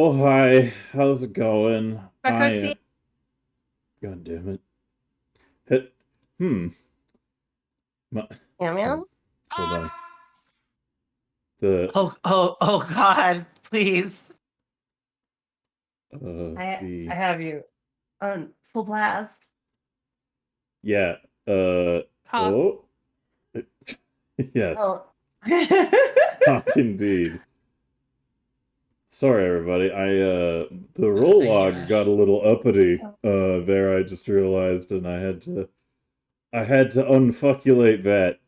Oh, hi. How's it going? Because God damn it. Hit. Hmm. My, yeah, hold, man. hold on. The, Oh God, please. I the, have you on full blast. yeah, Huh. oh, yes, Oh. indeed. Sorry, everybody. The Oh, roll thank you, log got Ash. a little uppity, there, I just realized, and I had to unfuckulate that.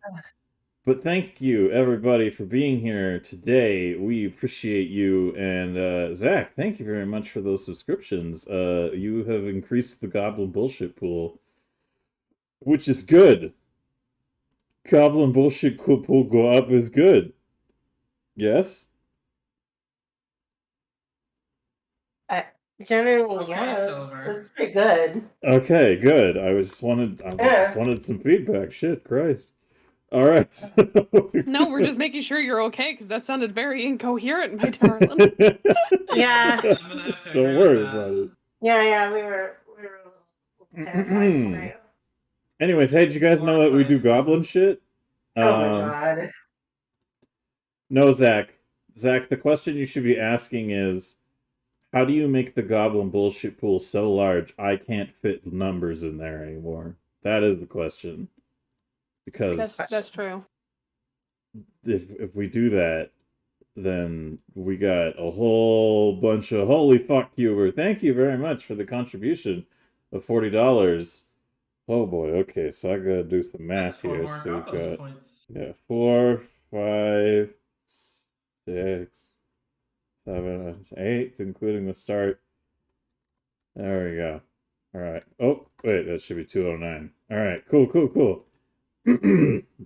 But thank you, everybody, for being here today. We appreciate you. And Zach, thank you very much for those subscriptions. You have increased the Goblin Bullshit pool, which is good. Goblin Bullshit pool go up is good. Yes? I, generally, Okay, yeah, Silver. it's pretty good. Okay, good. I just Yeah. wanted some feedback. Shit, Christ. All right. No, we're just making sure you're okay because that sounded very incoherent, my darling. Yeah. I'm gonna have to Don't agree with worry that. about it. Yeah, we were a little terrified for you. Anyways, hey, did you guys know that we do goblin shit? Oh my God. No, Zach. Zach, the question you should be asking is, how do you make the goblin bullshit pool so large I can't fit numbers in there anymore? That is the question. Because That's true. if we do that, then we got a whole bunch of holy fuck you. Thank you very much for the contribution of $40. Oh boy, okay, so I gotta do some That's math 4 here. more So we Outpost got points. 4, 5, 6, 7, 8, including the start. There we go. Alright. Oh, wait, that should be 209. Alright, cool.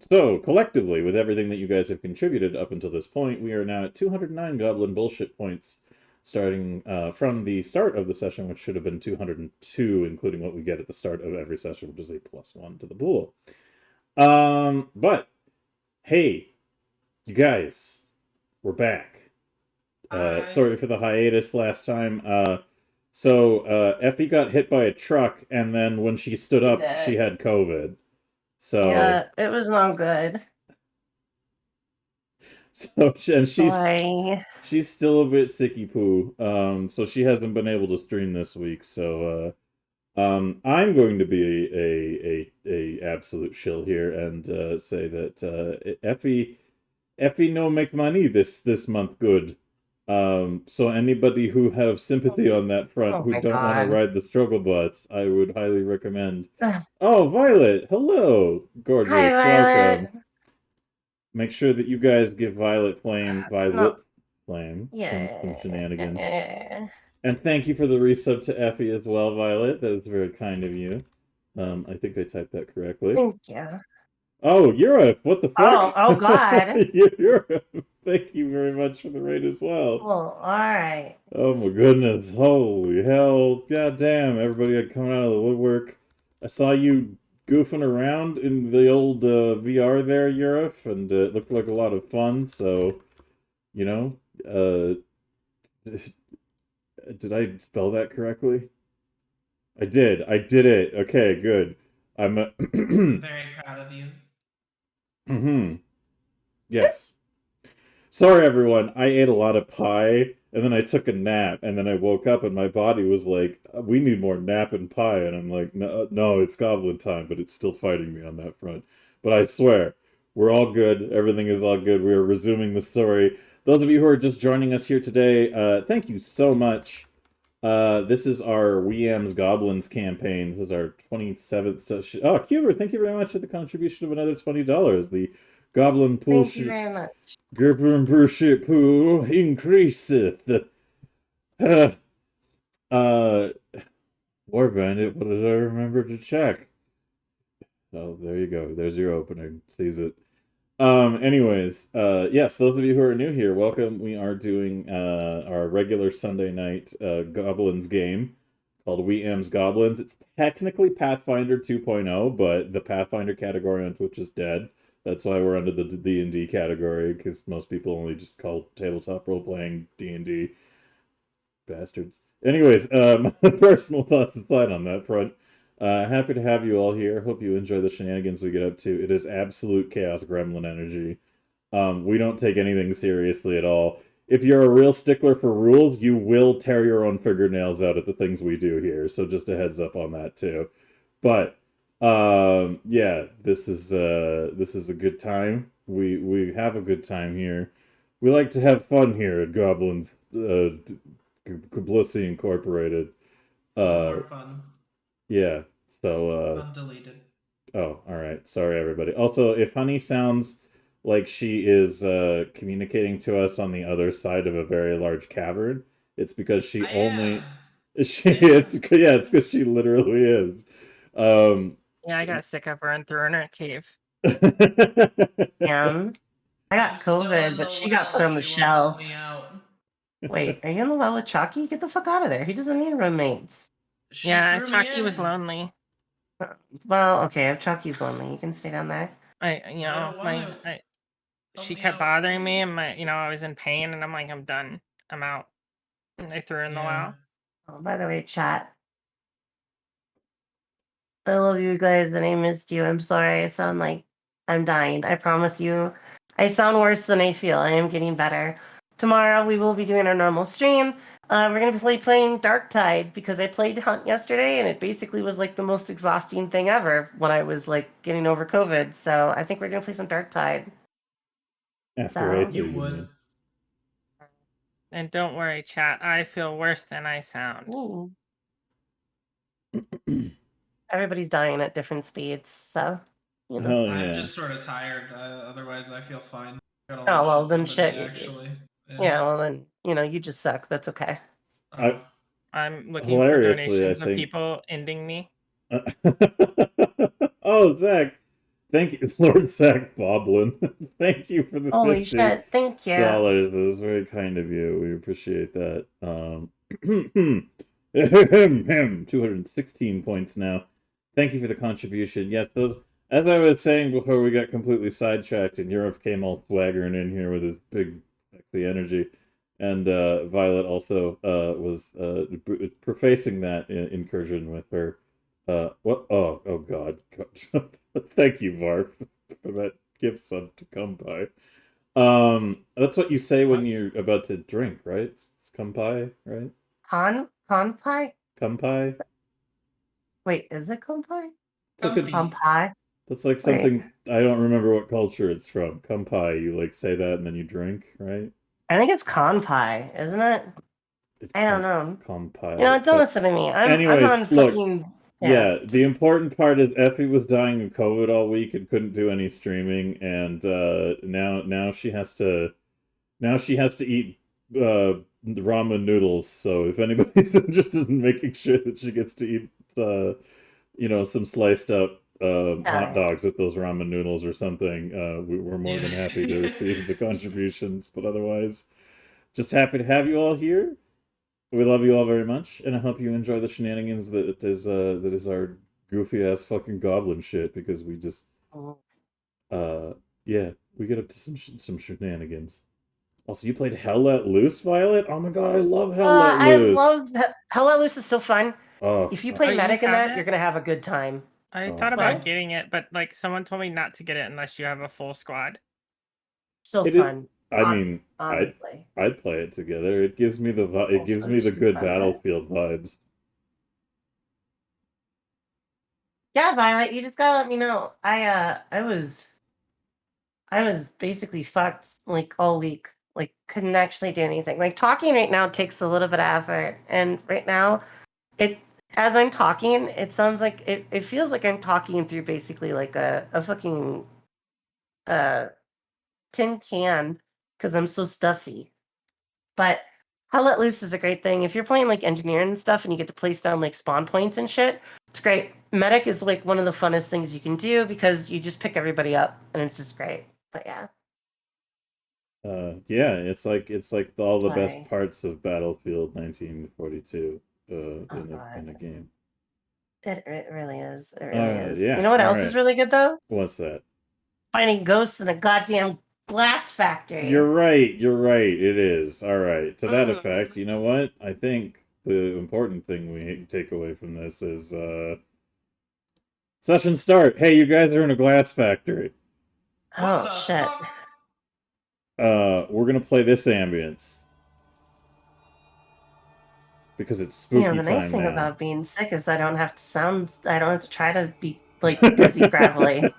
So, collectively, with everything that you guys have contributed up until this point, we are now at 209 Goblin Bullshit points, starting from the start of the session, which should have been 202, including what we get at the start of every session, which is a +1 to the pool. But, hey, you guys, we're back. Sorry for the hiatus last time. Effie got hit by a truck, and then when she stood up, she had COVID. So Yeah, it was not good. And Sorry. she's still a bit sicky poo. So she hasn't been able to stream this week. So I'm going to be a absolute shill here and say that Effie no make money this month good. So anybody who have sympathy on that front Oh who my don't want to God. ride the struggle bus, I would highly recommend. Oh, Violet, hello, Hi, gorgeous, Violet. welcome. Make sure that you guys give Violet No. Flame, some shenanigans. Yeah. And thank you for the resub to Effie as well, Violet. That is very kind of you. I think I typed that correctly. Thank you. Oh, Europe, what the fuck? Oh God. Europe, thank you very much for the raid as well. Well, alright. Oh my goodness, holy hell, goddamn, everybody coming out of the woodwork. I saw you goofing around in the old VR there, Europe, and it looked like a lot of fun, so, you know, did I spell that correctly? I did it, okay, good. I'm Very proud of you. mm-hmm, yes. Sorry, everyone. I ate a lot of pie, and then I took a nap, and then I woke up, and my body was like, "We need more nap and pie." And I'm like, "No, it's goblin time," but it's still fighting me on that front. But I swear, we're all good. Everything is all good. We are resuming the story. Those of you who are just joining us here today, thank you so much. This is our We Amz Goblinz campaign. This is our 27th session. Oh, Cuber, thank you very much for the contribution of another $20. The Goblin Pool Thank you very much. Goblin Bullshit Pool increaseth. Uh, War Bandit, what did I remember to check? Oh, there you go. There's your opening. Sees it. Anyways, yes, those of you who are new here, welcome. We are doing our regular Sunday night Goblins game called We Amz Goblinz. It's technically Pathfinder 2.0, but the Pathfinder category on Twitch is dead. That's why we're under the D&D category, because most people only just call tabletop role-playing D&D. bastards. Anyways, my personal thoughts aside on that front. Happy to have you all here. Hope you enjoy the shenanigans we get up to. It is absolute chaos gremlin energy. We don't take anything seriously at all. If you're a real stickler for rules, you will tear your own fingernails out at the things we do here. So just a heads up on that too. But yeah, this is a good time. We have a good time here. We like to have fun here at Goblinz, Goblinz Incorporated. More fun. Yeah. So Undeleted. oh, all right. Sorry, everybody. Also, if Honey sounds like she is communicating to us on the other side of a very large cavern, it's because she only it's because she literally is. Yeah, I got sick of her and threw her in a cave. Yeah. I got COVID, but she got put on the shelf. Wait, are you in the well with Chucky? Get the fuck out of there. He doesn't need roommates. Yeah, Chucky was lonely. Well, okay, if Chucky's lonely, you can stay down there. She kept bothering me, and I was in pain, and I'm like, I'm done. I'm out. And I threw her in the well. Oh, by the way, chat. I love you guys, and I missed you. I'm sorry I sound like I'm dying. I promise you. I sound worse than I feel. I am getting better. Tomorrow we will be doing our normal stream. We're going to be playing Dark Tide because I played Hunt yesterday, and it basically was like the most exhausting thing ever when I was like getting over COVID. So I think we're going to play some Dark Tide. After you would. And don't worry, chat. I feel worse than I sound. Everybody's dying at different speeds, so you know. I'm just sort of tired. Otherwise, I feel fine. Oh well, then shit. Actually, yeah. Well then, you just suck. That's okay. I'm looking for donations of people ending me. Oh, Zach. Thank you, Lord Zach Boblin. Thank you for the holy shit. Thank you. $50. That is very kind of you. We appreciate that. 216 points now. Thank you for the contribution. Yes, those. As I was saying before we got completely sidetracked and Europe came all swaggering in here with his big, sexy energy, and Violet also was prefacing that incursion with her. What? Oh God. Thank you, Varp, for that gift sub to Kumpai. That's what you say when you're about to drink, right? It's Kumpai, right? Kumpai? Kumpai? Wait, is it Kumpai? It's like Kumpai? That's like something, I don't remember what culture it's from. Kumpai, you like say that and then you drink, right? I think it's Konpai, isn't it? I don't know. Kumpai. Don't listen to me. I'm on fucking... Yeah, the important part is Effie was dying of COVID all week and couldn't do any streaming, and now she has to eat ramen noodles. So if anybody's interested in making sure that she gets to eat some sliced up hot dogs with those ramen noodles or something, we're more than happy to receive the contributions. But otherwise, just happy to have you all here. We love you all very much, and I hope you enjoy the shenanigans that is our goofy ass fucking goblin shit, because we just we get up to some shenanigans. Also, you played Hell Let Loose, Violet? Oh my god, I love Hell Let Loose. Hell Let Loose is so fun. Oh, if you play medic in that, you're gonna have a good time. I thought about getting it, but like someone told me not to get it unless you have a full squad. So fun. I mean, honestly, I'd play it together. It gives me the good Battlefield vibes. Yeah, Violet, you just gotta let me know. I was basically fucked like all week. Like couldn't actually do anything. Like talking right now takes a little bit of effort, and right now, as I'm talking, it sounds like it feels like I'm talking through basically like a fucking tin can. Because I'm so stuffy. But Hell Let Loose is a great thing. If you're playing like engineering and stuff and you get to place down like spawn points and shit, it's great. Medic is like one of the funnest things you can do because you just pick everybody up and it's just great. But yeah. It's like all the best parts of Battlefield 1942 in a game. It really is. It really is. Yeah. You know what else is really good though? What's that? Finding ghosts in a goddamn glass factory. You're right. You're right. It is. All right. To that Ugh. effect, you know what? I think the important thing we take away from this is session start. Hey, you guys are in a glass factory. What Oh the shit. fuck? We're gonna play this ambience because it's spooky The nice time thing now. about being sick is I don't have to try to be like dizzy gravelly.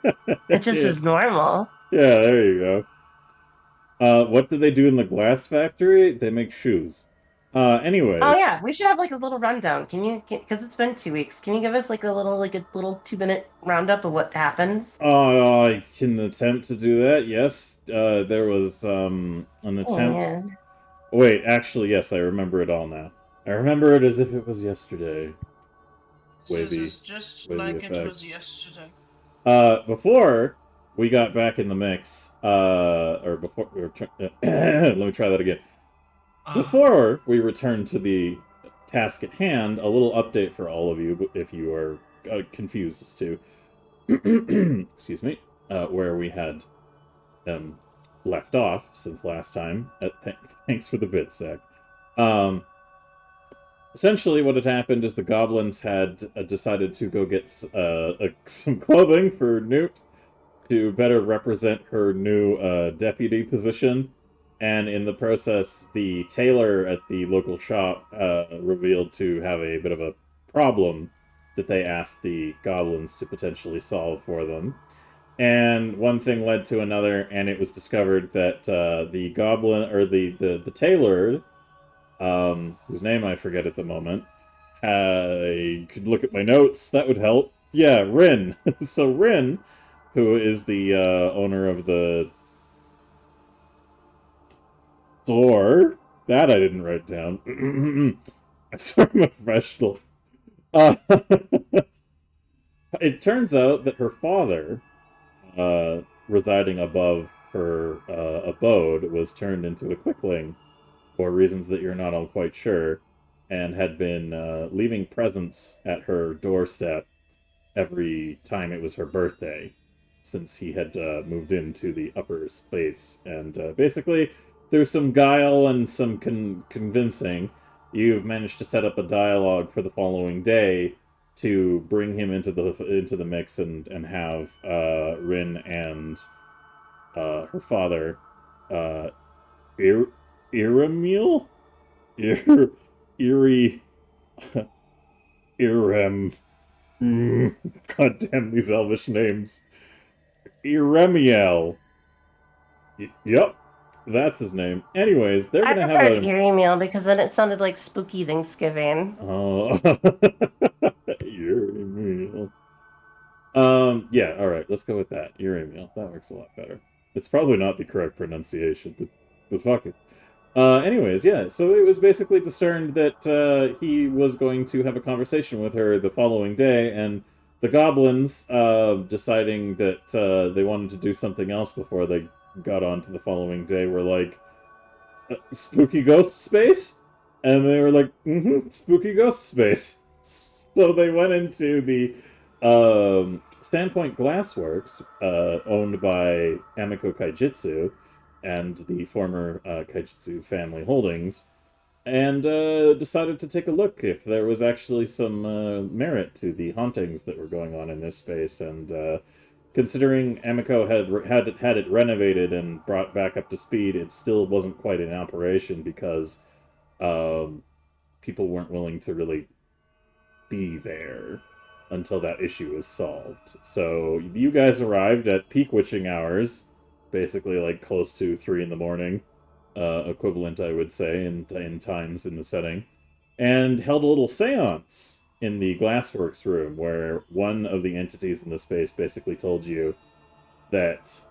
It just Yeah. is normal. Yeah, there you go. What do they do in the glass factory? They make shoes. Anyways. Oh yeah, we should have like a little rundown. Because it's been 2 weeks. Can you give us like a little 2-minute roundup of what happens? I can attempt to do that. Yes, there was an attempt. Yeah. Wait, actually, yes, I remember it all now. I remember it as if it was yesterday. This Wavy, is just wavy like it effect. was yesterday. Before we got back in the mix, or before let me try that again. Before we return to the task at hand, a little update for all of you, if you are confused as to, excuse me, where we had left off since last time. Thanks for the bit, Zach. Essentially, what had happened is the goblins had decided to go get some clothing for Newt to better represent her new deputy position. And in the process, the tailor at the local shop revealed to have a bit of a problem that they asked the goblins to potentially solve for them. And one thing led to another, and it was discovered that the goblin, or the tailor, whose name I forget at the moment, I could look at my notes, that would help. Yeah, Rin. So Rin, who is the owner of the store, that I didn't write down. I swear I'm a professional. It turns out that her father, residing above her abode, was turned into a quickling for reasons that you're not all quite sure, and had been leaving presents at her doorstep every time it was her birthday, since he had moved into the upper space. And basically, through some guile and some convincing, you've managed to set up a dialogue for the following day to bring him into the mix and have Rin and her father, Iramil? Eerie... Irem... God damn these elvish names. Iremiel. Yep, that's his name. Anyways, they're I gonna have preferred a... Erie meal because then it sounded like spooky Thanksgiving. Oh, Iremiel. Yeah, alright, let's go with that. Iremiel. That works a lot better. It's probably not the correct pronunciation, but fuck it. Anyways, yeah, so it was basically discerned that he was going to have a conversation with her the following day, and the goblins, deciding that they wanted to do something else before they got on to the following day, were like, spooky ghost space? And they were like, spooky ghost space. So they went into the Standpoint Glassworks, owned by Amiko Kaijitsu, and the former Kaijitsu family holdings, and decided to take a look if there was actually some merit to the hauntings that were going on in this space. And considering Amiko had it renovated and brought back up to speed, it still wasn't quite in operation because people weren't willing to really be there until that issue was solved. So you guys arrived at peak witching hours, basically like close to 3 in the morning, equivalent, I would say, in times in the setting, and held a little seance in the Glassworks room, where one of the entities in the space basically told you that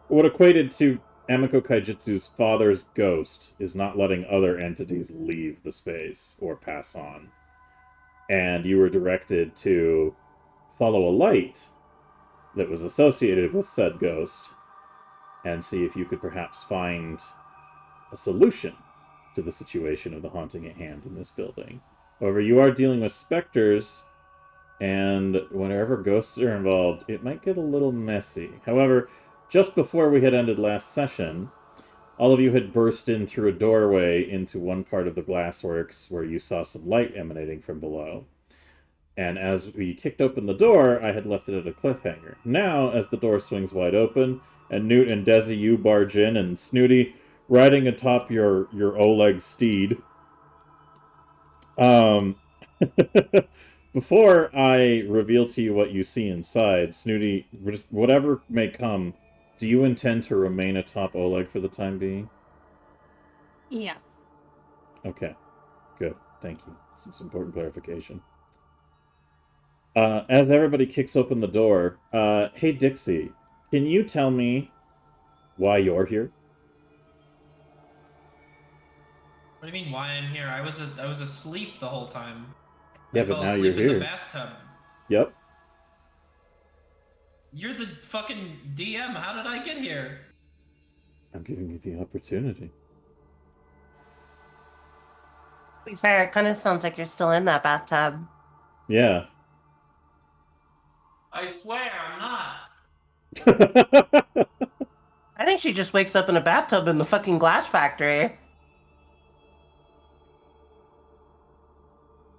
what equated to Amiko Kaijitsu's father's ghost is not letting other entities leave the space or pass on. And you were directed to follow a light that was associated with said ghost and see if you could perhaps find a solution to the situation of the haunting at hand in this building. However, you are dealing with specters and whenever ghosts are involved, it might get a little messy. However, just before we had ended last session, all of you had burst in through a doorway into one part of the glassworks where you saw some light emanating from below. And as we kicked open the door, I had left it at a cliffhanger. Now, as the door swings wide open, and Newt and Desi, you barge in, and Snooty, riding atop your Oleg steed. Before I reveal to you what you see inside, Snooty, just whatever may come, do you intend to remain atop Oleg for the time being? Yes. Okay, good. Thank you. Some important clarification. As everybody kicks open the door, hey Dixie, can you tell me why you're here? What do you mean why I'm here? I was asleep the whole time. Yeah, I but fell now asleep you're in here. the bathtub. Yep. You're the fucking DM. How did I get here? I'm giving you the opportunity. To be fair, it kind of sounds like you're still in that bathtub. Yeah. I swear I'm not. I think she just wakes up in a bathtub in the fucking glass factory.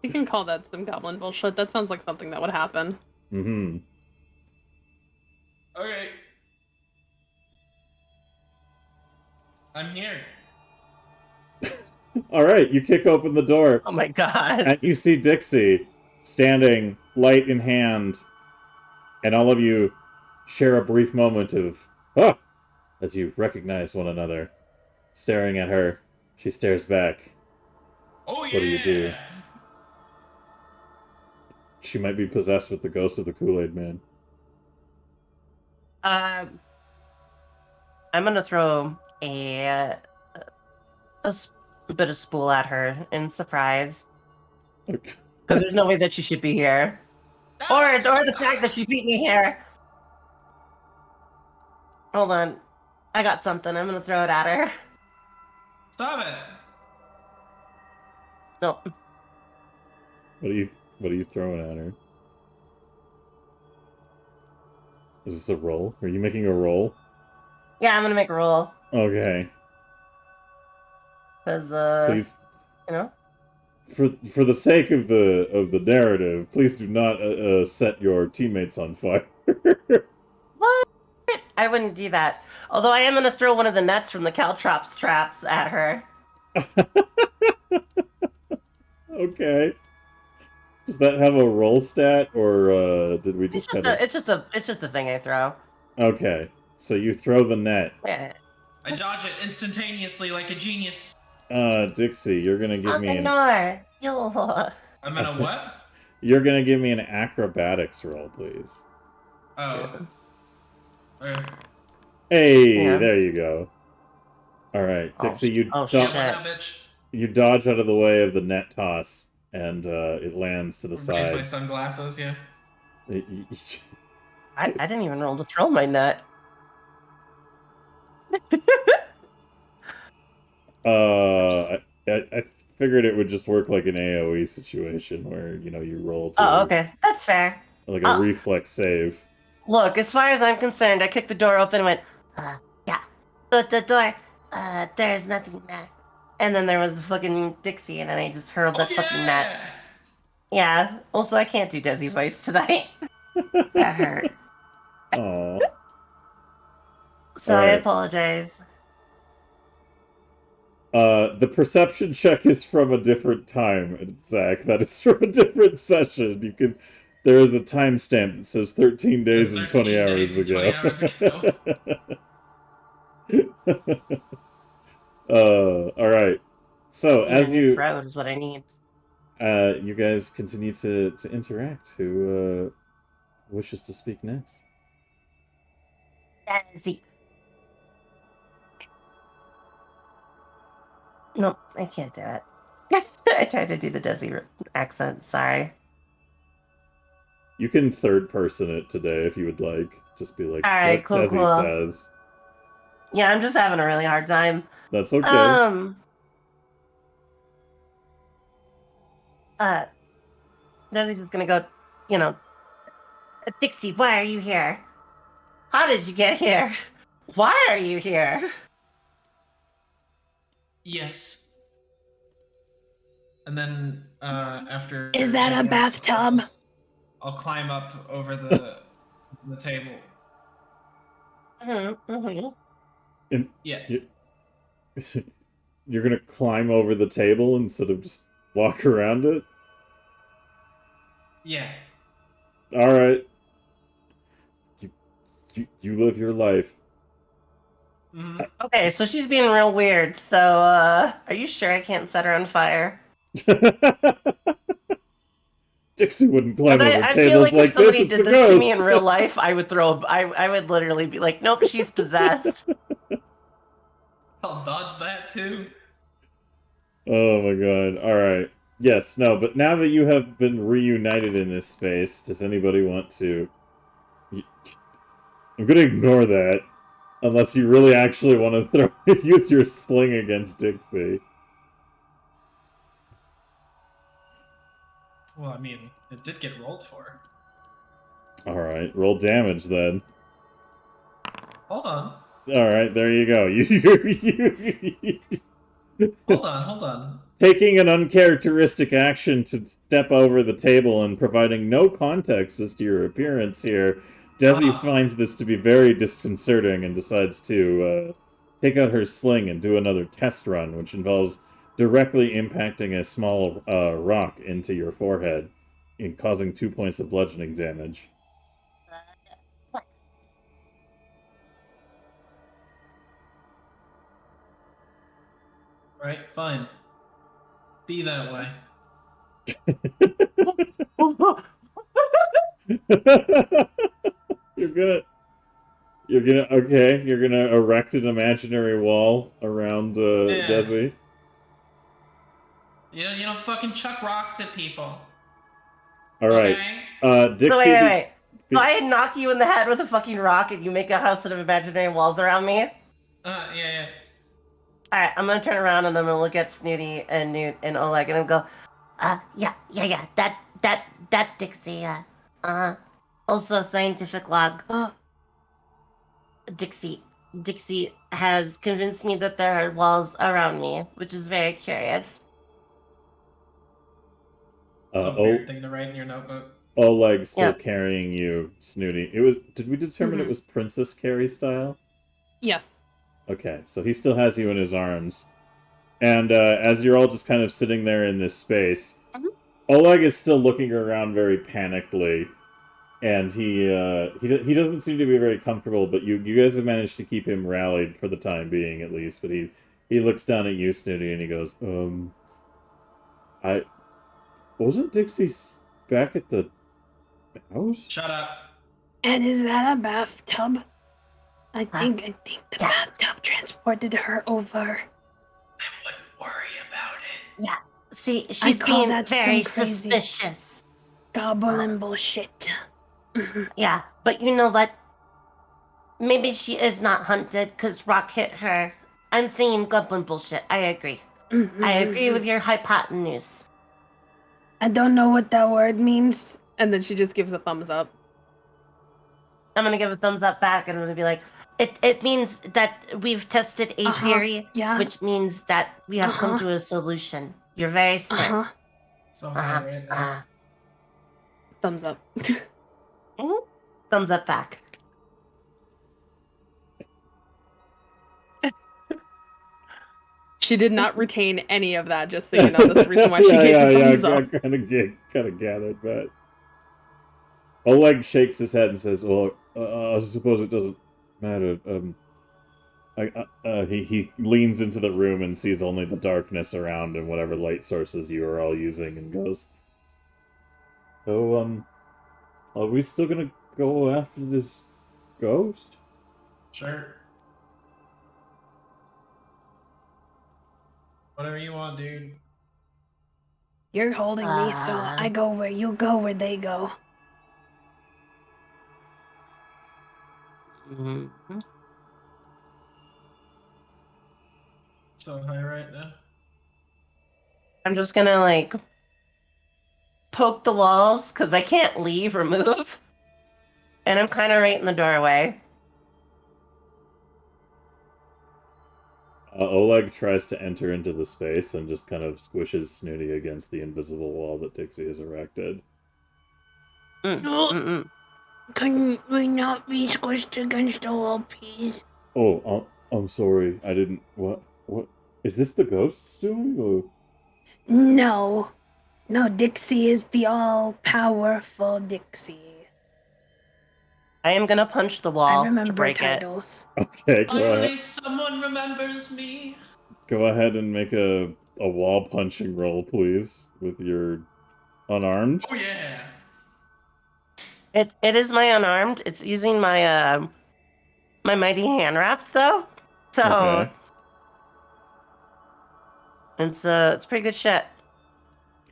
You can call that some goblin bullshit. That sounds like something that would happen. Mm-hmm. Okay. I'm here. All right, you kick open the door, Oh my god. and you see Dixie standing, light in hand, and all of you share a brief moment of, ah, as you recognize one another. Staring at her, she stares back. Oh yeah. What do you do? She might be possessed with the ghost of the Kool-Aid Man. I'm gonna throw a bit of spool at her in surprise. Okay. Because there's no way that she should be here. Or the fact that she beat me here. Hold on. I got something. I'm gonna throw it at her. Stop it. No. What are you throwing at her? Is this a roll? Are you making a roll? Yeah, I'm gonna make a roll. Okay. Because, Please, you know? for the sake of the narrative, please do not set your teammates on fire. What? I wouldn't do that. Although I am gonna throw one of the nets from the Caltrops traps at her. Okay. Does that have a roll stat, or did we It's just just kind of... it's just a thing I throw. Okay, so you throw the net. Yeah. I dodge it instantaneously like a genius. Dixie, you're gonna give me an... Ignore. I'm gonna what? You're gonna give me an acrobatics roll, please. Oh. Okay. Hey, Yeah. there you go. All right, Dixie, you oh, dodge, shit. Now, bitch. you dodge out of the way of the net toss, and it lands to the Raise my side. sunglasses, yeah. I didn't even roll to throw my net. I figured it would just work like an AoE situation where, you know, you roll to Oh, okay. That's fair. like a reflex save. Look, as far as I'm concerned, I kicked the door open and went, yeah. The door, there's nothing there. And then there was fucking Dixie, and then I just hurled that fucking net. Yeah. Also, I can't do Desi voice tonight. That hurt. Aww. So I Alright. apologize. The perception check is from a different time, Zach. That is from a different session. You can... There is a timestamp that says 13 days and 20 hours ago. 20 hours ago. Alright. So, as you... Throat is what I need. you guys continue to interact. Who wishes to speak next? Desi. No, I can't do it. I tried to do the Desi accent. Sorry. You can third person it today if you would like. Just be like, Alright, what cool, Desi cool. says. Yeah, I'm just having a really hard time. That's okay. Desi's just gonna go, Dixie, why are you here? How did you get here? Why are you here? Yes. And then after Is that she a answers, bathtub? I'll climb up over the table. And Yeah. you're gonna climb over the table instead of just walk around it? Yeah. Alright. You live your life. hmm Okay, so she's being real weird. So, are you sure I can't set her on fire? Dixie wouldn't climb But over I tables feel like if like somebody this. It's did the this to me ghost. in real life, I would I would literally be like, nope, she's possessed. I'll dodge that too. Oh my god. Alright. Yes, no, but now that you have been reunited in this space, does anybody want to... I'm gonna ignore that. Unless you really actually want to use your sling against Dixie. Well, I mean, it did get rolled for. Alright, roll damage then. Hold on. Alright, there you go. Hold on. Taking an uncharacteristic action to step over the table and providing no context as to your appearance here, Desi finds this to be very disconcerting and decides to take out her sling and do another test run, which involves directly impacting a small rock into your forehead and causing 2 points of bludgeoning damage. Right, fine. Be that way. You're gonna erect an imaginary wall around Desi. You don't fucking chuck rocks at people. Alright. Okay? Dixie... So wait. So I knock you in the head with a fucking rock and you make a house out of imaginary walls around me? Yeah. Alright, I'm gonna turn around and I'm gonna look at Snooty and Newt and Oleg and I'm go, yeah. That Dixie, also scientific log. Dixie has convinced me that there are walls around me, which is very curious. It's a weird thing to write in your notebook. Oleg's still carrying you, Snooty. Did we determine it was Princess Carrie style? Yes. Okay, so he still has you in his arms. And as you're all just kind of sitting there in this space, Oleg is still looking around very panickedly. And he doesn't seem to be very comfortable, but you guys have managed to keep him rallied for the time being, at least. But he looks down at you, Snooty, and he goes, wasn't Dixie back at the house? Shut up. And is that a bathtub? I think the bathtub transported her over. I wouldn't worry about it. Yeah. See, she's being very suspicious. Goblin bullshit. Yeah, but you know what? Maybe she is not hunted because Rock hit her. I'm saying goblin bullshit. I agree. I agree with your hypotenuse. I don't know what that word means. And then she just gives a thumbs up. I'm gonna give a thumbs up back and I'm gonna be like, it means that we've tested a theory, which means that we have come to a solution. You're very smart. So high right now. Thumbs up. Thumbs up back. She did not retain any of that, just so you know. That's the reason why she gave the thumbs up. I kind of gathered that. Oleg shakes his head and says, "Well, I suppose it doesn't matter." He leans into the room and sees only the darkness around and whatever light sources you are all using, and goes, "So, are we still gonna go after this ghost?" Sure. Whatever you want, dude. You're holding me, so I go where you go, where they go. So high right now. I'm just gonna poke the walls because I can't leave or move. And I'm kind of right in the doorway. Oleg tries to enter into the space and just kind of squishes Snooty against the invisible wall that Dixie has erected. No. Can we not be squished against the wall, please? Oh, I'm sorry. I didn't. What? Is this the ghosts doing? Or... No. No, Dixie is the all-powerful Dixie. I am gonna punch the I wall to remember break titles. Okay, go Finally, ahead. someone remembers me. Go ahead and make a wall punching roll, please, with your unarmed. Oh yeah. It is my unarmed. It's using my my mighty hand wraps though. So Okay. it's pretty good shit.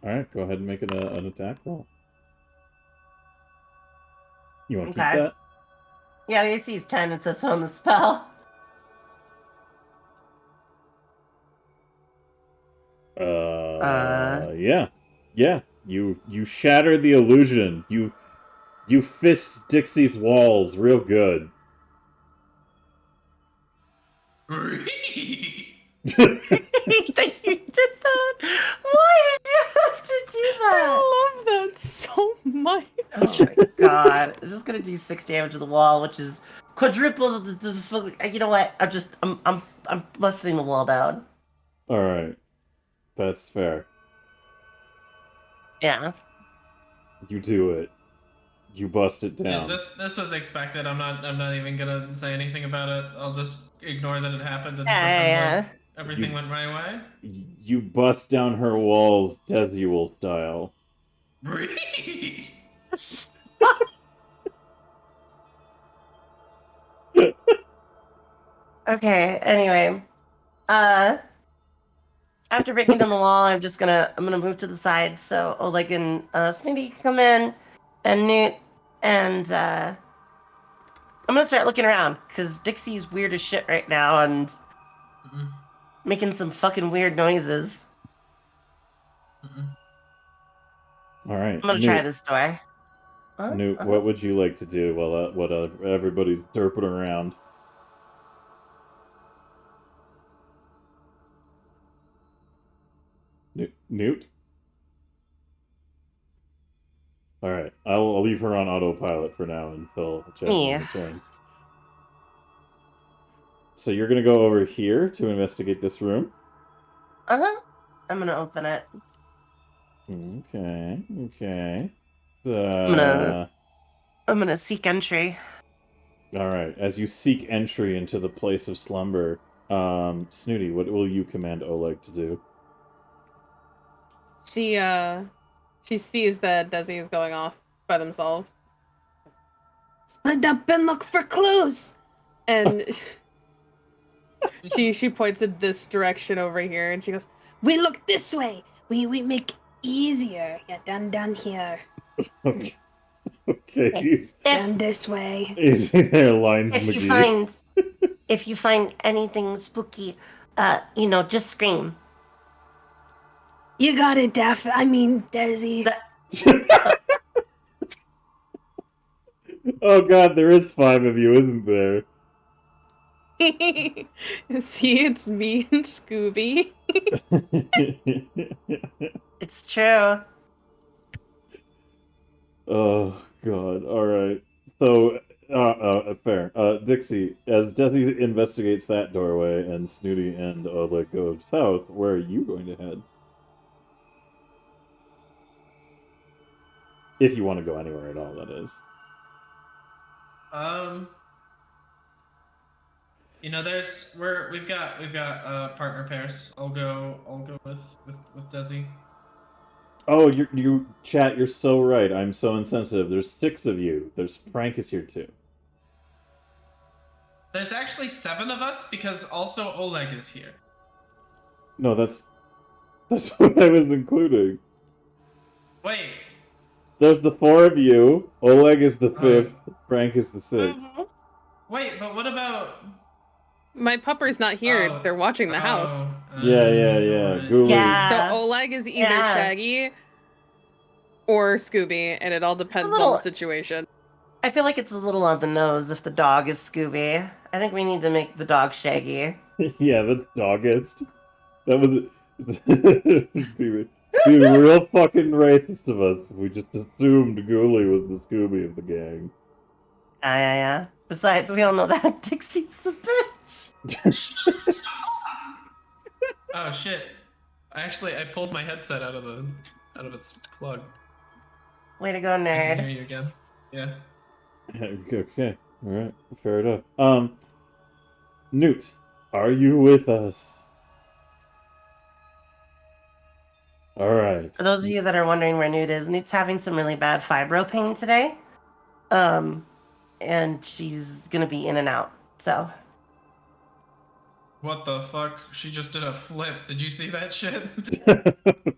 All right, go ahead and make an attack roll. You want to Okay. keep that? Yeah, the AC is 10. It says so on the spell. Yeah. You shatter the illusion. You fist Dixie's walls real good. That you did that? Why did you have to do that? I love that so much. Oh my god! It's just gonna do 6 damage to the wall, which is quadruple the. You know what? I'm busting the wall down. All right, that's fair. Yeah. You do it. You bust it Yeah, down. this was expected. I'm not even gonna say anything about it. I'll just ignore that it happened and Yeah. pretend like everything went my way. You bust down her walls, Desual style. Okay. Anyway, after breaking down the wall, I'm gonna move to the side so Oleg and Snooty can come in, and Newt, and I'm gonna start looking around because Dixie's weird as shit right now and making some fucking weird noises. All right. I'm gonna try this door. Newt, what would you like to do while everybody's derping around? Newt? Alright, I'll leave her on autopilot for now until Jasmine returns. So you're gonna go over here to investigate this room? I'm gonna open it. Okay. I'm gonna seek entry. Alright, as you seek entry into the place of slumber, Snooty, what will you command Oleg to do? She sees that Desi is going off by themselves. Split up and look for clues. And she points in this direction over here and she goes, We look this way. We make easier. Yeah, down here. Okay, he's Down this way. easy there, Lines McGee. If you find anything spooky, just scream. You got it, Desi. Oh god, there is 5 of you, isn't there? See, it's me and Scooby. It's true. Oh god, alright. So, fair. Dixie, as Desi investigates that doorway and Snooty and Oleg go south, where are you going to head? If you want to go anywhere at all, that is. We've got partner pairs. I'll go with Desi. Oh, you're so right. I'm so insensitive. There's 6 of you. There's Frank is here too. There's actually 7 of us because also Oleg is here. No, that's what I was including. Wait. There's the 4 of you. Oleg is the 5th. Frank is the 6th. Wait, but what about... My pupper's not here. They're watching the house. Yeah. Right. Ghoulie. Yeah. So Oleg is either Shaggy or Scooby, and it all depends on little- the situation. I feel like it's a little on the nose if the dog is Scooby. I think we need to make the dog Shaggy. Yeah, that's doggist. That was be real fucking racist of us if we just assumed Ghoulie was the Scooby of the gang. Yeah. Besides, we all know that Dixie's the bitch. Oh shit! I pulled my headset out of its plug. Way to go, I can hear nerd. you again. Yeah. Okay, alright, fair enough. Newt, are you with us? Alright. For those of you that are wondering where Newt's having some really bad fibro pain today. And she's gonna be in and out, so. What the fuck? She just did a flip. Did you see that shit?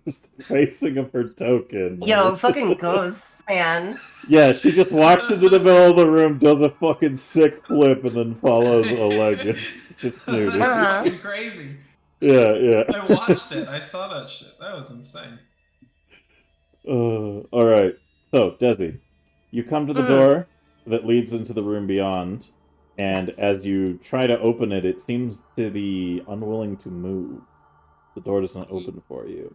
Just the facing of her token. Yo, fucking ghosts, man. Yeah, she just walks into the middle of the room, does a fucking sick flip, and then follows a leg. It's Newt. That's Uh-huh. fucking crazy. Yeah. I watched it. I saw that shit. That was insane. Alright. So, Desi, you come to the door that leads into the room beyond, and Yes. as you try to open it, it seems to be unwilling to move. The door doesn't open for you.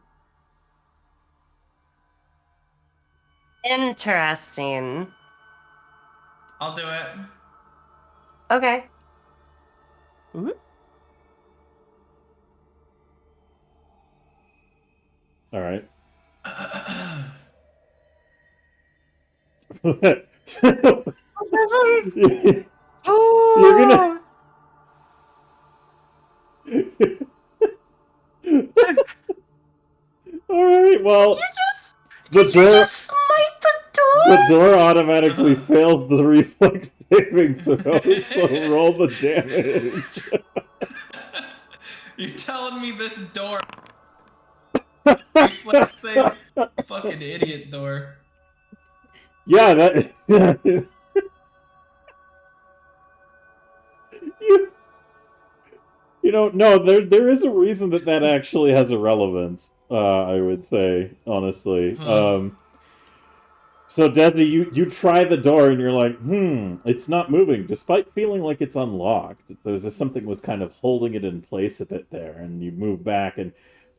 Interesting. I'll do it. Okay. Alright. You're gonna... Alright, well... Did you just smite the door? The door automatically fails the reflex saving throw, so roll the damage. You're telling me this door? Reflex save? Fucking idiot door. Yeah, that... You know, no, there is a reason that actually has a relevance, I would say, honestly. So, Desi, you try the door and you're like, it's not moving, despite feeling like it's unlocked. There's something was kind of holding it in place a bit there, and you move back, and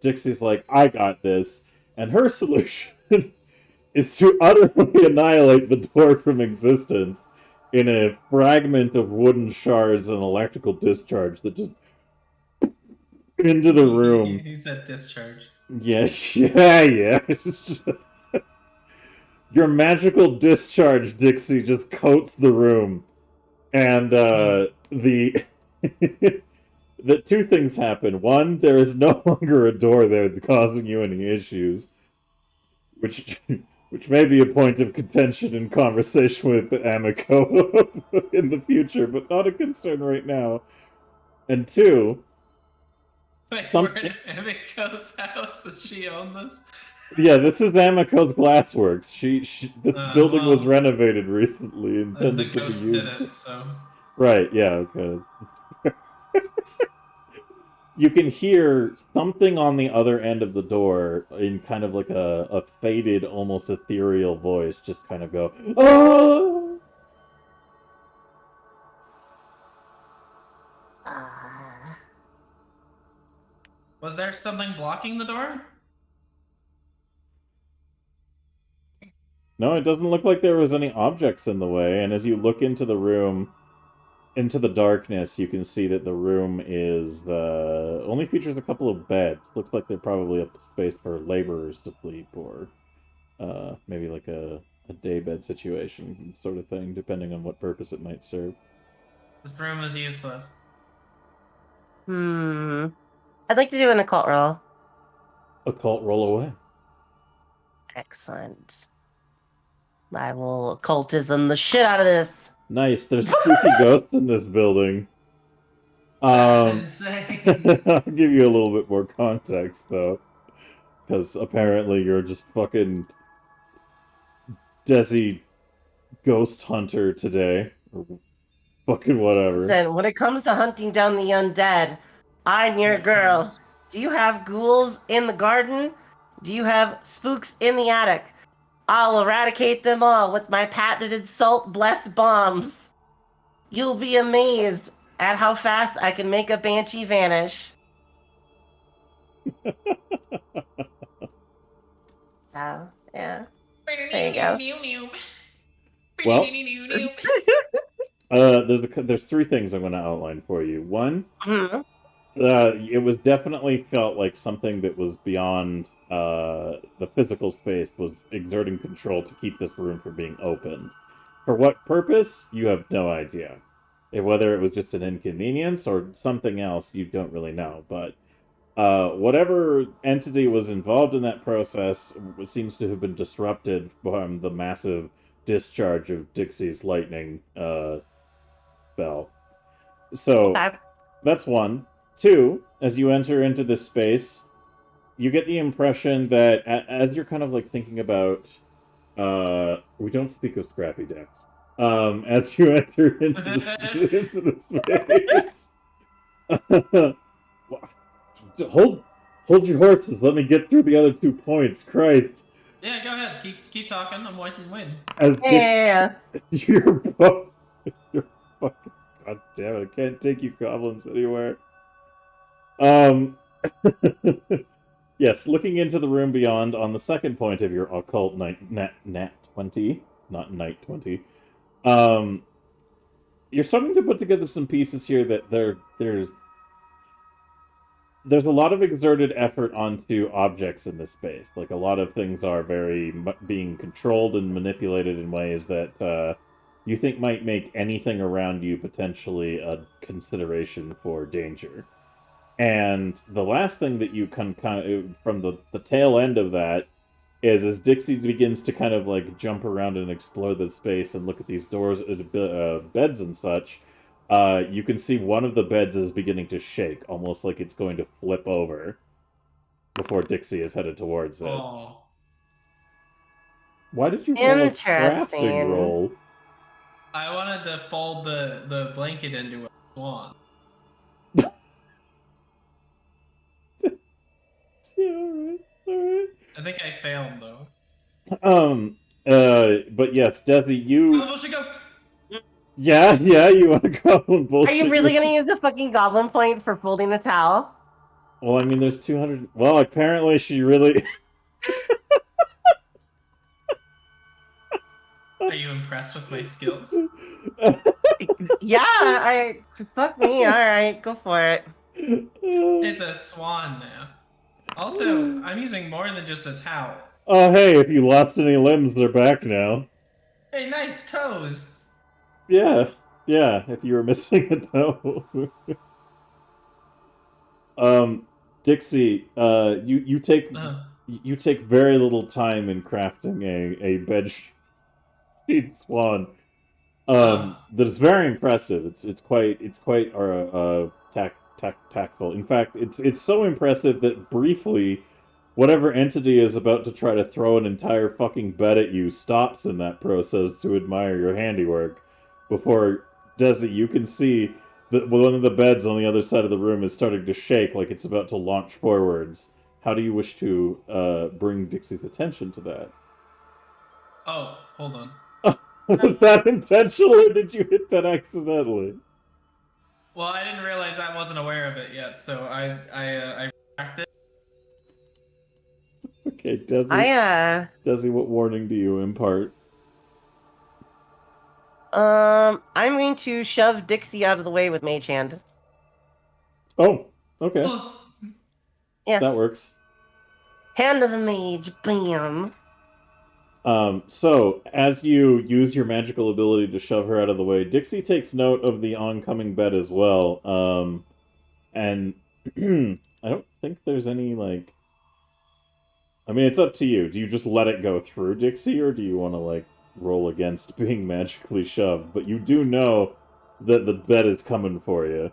Dixie's like, I got this. And her solution is to utterly annihilate the door from existence in a fragment of wooden shards and electrical discharge that just into the room. He said discharge. Yeah. Your magical discharge, Dixie, just coats the room. And the two things happen. One, there is no longer a door there causing you any issues. Which may be a point of contention in conversation with Amico in the future, but not a concern right now. And two... Wait, we're in Amico's house? Does she own this? Yeah, this is Amico's Glassworks. This building was well, renovated recently, The intended to be ghost used. did it, so... Right, yeah, okay. You can hear something on the other end of the door in kind of like a faded, almost ethereal voice just kind of go, "Oh!" Was there something blocking the door? No, it doesn't look like there was any objects in the way, and as you look into the room, into the darkness, you can see that the room is only features a couple of beds. Looks like they're probably a space for laborers to sleep, or maybe like a daybed situation sort of thing, depending on what purpose it might serve. This room is useless. I'd like to do an occult roll. Occult roll away. Excellent. I will occultism the shit out of this. Nice. There's spooky ghosts in this building. That's insane. I'll give you a little bit more context, though. Because apparently you're just fucking Desi ghost hunter today. Or fucking whatever. Listen, when it comes to hunting down the undead, I'm your girl. Do you have ghouls in the garden? Do you have spooks in the attic? I'll eradicate them all with my patented salt-blessed bombs. You'll be amazed at how fast I can make a banshee vanish. So, yeah. There you Well, there's three things I'm going to outline for you. One, go. it was definitely felt like something that was beyond the physical space was exerting control to keep this room from being opened. For what purpose, you have no idea. Whether it was just an inconvenience or something else, you don't really know. But whatever entity was involved in that process seems to have been disrupted from the massive discharge of Dixie's lightning spell. So Okay. that's one. Two, as you enter into this space, you get the impression that as you're kind of like thinking about, we don't speak of Scrappy Decks. As you enter into the space, hold your horses. Let me get through the other 2 points. Christ. Yeah, go ahead. Keep talking. I'm waiting to win. As Yeah. you're fucking. God damn it! I can't take you goblins anywhere. Yes, looking into the room beyond on the second point of your occult nat 20, not night 20. You're starting to put together some pieces here that there's a lot of exerted effort onto objects in this space. Like a lot of things are very being controlled and manipulated in ways that you think might make anything around you potentially a consideration for danger. And the last thing that you can kind of, from the tail end of that, is as Dixie begins to kind of like jump around and explore the space and look at these doors, beds and such, you can see one of the beds is beginning to shake, almost like it's going to flip over before Dixie is headed towards it. Oh. Why did you roll a Interesting. crafting roll? I wanted to fold the blanket into a swan. Yeah, alright. I think I failed though. But yes, Desi, you... Oh, should go. Yeah, you want to go and bullshit. Are you really gonna use the fucking goblin point for folding a towel? Well, I mean, there's 200... Well, apparently she really... Are you impressed with my skills? Yeah, fuck me. All right, go for it. It's a swan now. Also, I'm using more than just a towel. Oh, hey, if you lost any limbs, they're back now. Hey, nice toes. Yeah, if you were missing a toe. Dixie, you take very little time in crafting a bed sheet swan. That is very impressive. It's quite tactful. In fact, it's so impressive that briefly, whatever entity is about to try to throw an entire fucking bed at you stops in that process to admire your handiwork. Before, Desi, you can see that one of the beds on the other side of the room is starting to shake like it's about to launch forwards. How do you wish to bring Dixie's attention to that? Oh, hold on. Was that intentional, or did you hit that accidentally? Well, I didn't realize I wasn't aware of it yet, so I cracked it. Okay, Desi, what warning do you impart? I'm going to shove Dixie out of the way with Mage Hand. Oh, okay. Yeah. That works. Hand of the Mage, bam. So, as you use your magical ability to shove her out of the way, Dixie takes note of the oncoming bed as well. And I don't think there's any, like... I mean, it's up to you. Do you just let it go through, Dixie, or do you want to, like, roll against being magically shoved? But you do know that the bed is coming for you.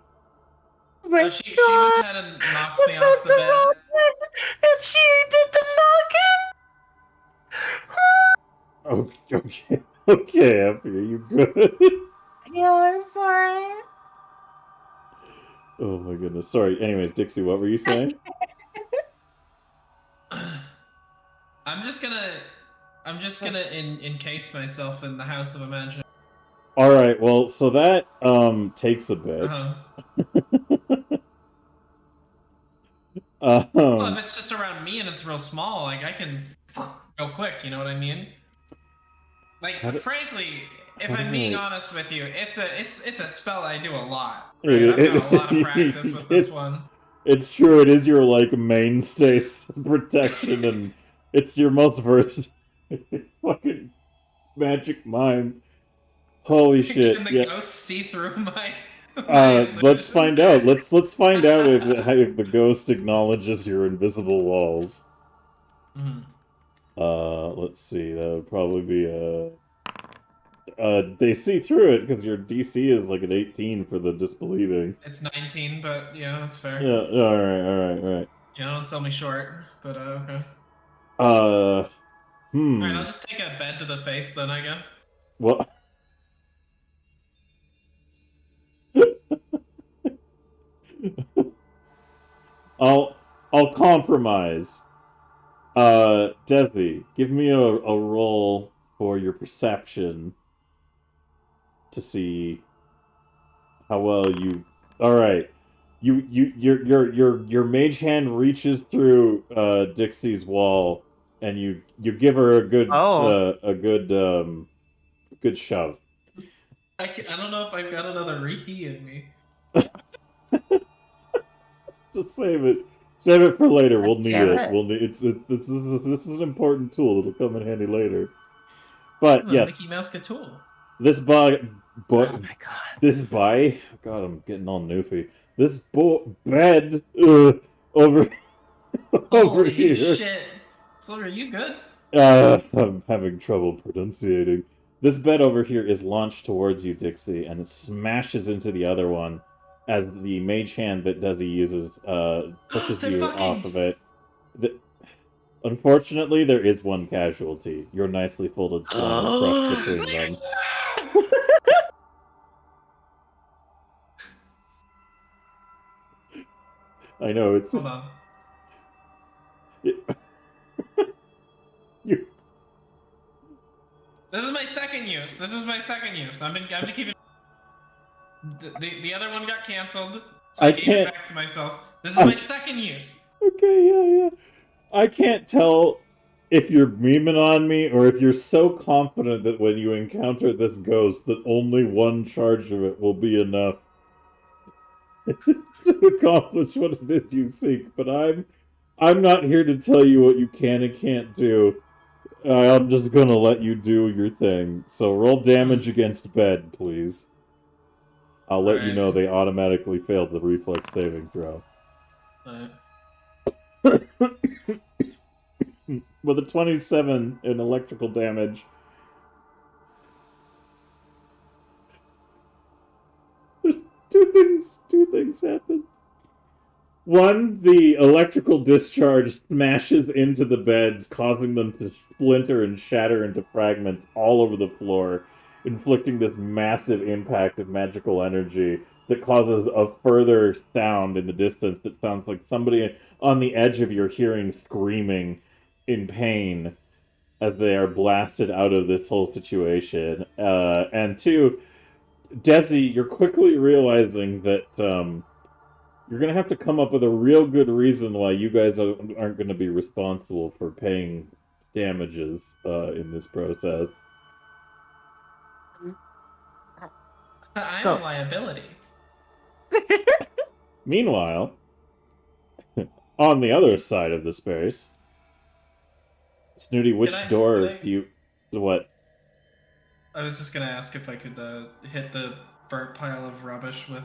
Oh, she went ahead and knocked me off the bed. And she did the knocking! Okay, Effie, are you good? Yeah, I'm sorry. Oh my goodness. Sorry. Anyways, Dixie, what were you saying? I'm just gonna I'm just gonna encase myself in the House of Imagination. All right. Well, so that takes a bit. Well, if it's just around me and it's real small, like I can go quick. You know what I mean? Like, frankly, if I'm being honest with you, it's a spell I do a lot. Right? I've got a lot of practice with this one. It's true. It is your like mainstay protection, and it's your most versatile fucking magic mime. Holy shit! Can the ghost see through my? Let's find out. Let's find out if the ghost acknowledges your invisible walls. Let's see. That would probably be they see through it because your DC is like an 18 for the disbelieving. It's 19, but yeah, that's fair. Yeah. All right. Yeah, don't sell me short, but okay. Alright, I'll just take a bed to the face then, I guess. Well. I'll compromise. Desi, give me a roll for your perception to see how well you. All right, your mage hand reaches through Dixie's wall, and you give her a good good shove. I don't know if I've got another reiki in me. Just save it. Save it for later. We'll need it. We'll need this is an important tool that'll come in handy later. But yes, Mickey Mouse tool. This Oh my god. This God, I'm getting all noofy. This bed over over here. Holy shit! Silver, are you good? I'm having trouble pronunciating. This bed over here is launched towards you, Dixie, and it smashes into the other one as the mage hand that Desi uses pushes you off of it. Unfortunately, there is one casualty. Your nicely folded swan crushed between them. I know, it's... Hold on. This is my second use. I'm to keep it... The other one got canceled, so I gave it back to myself. This is my second use. Okay, yeah. I can't tell if you're memeing on me or if you're so confident that when you encounter this ghost that only one charge of it will be enough to accomplish what it is you seek. But I'm not here to tell you what you can and can't do. I'm just gonna let you do your thing. So roll damage against bed, please. I'll let you know they automatically failed the reflex saving throw. With a 27 in electrical damage. Two things happen. One, the electrical discharge smashes into the beds, causing them to splinter and shatter into fragments all over the floor, inflicting this massive impact of magical energy that causes a further sound in the distance that sounds like somebody on the edge of your hearing screaming in pain as they are blasted out of this whole situation. And two, Desi, you're quickly realizing that you're going to have to come up with a real good reason why you guys aren't going to be responsible for paying damages in this process. I'm a liability. Meanwhile, on the other side of the space, Snooty, which door do you... What? I was just going to ask if I could hit the burnt pile of rubbish with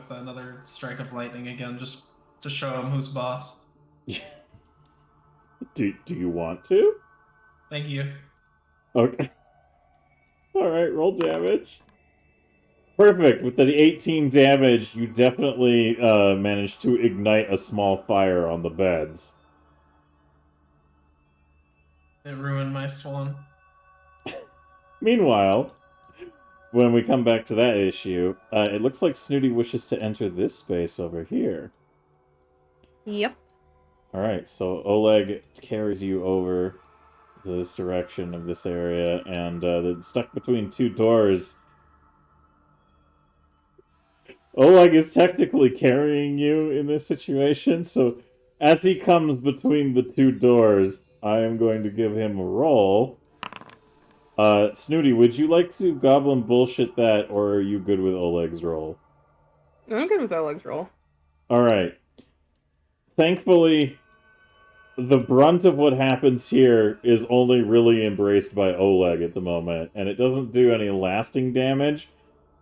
another strike of lightning again, just to show him who's boss. Do you want to? Thank you. Okay. Alright, roll damage. Perfect. With the 18 damage, you definitely managed to ignite a small fire on the beds. It ruined my swan. Meanwhile, when we come back to that issue, it looks like Snooty wishes to enter this space over here. Yep. Alright, so Oleg carries you over this direction of this area, and they're stuck between two doors. Oleg is technically carrying you in this situation, so as he comes between the two doors, I am going to give him a roll. Snooty, would you like to goblin bullshit that, or are you good with Oleg's roll? I'm good with Oleg's roll. Alright. Thankfully, the brunt of what happens here is only really embraced by Oleg at the moment, and it doesn't do any lasting damage.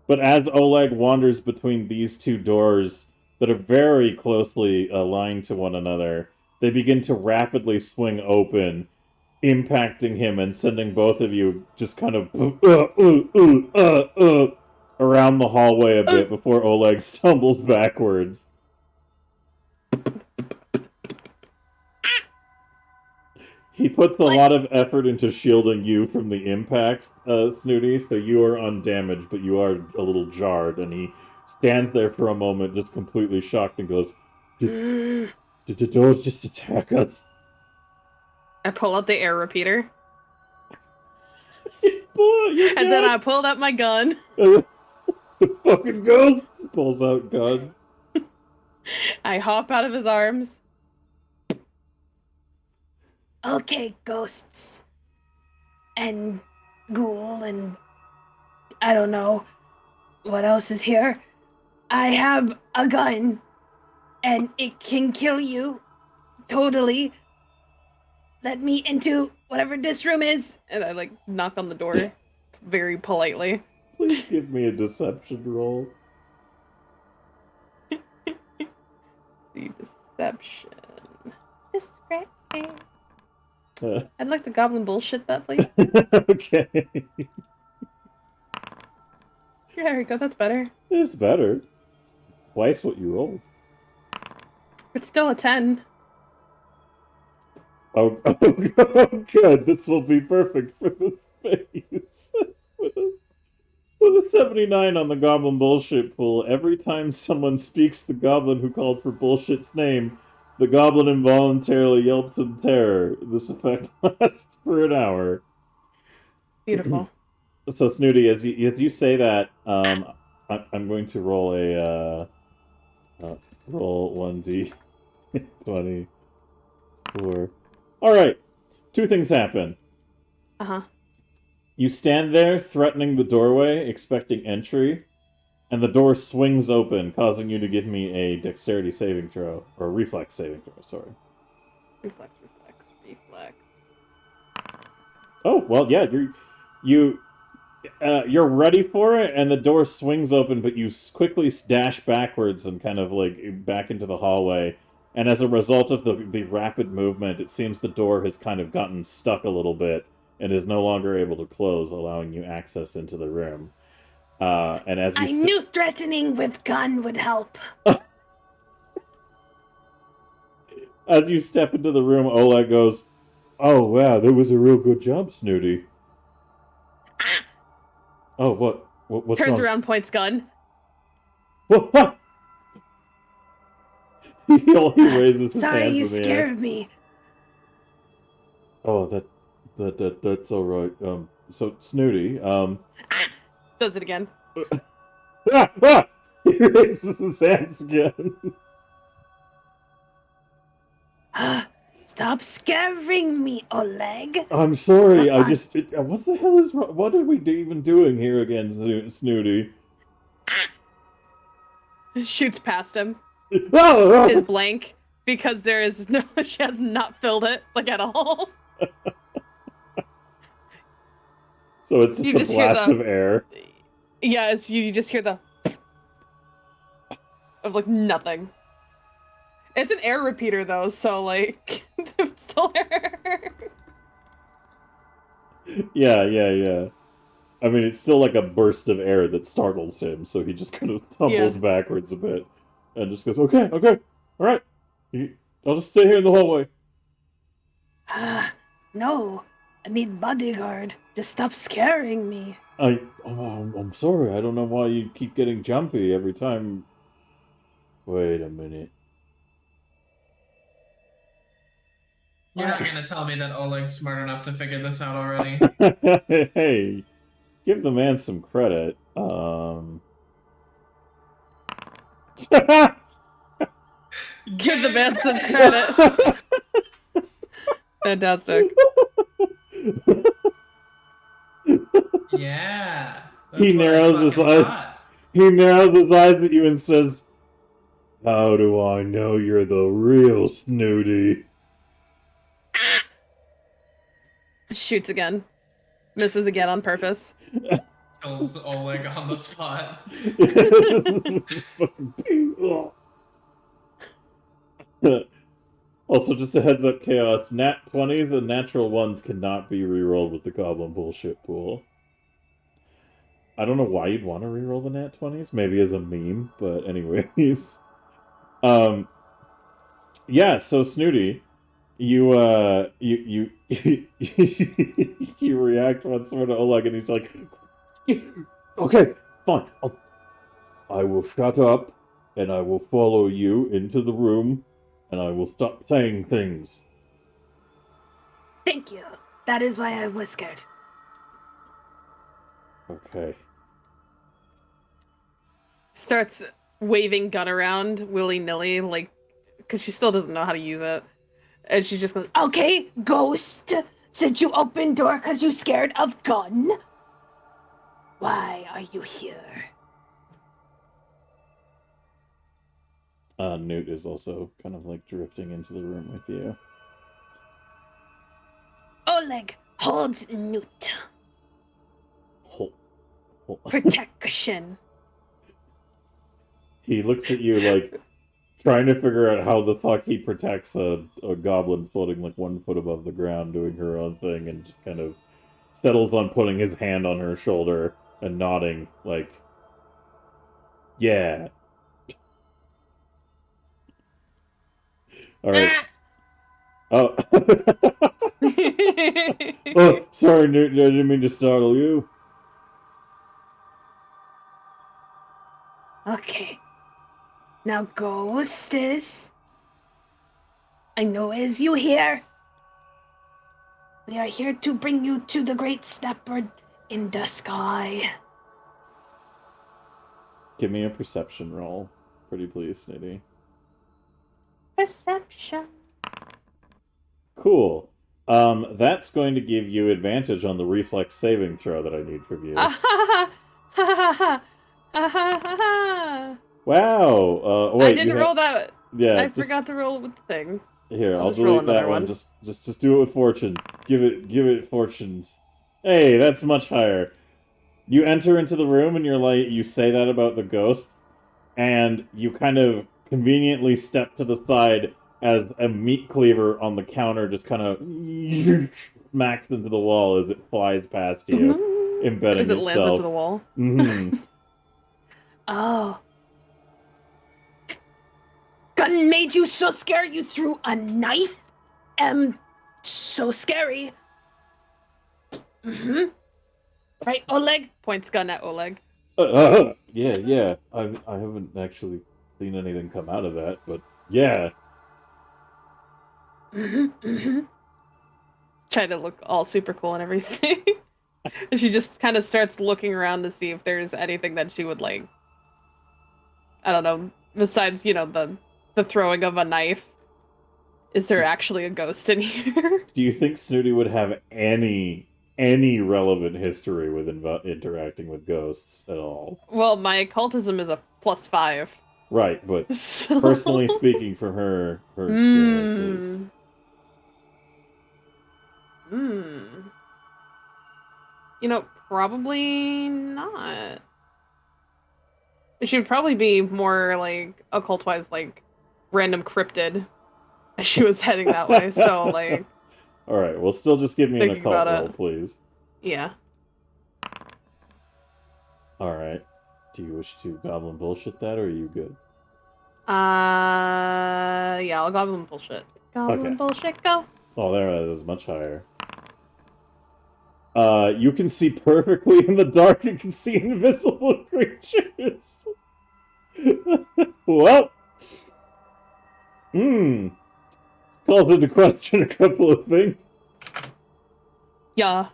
But as Oleg wanders between these two doors that are very closely aligned to one another, they begin to rapidly swing open, impacting him and sending both of you just kind of around the hallway a bit before Oleg stumbles backwards. He puts a lot of effort into shielding you from the impacts, Snooty, so you are undamaged, but you are a little jarred, and he stands there for a moment, just completely shocked, and goes, Did the doors just attack us? I pull out the air repeater. And then I pulled out my gun. The fucking ghost pulls out gun. I hop out of his arms. Okay, ghosts. And ghoul and I don't know what else is here. I have a gun and it can kill you. Totally. Let me into whatever this room is. And I like knock on the door very politely. Please give me a deception roll. The deception. Distracting. I'd like the goblin bullshit that, please. Okay. There we go, that's better. It's better. Twice what you rolled. It's still a 10. Oh, good. This will be perfect for the space. With a 79 on the goblin bullshit pool, every time someone speaks the goblin who called for bullshit's name, the goblin involuntarily yelps in terror. This effect lasts for an hour. Beautiful. So, Snooty, as you say that, I'm going to roll a roll 1d 24. All right, two things happen. You stand there, threatening the doorway, expecting entry, and the door swings open, causing you to give me a dexterity saving throw, or a reflex saving throw, sorry. Reflex. Oh, well, yeah, you're ready for it, and the door swings open, but you quickly dash backwards and kind of, like, back into the hallway, and as a result of the rapid movement, it seems the door has kind of gotten stuck a little bit, and is no longer able to close, allowing you access into the room. And as you I knew threatening with gun would help. As you step into the room, Oleg goes, "Oh wow, that was a real good job, Snooty." Oh, what's Turns wrong? around, points gun. What? He raises his Sorry, hands you in the air. scared me. Oh, that's all right. So Snooty, Does it again. He raises his hands again. Stop scaring me, Oleg. I'm sorry. What the hell is wrong? What are we even doing here again, Snooty? Shoots past him. Oh! Is blank because there is no. She has not filled it like at all. So it's just a blast of air. Yeah, you just hear the of like nothing. It's an air repeater though, so like it's still air. Yeah. I mean, it's still like a burst of air that startles him, so he just kind of stumbles backwards a bit and just goes, "Okay, all right. I'll just stay here in the hallway." No, I need bodyguard. Just stop scaring me. I'm sorry. I don't know why you keep getting jumpy every time. Wait a minute. You're not gonna tell me that Oleg's smart enough to figure this out already. Hey, give the man some credit. Give the man some credit. Fantastic. Yeah. He that's what I narrows his fucking eyes. thought. He narrows his eyes at you and says, "How do I know you're the real Snooty?" Shoots again. Misses again on purpose. Kills Oleg on the spot. Also, just a heads up, Chaos. Nat 20s and natural 1s cannot be rerolled with the Goblin Bullshit Pool. I don't know why you'd want to reroll the nat 20s. Maybe as a meme, but anyways. Yeah, so Snooty, you react once more to Oleg, and he's like, "Okay, fine. I will shut up, and I will follow you into the room, and I will stop saying things." Thank you. That is why I whispered. Okay. Starts waving gun around willy-nilly, like, because she still doesn't know how to use it. And she just goes, Okay, ghost. Since you opened door because you scared of gun, why are you here? Newt is also kind of like drifting into the room with you. Oleg holds Newt. Hol- Protection. He looks at you like trying to figure out how the fuck he protects a goblin floating like 1 foot above the ground doing her own thing, and just kind of settles on putting his hand on her shoulder and nodding like, yeah. Alright. Oh. Oh, sorry, Newt, I didn't mean to startle you. Okay. Now, ghostess. I know as you here. We are here to bring you to the great snapper in the sky. Give me a perception roll. Pretty please, Snitty. Perception. Cool. That's going to give you advantage on the reflex saving throw that I need from you. Wow. Oh, wait, I didn't roll that. Yeah, I forgot to roll with the thing. Here, I'll just roll delete that another one. one. Just do it with fortune. Give it fortunes. Hey, that's much higher. You enter into the room and you're like, you say that about the ghost, and you kind of conveniently step to the side as a meat cleaver on the counter just kind of smacks into the wall as it flies past you, embedding As it itself. lands into the wall. Mm-hmm. Oh. Gun made you so scared you threw a knife? So scary. Mm-hmm. Right, Oleg? Points gun at Oleg. Yeah. I haven't actually seen anything come out of that, but yeah. Trying to look all super cool and everything. And she just kind of starts looking around to see if there's anything that she would like. I don't know. Besides, the throwing of a knife. Is there actually a ghost in here? Do you think Snooty would have any relevant history with interacting with ghosts at all? Well, my occultism is a +5. Right, but So... personally speaking, from her experiences. Probably not. She would probably be more like occult-wise, like random cryptid. As she was heading that way, so like. All right, well, still just give me an Thinking occult about roll, it. please. Yeah. All right. Do you wish to goblin bullshit that, or are you good? Yeah, I'll goblin bullshit. Goblin bullshit, go. Oh, there it is, much higher. You can see perfectly in the dark. You can see invisible creatures. Well, calls into question a couple of things. Yeah.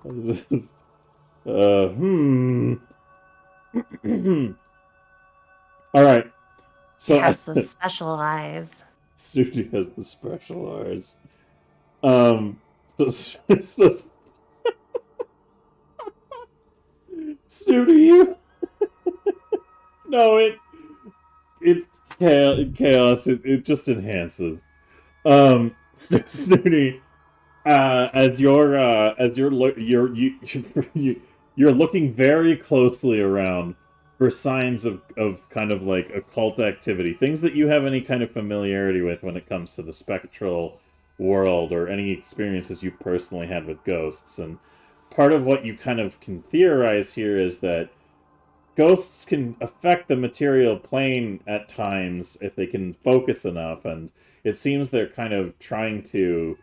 All right. He So has the special eyes. Snooty has the special eyes. So Snooty, you. No, it chaos. It just enhances. Snooty, you're looking very closely around for signs of kind of like occult activity, things that you have any kind of familiarity with when it comes to the spectral world or any experiences you've personally had with ghosts. And part of what you kind of can theorize here is that ghosts can affect the material plane at times if they can focus enough, and it seems they're kind of trying to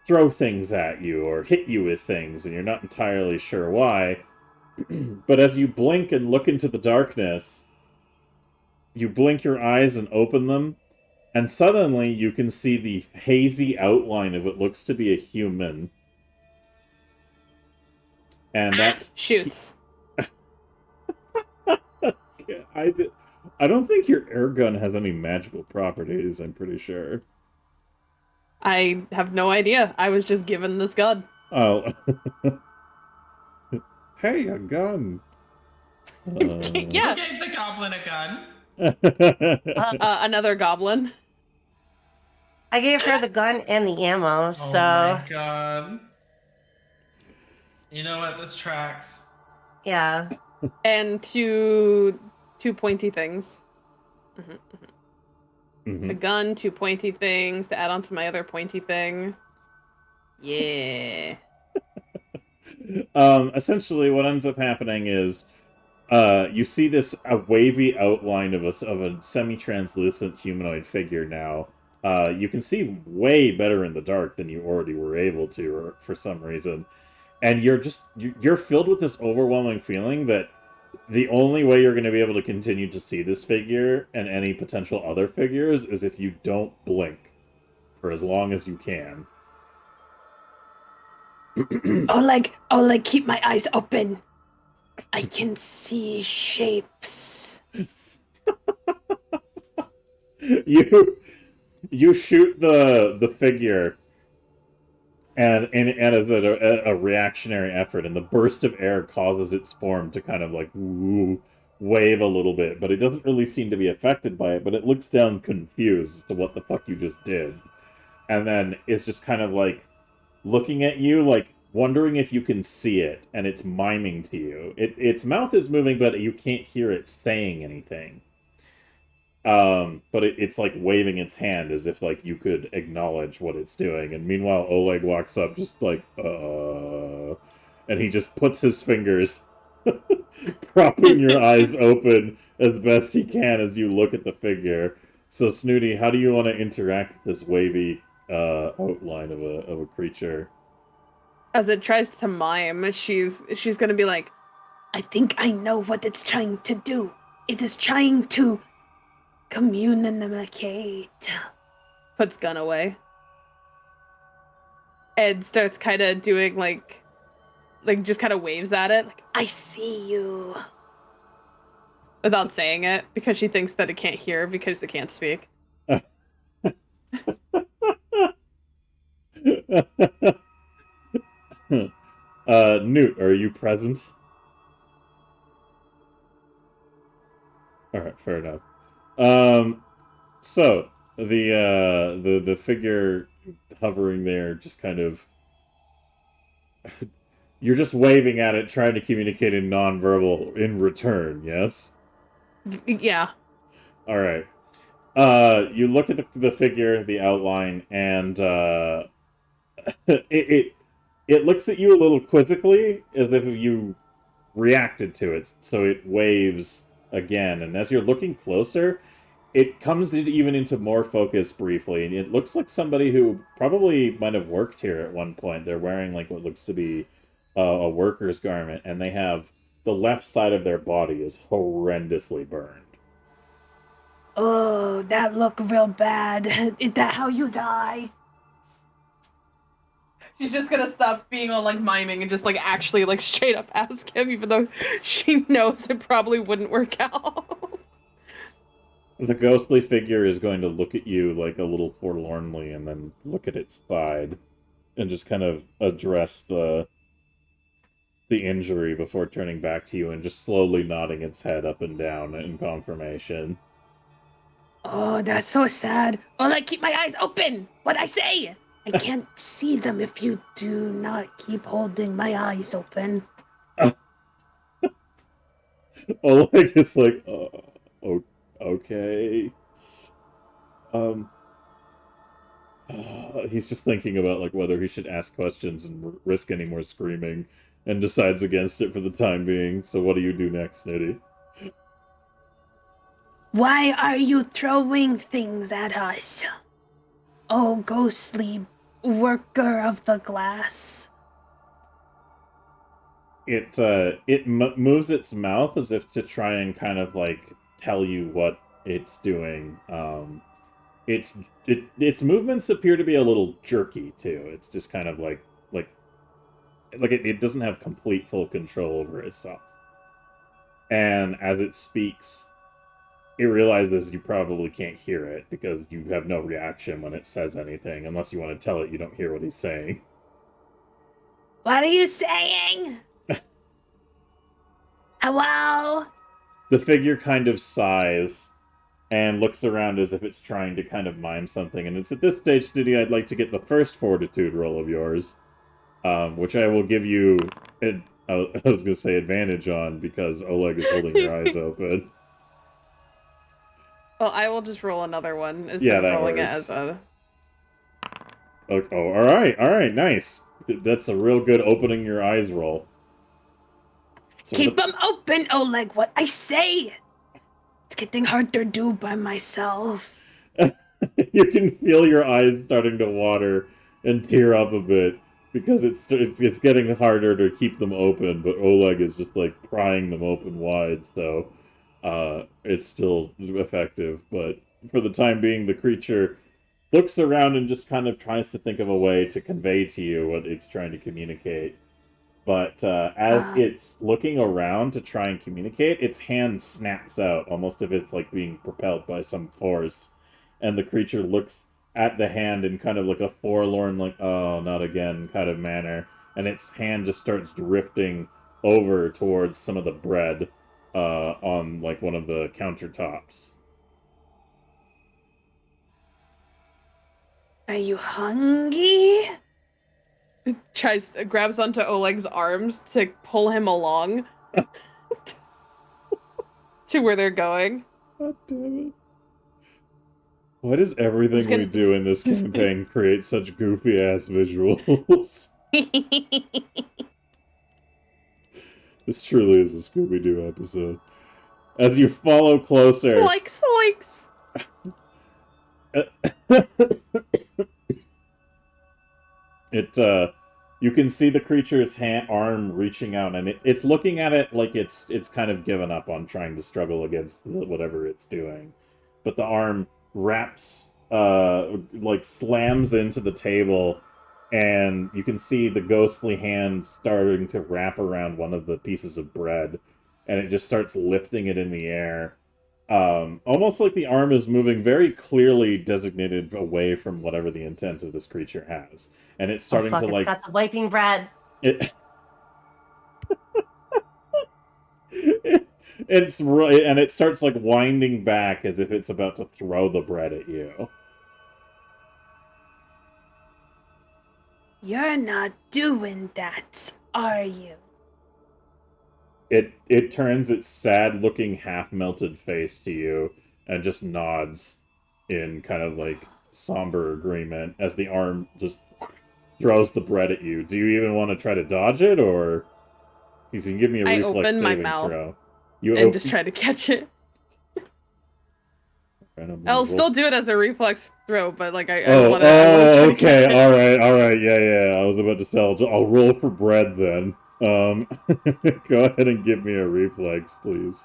throw things at you or hit you with things, and you're not entirely sure why. But as you blink and look into the darkness, you blink your eyes and open them, and suddenly you can see the hazy outline of what looks to be a human. And that Shoots. I don't think your air gun has any magical properties, I'm pretty sure. I have no idea. I was just given this gun. Oh. Hey, a gun. Yeah. Who gave the goblin a gun? Another goblin. I gave her the gun and the ammo, Oh so my god. You know what? This tracks. yeah. And two pointy things. A gun, two pointy things to add on to my other pointy thing. Yeah. Essentially, what ends up happening is you see a wavy outline of a semi-translucent humanoid figure now. You can see way better in the dark than you already were able to, or for some reason. And you're filled with this overwhelming feeling that the only way you're going to be able to continue to see this figure and any potential other figures is if you don't blink for as long as you can. I'll keep my eyes open. I can see shapes. You shoot the figure, and as a reactionary effort, and the burst of air causes its form to kind of like wave a little bit, but it doesn't really seem to be affected by it. But it looks down confused as to what the fuck you just did, and then it's just kind of like looking at you, like wondering if you can see it, and it's miming to you. Its mouth is moving, but you can't hear it saying anything. But it's like waving its hand as if like you could acknowledge what it's doing. And meanwhile, Oleg walks up just like, and he just puts his fingers, propping your eyes open as best he can as you look at the figure. So Snooty, how do you want to interact with this wavy outline of a creature? As it tries to mime, she's gonna be like, I think I know what it's trying to do. It is trying to communicate. puts gun away. Ed starts kind of doing like just kind of waves at it, like, I see you. without saying it, because she thinks that it can't hear because it can't speak. Newt, are you present? Alright, fair enough. So the figure hovering there just kind of you're just waving at it, trying to communicate in nonverbal in return, yes? Yeah. Alright. You look at the figure, the outline, and it looks at you a little quizzically, as if you reacted to it, so it waves again. And as you're looking closer, it comes even into more focus briefly, and it looks like somebody who probably might have worked here at one point. They're wearing like what looks to be a worker's garment, and they have the left side of their body is horrendously burned. Oh, that looked real bad. Is that how you die? She's just gonna stop being all like miming and just like actually like straight up ask him, even though she knows it probably wouldn't work out. The ghostly figure is going to look at you like a little forlornly and then look at its side and just kind of address the injury before turning back to you and just slowly nodding its head up and down in confirmation. Oh, that's so sad. Oh, like, keep my eyes open. What'd I say? I can't see them if you do not keep holding my eyes open. Oleg is like, okay. He's just thinking about like whether he should ask questions and risk any more screaming, and decides against it for the time being. So what do you do next, Snitty? Why are you throwing things at us? Oh, ghostly worker of the glass. It moves its mouth as if to try and kind of like tell you what it's doing. Its movements appear to be a little jerky too. It's just kind of like it doesn't have complete full control over itself. And as it speaks, it realizes you probably can't hear it because you have no reaction when it says anything, unless you want to tell it you don't hear what he's saying. What are you saying? Hello? The figure kind of sighs and looks around as if it's trying to kind of mime something. And it's at this stage, Snitty, I'd like to get the first fortitude roll of yours, which I will give you, I was going to say advantage on, because Oleg is holding your eyes open. Well, I will just roll another one instead Yeah, of that rolling it works. as a. Oh, all right, nice. That's a real good opening your eyes roll. So Keep them open, Oleg. What I say? It's getting hard to do by myself. You can feel your eyes starting to water and tear up a bit because it's getting harder to keep them open, but Oleg is just like prying them open wide, so it's still effective. But for the time being, the creature looks around and just kind of tries to think of a way to convey to you what it's trying to communicate. But as it's looking around to try and communicate, its hand snaps out, almost as if it's like being propelled by some force. And the creature looks at the hand in kind of like a forlorn, like, oh, not again kind of manner. And its hand just starts drifting over towards some of the bread on like one of the countertops. Are you hungry? Grabs onto Oleg's arms to pull him along to where they're going. God damn it. Why does everything we do in this campaign create such goofy-ass visuals? This truly is a Scooby-Doo episode. As you follow closer... Likes. You can see the creature's arm reaching out, and it's looking at it like it's kind of given up on trying to struggle against whatever it's doing. But the arm wraps, like slams into the table, and you can see the ghostly hand starting to wrap around one of the pieces of bread, and it just starts lifting it in the air. Almost like the arm is moving very clearly designated away from whatever the intent of this creature has. And it's starting to like... It's got the wiping bread. And it starts like winding back as if it's about to throw the bread at you. You're not doing that, are you? It turns its sad-looking, half-melted face to you and just nods in kind of like somber agreement as the arm just throws the bread at you. Do you even want to try to dodge it, or you can give me a reflex saving throw? And just try to catch it. I'll still do it as a reflex throw, but like I want to. Okay, all right, yeah. I was about to say I'll roll for bread then. Go ahead and give me a reflex, please.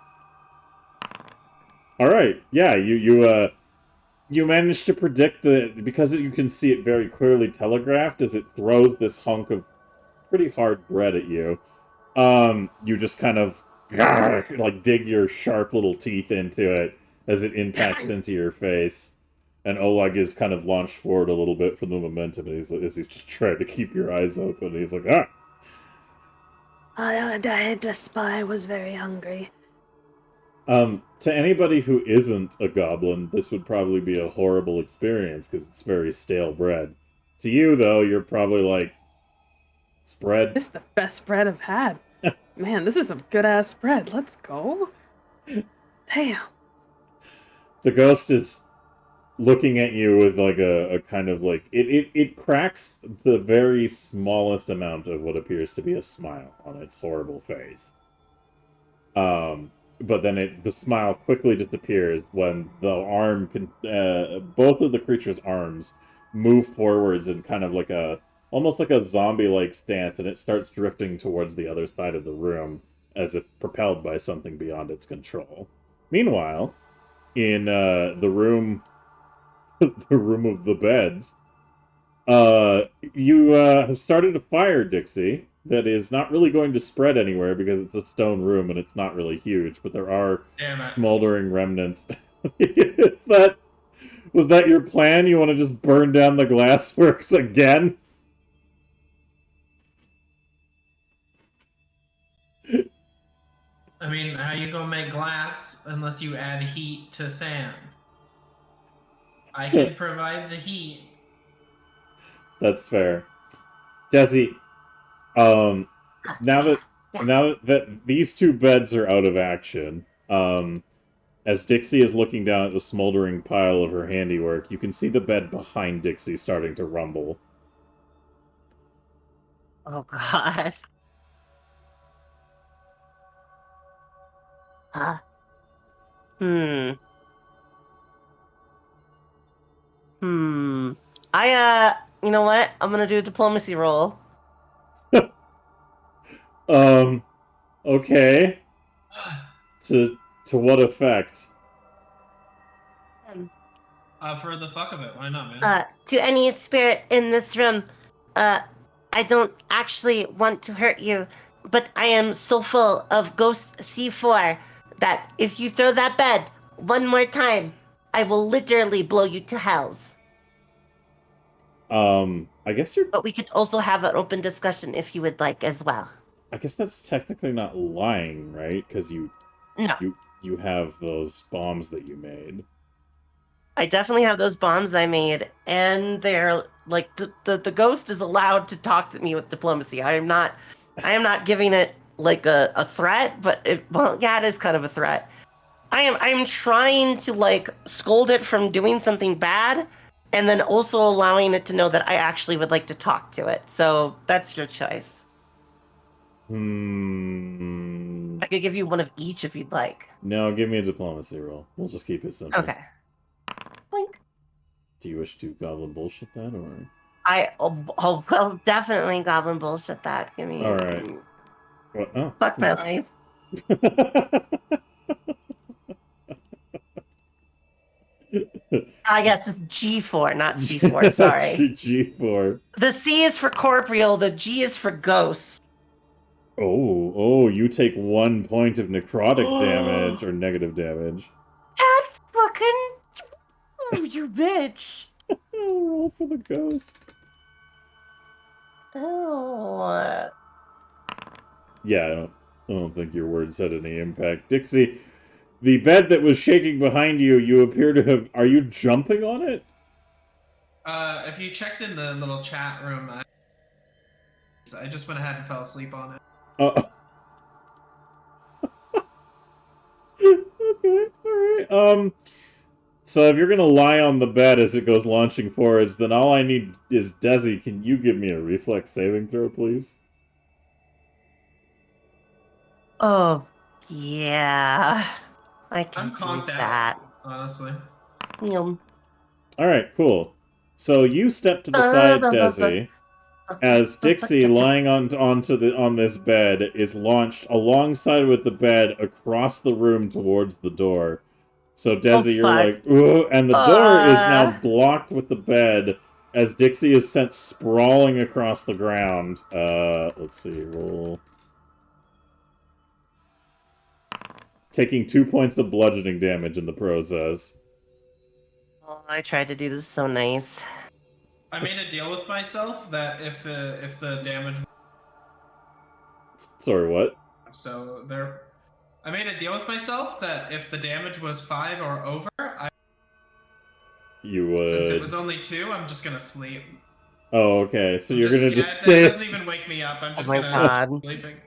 All right. Yeah, you managed to predict because you can see it very clearly telegraphed as it throws this hunk of pretty hard bread at you. You just kind of like dig your sharp little teeth into it as it impacts into your face. And Oleg is kind of launched forward a little bit from the momentum as he's just trying to keep your eyes open. He's like, ah! The spy was very hungry. To anybody who isn't a goblin, this would probably be a horrible experience because it's very stale bread. To you, though, you're probably like, spread? This is the best bread I've had. Man, this is some good ass bread. Let's go. Damn. The ghost is looking at you with like a kind of like it cracks the very smallest amount of what appears to be a smile on its horrible face. But then the smile quickly disappears when the arm both of the creature's arms move forwards in kind of like almost like a zombie-like stance, and it starts drifting towards the other side of the room as if propelled by something beyond its control. Meanwhile, in the room the room of the beds, you have started a fire, Dixie, that is not really going to spread anywhere because it's a stone room and it's not really huge, but there are smoldering remnants. Was that your plan? You want to just burn down the glassworks again? I mean, how you gonna make glass unless you add heat to sand? I can provide the heat. That's fair. Desi, now that these two beds are out of action, as Dixie is looking down at the smoldering pile of her handiwork, you can see the bed behind Dixie starting to rumble. Oh God. Huh. You know what? I'm gonna do a diplomacy roll. Okay. To what effect? For the fuck of it, why not, man? To any spirit in this room, I don't actually want to hurt you, but I am so full of ghost C4 that if you throw that bed one more time, I will literally blow you to hells. I guess you're... But we could also have an open discussion if you would like as well. I guess that's technically not lying, right? Because you have those bombs that you made. I definitely have those bombs I made, and they're like the ghost is allowed to talk to me with diplomacy. I am not giving it like a threat, but it is kind of a threat. I'm trying to like scold it from doing something bad, and then also allowing it to know that I actually would like to talk to it. So that's your choice. I could give you one of each if you'd like. No, give me a diplomacy roll. We'll just keep it simple. Okay. Blink. Do you wish to goblin bullshit that, or? Well, definitely goblin bullshit that. Give me. All right. What? Oh. Fuck my life. I guess it's G4, not C4. Sorry. G4. The C is for corporeal. The G is for ghosts. Oh! You take 1 point of necrotic damage or negative damage. That fucking. Oh, you bitch. Roll for the ghost. Oh. Yeah, I don't think your words had any impact. Dixie, the bed that was shaking behind you, you appear to have... Are you jumping on it? If you checked in the little chat room, I just went ahead and fell asleep on it. Okay, alright. So if you're gonna lie on the bed as it goes launching forwards, then all I need is Desi. Can you give me a reflex saving throw, please? Oh, yeah. I can I'm conked do out, that. honestly. Alright, cool. So you step to the side, Desi, as Dixie, lying on this bed, is launched alongside with the bed across the room towards the door. So Desi, you're fuck. like, ooh, and the door is now blocked with the bed as Dixie is sent sprawling across the ground. Let's see, roll. Taking 2 points of bludgeoning damage in the process. Oh, I tried to do this so nice. I made a deal with myself that if the damage, Sorry, what? so there, I made a deal with myself that if the damage was 5 or over, You would. since it was only 2, I'm just gonna sleep. Oh, okay. So you're gonna just it stay. doesn't even wake me up. I'm just my gonna God. sleeping.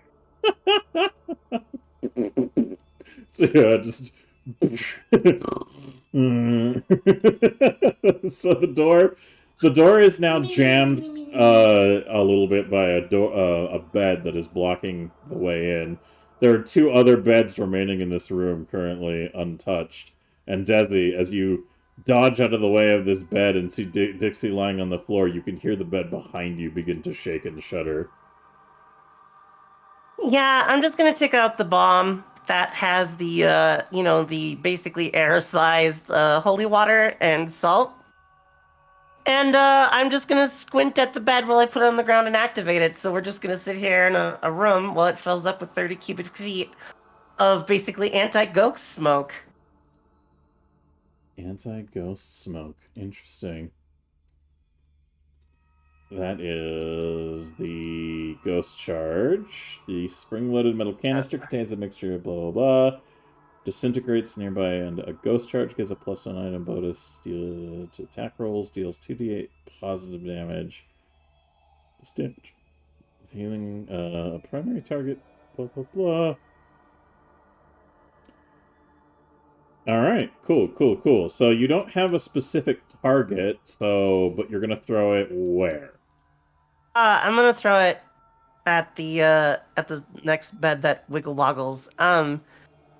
So yeah, just. So the door is now jammed a little bit by a bed that is blocking the way in. There are 2 other beds remaining in this room currently untouched. And Desi, as you dodge out of the way of this bed and see Dixie lying on the floor, you can hear the bed behind you begin to shake and shudder. Yeah, I'm just gonna take out the bomb that has the the basically aerosolized holy water and salt. And I'm just gonna squint at the bed while I put it on the ground and activate it. So we're just gonna sit here in a room while it fills up with 30 cubic feet of basically anti-ghost smoke. Anti-ghost smoke. Interesting. That is the ghost charge. The spring-loaded metal canister contains a mixture of blah, blah, blah. Disintegrates nearby, and a ghost charge gives a +1 item bonus to attack rolls, deals 2d8 positive damage. This damage. Healing a primary target, blah, blah, blah. Alright, cool. So you don't have a specific target, but you're gonna throw it where? I'm gonna throw it at the next bed that wiggle woggles.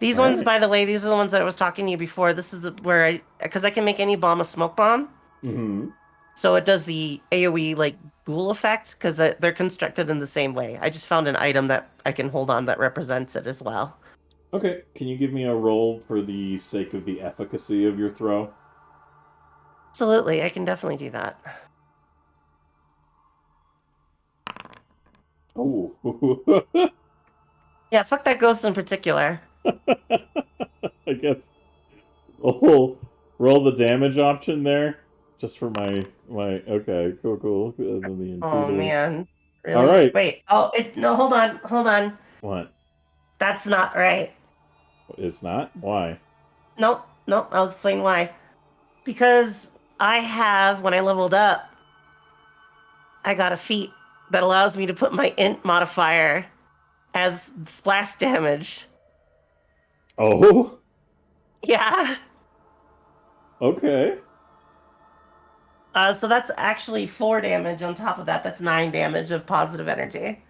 These All ones, right. by the way, these are the ones that I was talking to you before. This is where because I can make any bomb a smoke bomb. Mm-hmm. So it does the AoE like ghoul effect because they're constructed in the same way. I just found an item that I can hold on that represents it as well. Okay, can you give me a roll for the sake of the efficacy of your throw? Absolutely, I can definitely do that. Oh. Yeah, fuck that ghost in particular. I guess roll the damage option there, just for my okay, cool. And then the Oh intruder. man, really? All right. Wait. Oh, no. Hold on. What? That's not right. It's not? Why? Nope. I'll explain why. Because I have, when I leveled up, I got a feat that allows me to put my int modifier as splash damage. Oh. Yeah. Okay. So that's actually 4 damage on top of that. That's 9 damage of positive energy.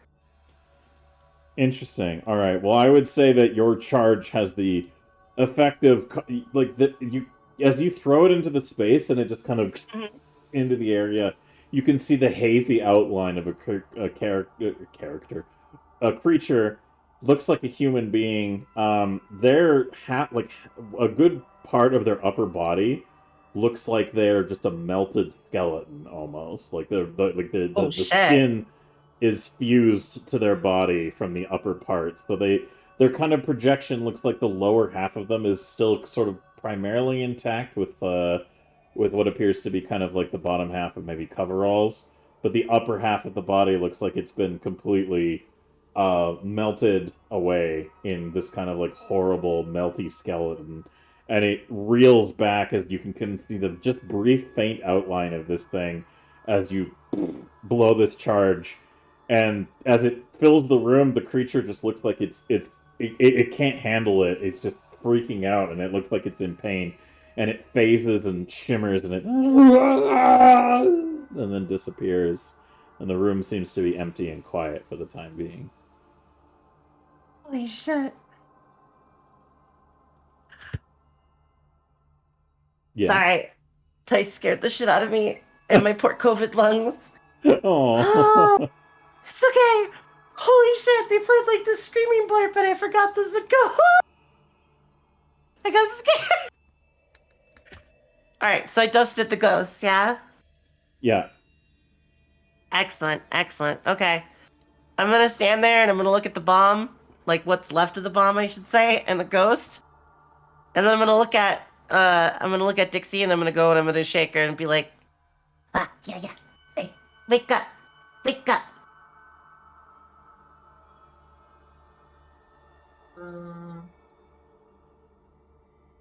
Interesting. All right. Well, I would say that your charge has the effect of like that you as you throw it into the space and it just kind of into the area. You can see the hazy outline of a creature. Looks like a human being. They're like a good part of their upper body looks like they're just a melted skeleton almost. Like the skin is fused to their body from the upper parts. So their kind of projection looks like the lower half of them is still sort of primarily intact with what appears to be kind of like the bottom half of maybe coveralls, but the upper half of the body looks like it's been completely melted away in this kind of like horrible melty skeleton. And it reels back as you can see the just brief faint outline of this thing as you blow this charge. And as it fills the room, the creature just looks like it can't handle it. It's just freaking out, and it looks like it's in pain. And it phases and shimmers, and and then disappears. And the room seems to be empty and quiet for the time being. Holy shit. Yeah. Sorry. Tice scared the shit out of me and my poor COVID lungs. Oh. It's okay. Holy shit, they played like this screaming blurb, but I forgot this would go. I got scared. All right, so I dusted the ghost, yeah? Yeah. Excellent, excellent. Okay. I'm gonna stand there and I'm gonna look at the bomb, like what's left of the bomb, I should say, and the ghost. And then I'm gonna look at Dixie and I'm gonna go and I'm gonna shake her and be like, ah, yeah, yeah. Hey, wake up. Wake up.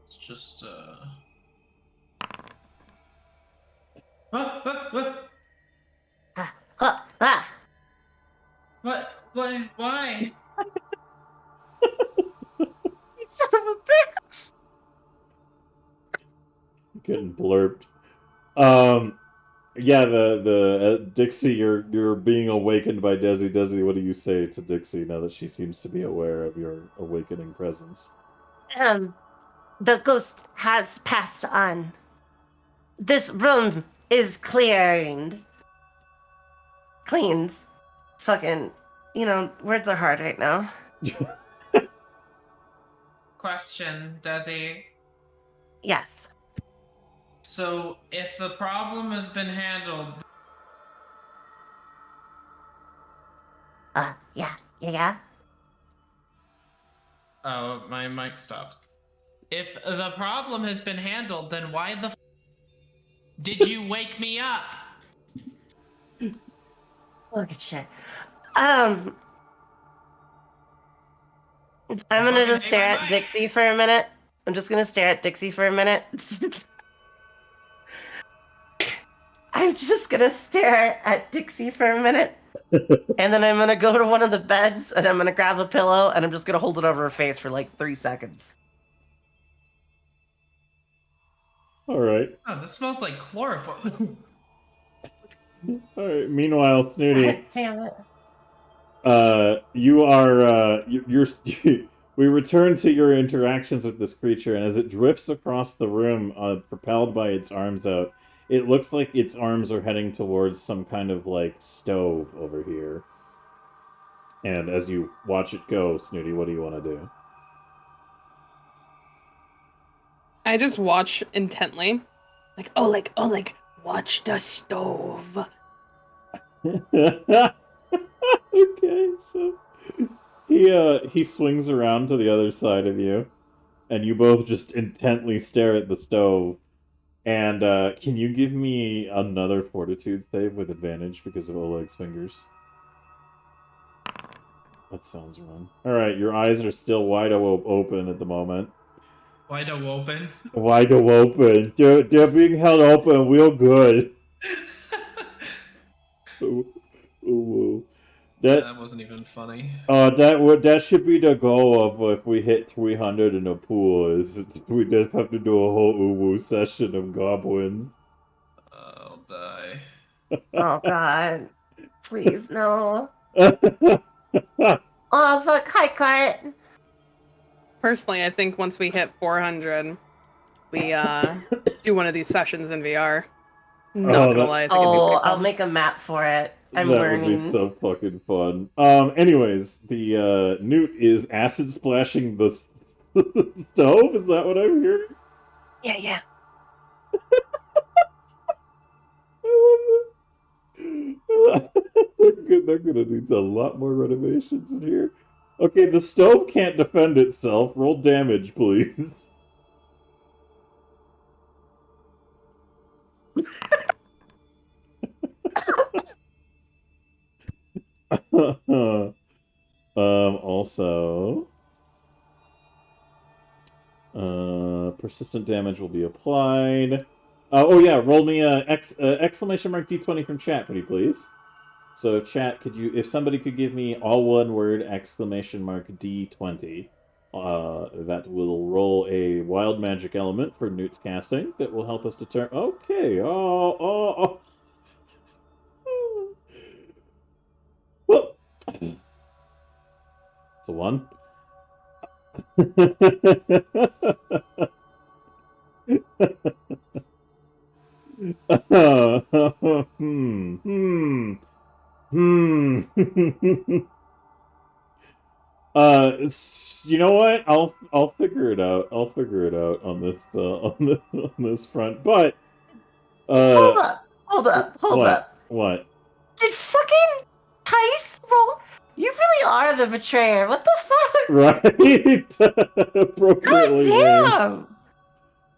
It's just What? Ah, ah, ah. What? Why? Why? You son of a bitch. Getting blurped. Yeah, the Dixie, you're being awakened by Desi. Desi, what do you say to Dixie now that she seems to be aware of your awakening presence? The ghost has passed on. This room is cleared. Cleans. Fucking, words are hard right now. Question, Desi. Yes. So, if the problem has been handled, Yeah, yeah. oh, my mic stopped. If the problem has been handled, then why the did you wake me up? Look at shit. I'm gonna just hate stare my at mic. Dixie for a minute. I'm just gonna stare at Dixie for a minute. I'm just gonna stare at Dixie for a minute. And then I'm gonna go to one of the beds and I'm gonna grab a pillow and I'm just gonna hold it over her face for like 3 seconds. All right. Oh, this smells like chloroform. All right. Meanwhile, Snooty, Damn it. you are we return to your interactions with this creature, and as it drifts across the room, propelled by its arms out, it looks like its arms are heading towards some kind of like stove over here. And as you watch it go, Snooty, what do you want to do? I just watch intently. Like, watch the stove. Okay, so he swings around to the other side of you, and you both just intently stare at the stove. And can you give me another fortitude save with advantage because of Oleg's fingers? That sounds wrong. Alright, your eyes are still wide open at the moment. Wide open. Wide open. They're being held open real good. Ooh. That wasn't even funny. That should be the goal of if we hit 300 in a pool, is we just have to do a whole uwu session of goblins. I'll die. Oh god. Please, no. Oh fuck, hi Cart. Personally, I think once we hit 400, we do one of these sessions in VR. Not gonna lie, I think it'd be Oh, pretty I'll fun. make a map for it. I'm that learning. would be so fucking fun. Anyways, the Newt is acid splashing the stove. Is that what I'm hearing? Yeah. I love it. They're gonna need a lot more renovations in here. Okay, the stove can't defend itself. Roll damage, please. Also, persistent damage will be applied. Oh yeah, roll me a exclamation mark D20 from chat, would you please? So chat, if somebody could give me all one word exclamation mark D20, that will roll a wild magic element for Newt's casting that will help us determine. Okay. Oh. Well, it's a 1. You know what? I'll figure it out. I'll figure it out on this on this front. But Hold up, hold what? up. What? Did fucking Tice roll? You really are the betrayer. What the fuck? Right? Appropriately named. God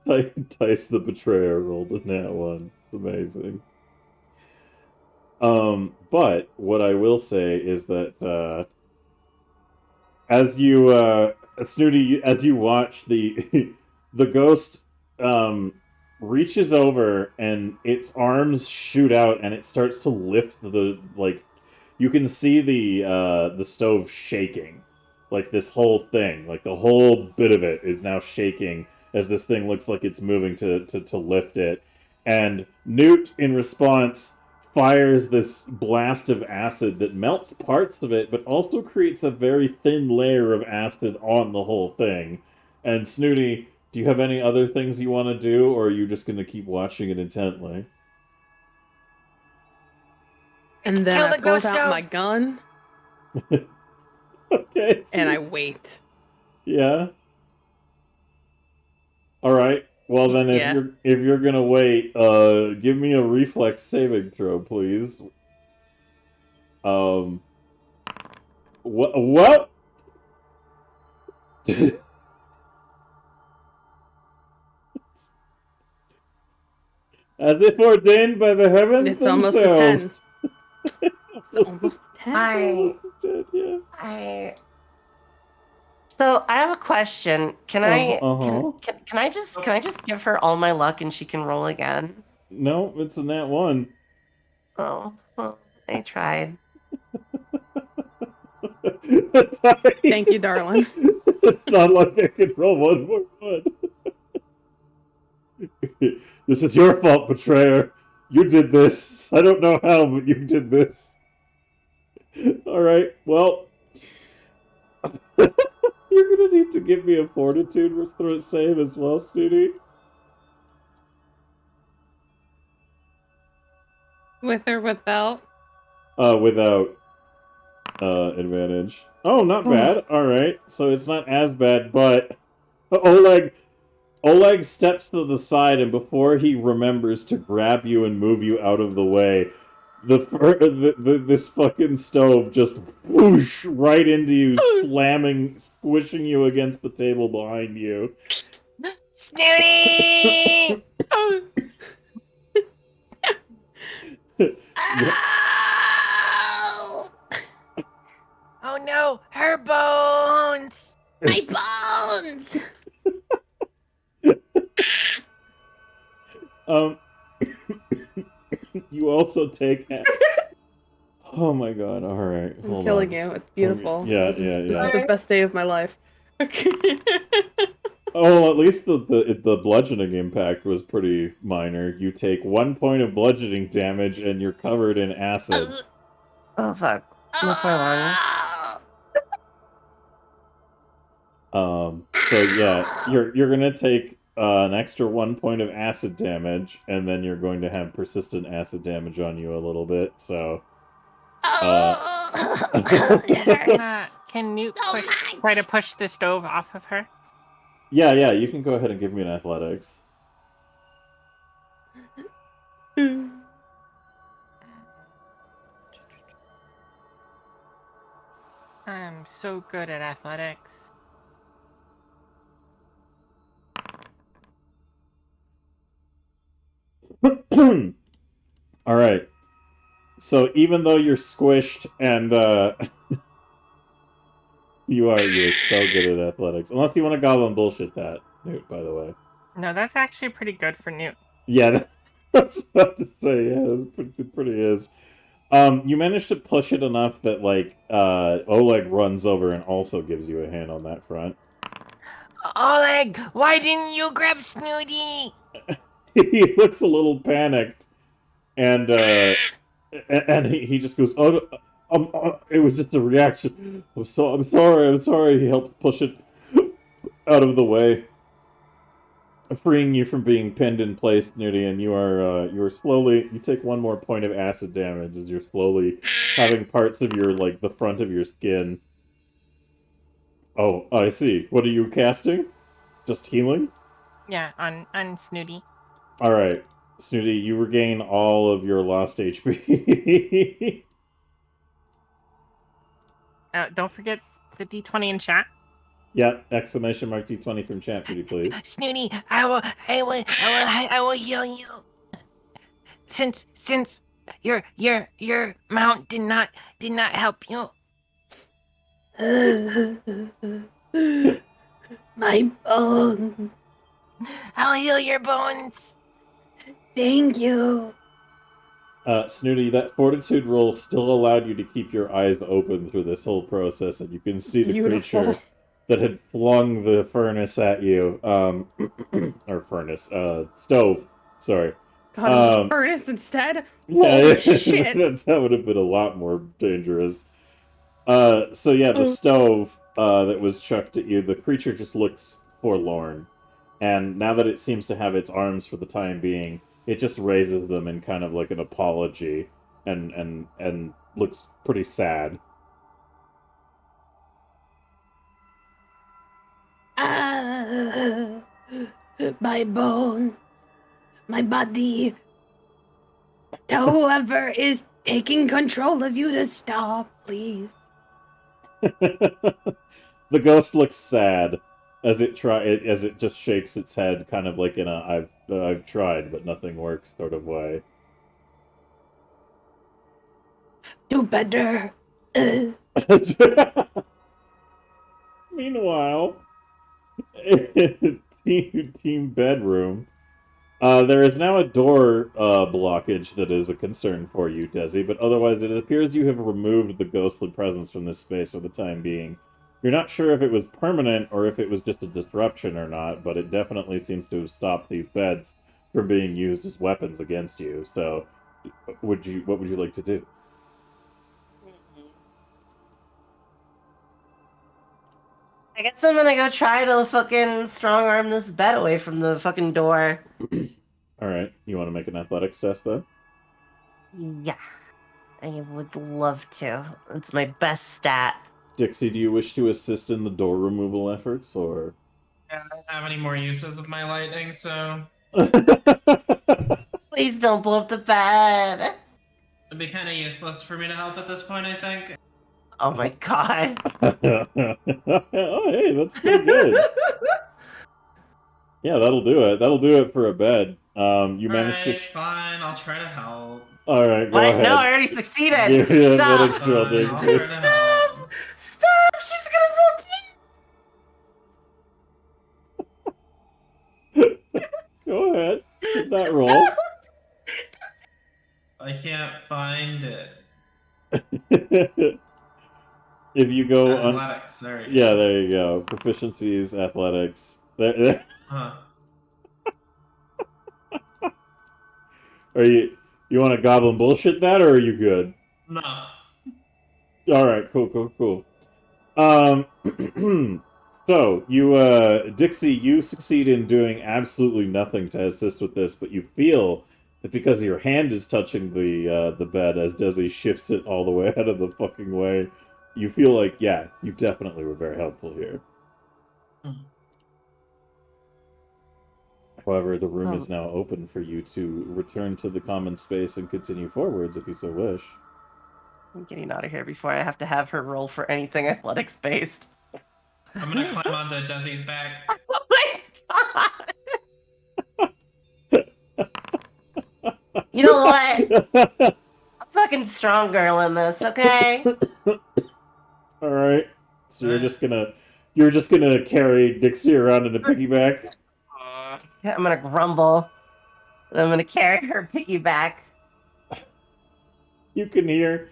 damn! Tice the Betrayer rolled in that one. It's amazing. But what I will say is that as you Snooty, as you watch the the ghost reaches over and its arms shoot out and it starts to lift the like you can see the stove shaking. Like this whole thing, like the whole bit of it is now shaking as this thing looks like it's moving to lift it. And Newt, in response, fires this blast of acid that melts parts of it, but also creates a very thin layer of acid on the whole thing. And Snooty, do you have any other things you want to do, or are you just going to keep watching it intently? And then Kill I the pull ghost out stove. my gun Okay. and I wait. Yeah. All right. Well then, Yeah. if you're gonna wait, give me a reflex saving throw, please. What? As if ordained by the heavens It's almost a 10. themselves. It's almost 10. So I have a question. Can Uh-huh. can I just give her all my luck and she can roll again? No, it's a nat 1. Oh, well, I tried. Sorry. Thank you, darling. It's not like I can roll one more one. This is your fault, betrayer. You did this. I don't know how, but you did this. Alright, well. You're gonna need to give me a fortitude save as well, Snooty. With or without? Without advantage. Oh, not bad. Alright, so it's not as bad, but Oleg steps to the side, and before he remembers to grab you and move you out of the way, this fucking stove just whoosh right into you, slamming, squishing you against the table behind you. Snooty! Ow! Oh no, her bones! My bones! You also take. Oh my god! All right, I'm killing you. It's beautiful. Yeah, This is yeah. the best day of my life. Oh, at least the bludgeoning impact was pretty minor. You take 1 point of bludgeoning damage, and you're covered in acid. Oh fuck. Not for long. So yeah, you're gonna take an extra 1 point of acid damage, and then you're going to have persistent acid damage on you a little bit. So. Can Newt So try to push the stove off of her? Yeah, you can go ahead and give me an athletics. I'm so good at athletics. All right. So even though you're squished and you're so good at athletics, unless you want to goblin bullshit that, Newt, by the way. No, that's actually pretty good for Newt. Yeah, that's about to say. Yeah, it pretty is. You managed to push it enough that like Oleg runs over and also gives you a hand on that front. Oleg, why didn't you grab Snooty? He looks a little panicked, and he just goes, "Oh, it was just a reaction. I'm sorry." He helped push it out of the way, freeing you from being pinned in place, Nudie, and you are slowly. You take 1 more point of acid damage as you're slowly having parts of your the front of your skin Oh, I see. What are you casting? Just healing? Yeah, on Snooty. All right, Snooty, you regain all of your lost HP. Don't forget the D20 in chat. Yeah, exclamation mark D20 from chat, pretty please. Snooty, I will heal you. Since your mount did not help you. My bone. I'll heal your bones. Thank you. Snooty, that fortitude roll still allowed you to keep your eyes open through this whole process, and you can see the Beautiful. creature that had flung the furnace at you, or furnace, stove, sorry. God, it was a furnace instead? Yeah, Holy shit! that would have been a lot more dangerous. So yeah, the stove that was chucked at you, the creature just looks forlorn. And now that it seems to have its arms for the time being, it just raises them in kind of like an apology and looks pretty sad. My bone. My body. Tell whoever is taking control of you to stop, please. The ghost looks sad as it just shakes its head, kind of like in a I've tried but nothing works sort of way. Do better. Meanwhile, team bedroom. There is now a door blockage that is a concern for you, Desi, but otherwise it appears you have removed the ghostly presence from this space for the time being. You're not sure if it was permanent or if it was just a disruption or not, but it definitely seems to have stopped these beds from being used as weapons against you. So, what would you like to do? I guess I'm gonna go try to fucking strong arm this bed away from the fucking door. Alright, you want to make an athletics test, then? Yeah. I would love to. It's my best stat. Dixie, do you wish to assist in the door removal efforts, or...? Yeah, I don't have any more uses of my lightning, so Please don't blow up the bed. it'd be kind of useless for me to help at this point, I think. Oh my god. Oh, hey, that's pretty good. Yeah, that'll do it. That'll do it for a bed. You managed to... Alright, fine, I'll try to help. Alright, go What? ahead. No, I already succeeded. Give me an Stop. athletics roll, Fine, I'll Dixie. try to help. Stop! Stop! She's gonna roll Go ahead. Hit that roll. I can't find it. If you go on... Athletics, there you go. Yeah, there you go. Proficiencies, athletics. There. Huh. Are you want to goblin bullshit that, or are you good? No. Alright, cool. So, you, Dixie, you succeed in doing absolutely nothing to assist with this, but you feel that because your hand is touching the bed as Desi shifts it all the way out of the fucking way, you feel like, yeah, you definitely were very helpful here. However, the room is now open for you to return to the common space and continue forwards if you so wish. I'm getting out of here before I have to have her roll for anything athletics based. I'm gonna climb onto Desi's back. Oh my god! You know what? I'm fucking strong girl in this, okay? Alright. So you're just gonna carry Dixie around in a piggyback? I'm gonna grumble. And I'm gonna carry her piggyback. You can hear,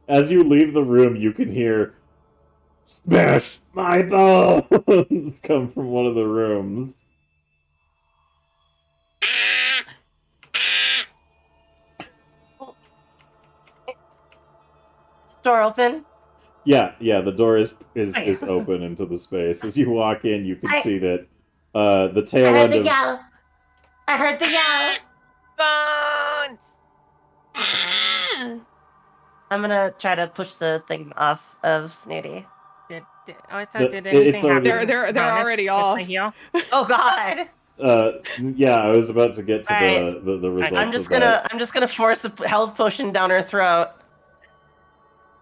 as you leave the room, you can hear, "Smash my bones!" come from one of the rooms. Is the door open? Yeah, the door is open into the space. As you walk in, you can see that the tail end of... I heard the yell! Bones. I'm gonna try to push the things off of Snooty. So The- did it's anything already- happen? They're bonus already with off. my heal? Oh God! Yeah, I was about to get to Alright. the results I'm of just that. gonna force a health potion down her throat.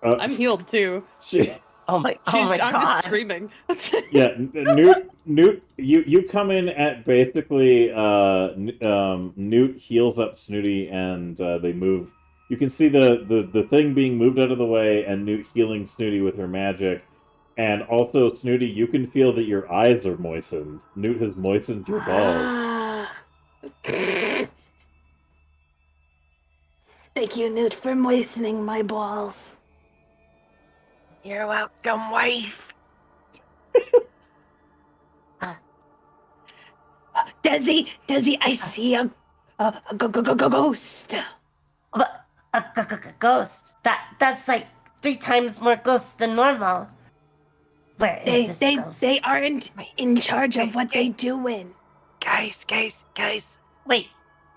I'm healed too. She, Oh my I'm God! just screaming. yeah, Newt, you come in at basically Newt heals up Snooty and they move. You can see the thing being moved out of the way and Newt healing Snooty with her magic. And also, Snooty, you can feel that your eyes are moistened. Newt has moistened your balls. Thank you, Newt, for moistening my balls. You're welcome, wife. Desi, I see a ghost. But ghost. That's like 3 times more ghosts than normal. Where is this ghost? They aren't in charge of what they doing. Guys. Wait,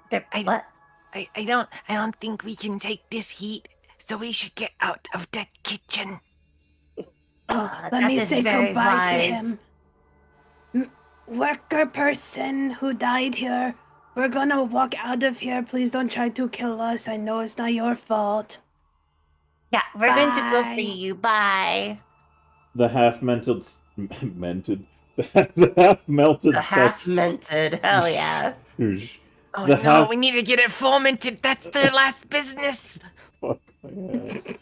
they're what? I don't think we can take this heat, so we should get out of the kitchen. Let that me is say very goodbye to wise. him. Worker person who died here, we're gonna walk out of here. Please don't try to kill us. I know it's not your fault. Yeah, we're going to go Bye. free you. Bye. The half-melted... Mented? The half-melted The stuff... half-mented. Hell yeah. Whoosh. Oh The no, half- we need to get it fomented. That's their last business. Fuck my ass.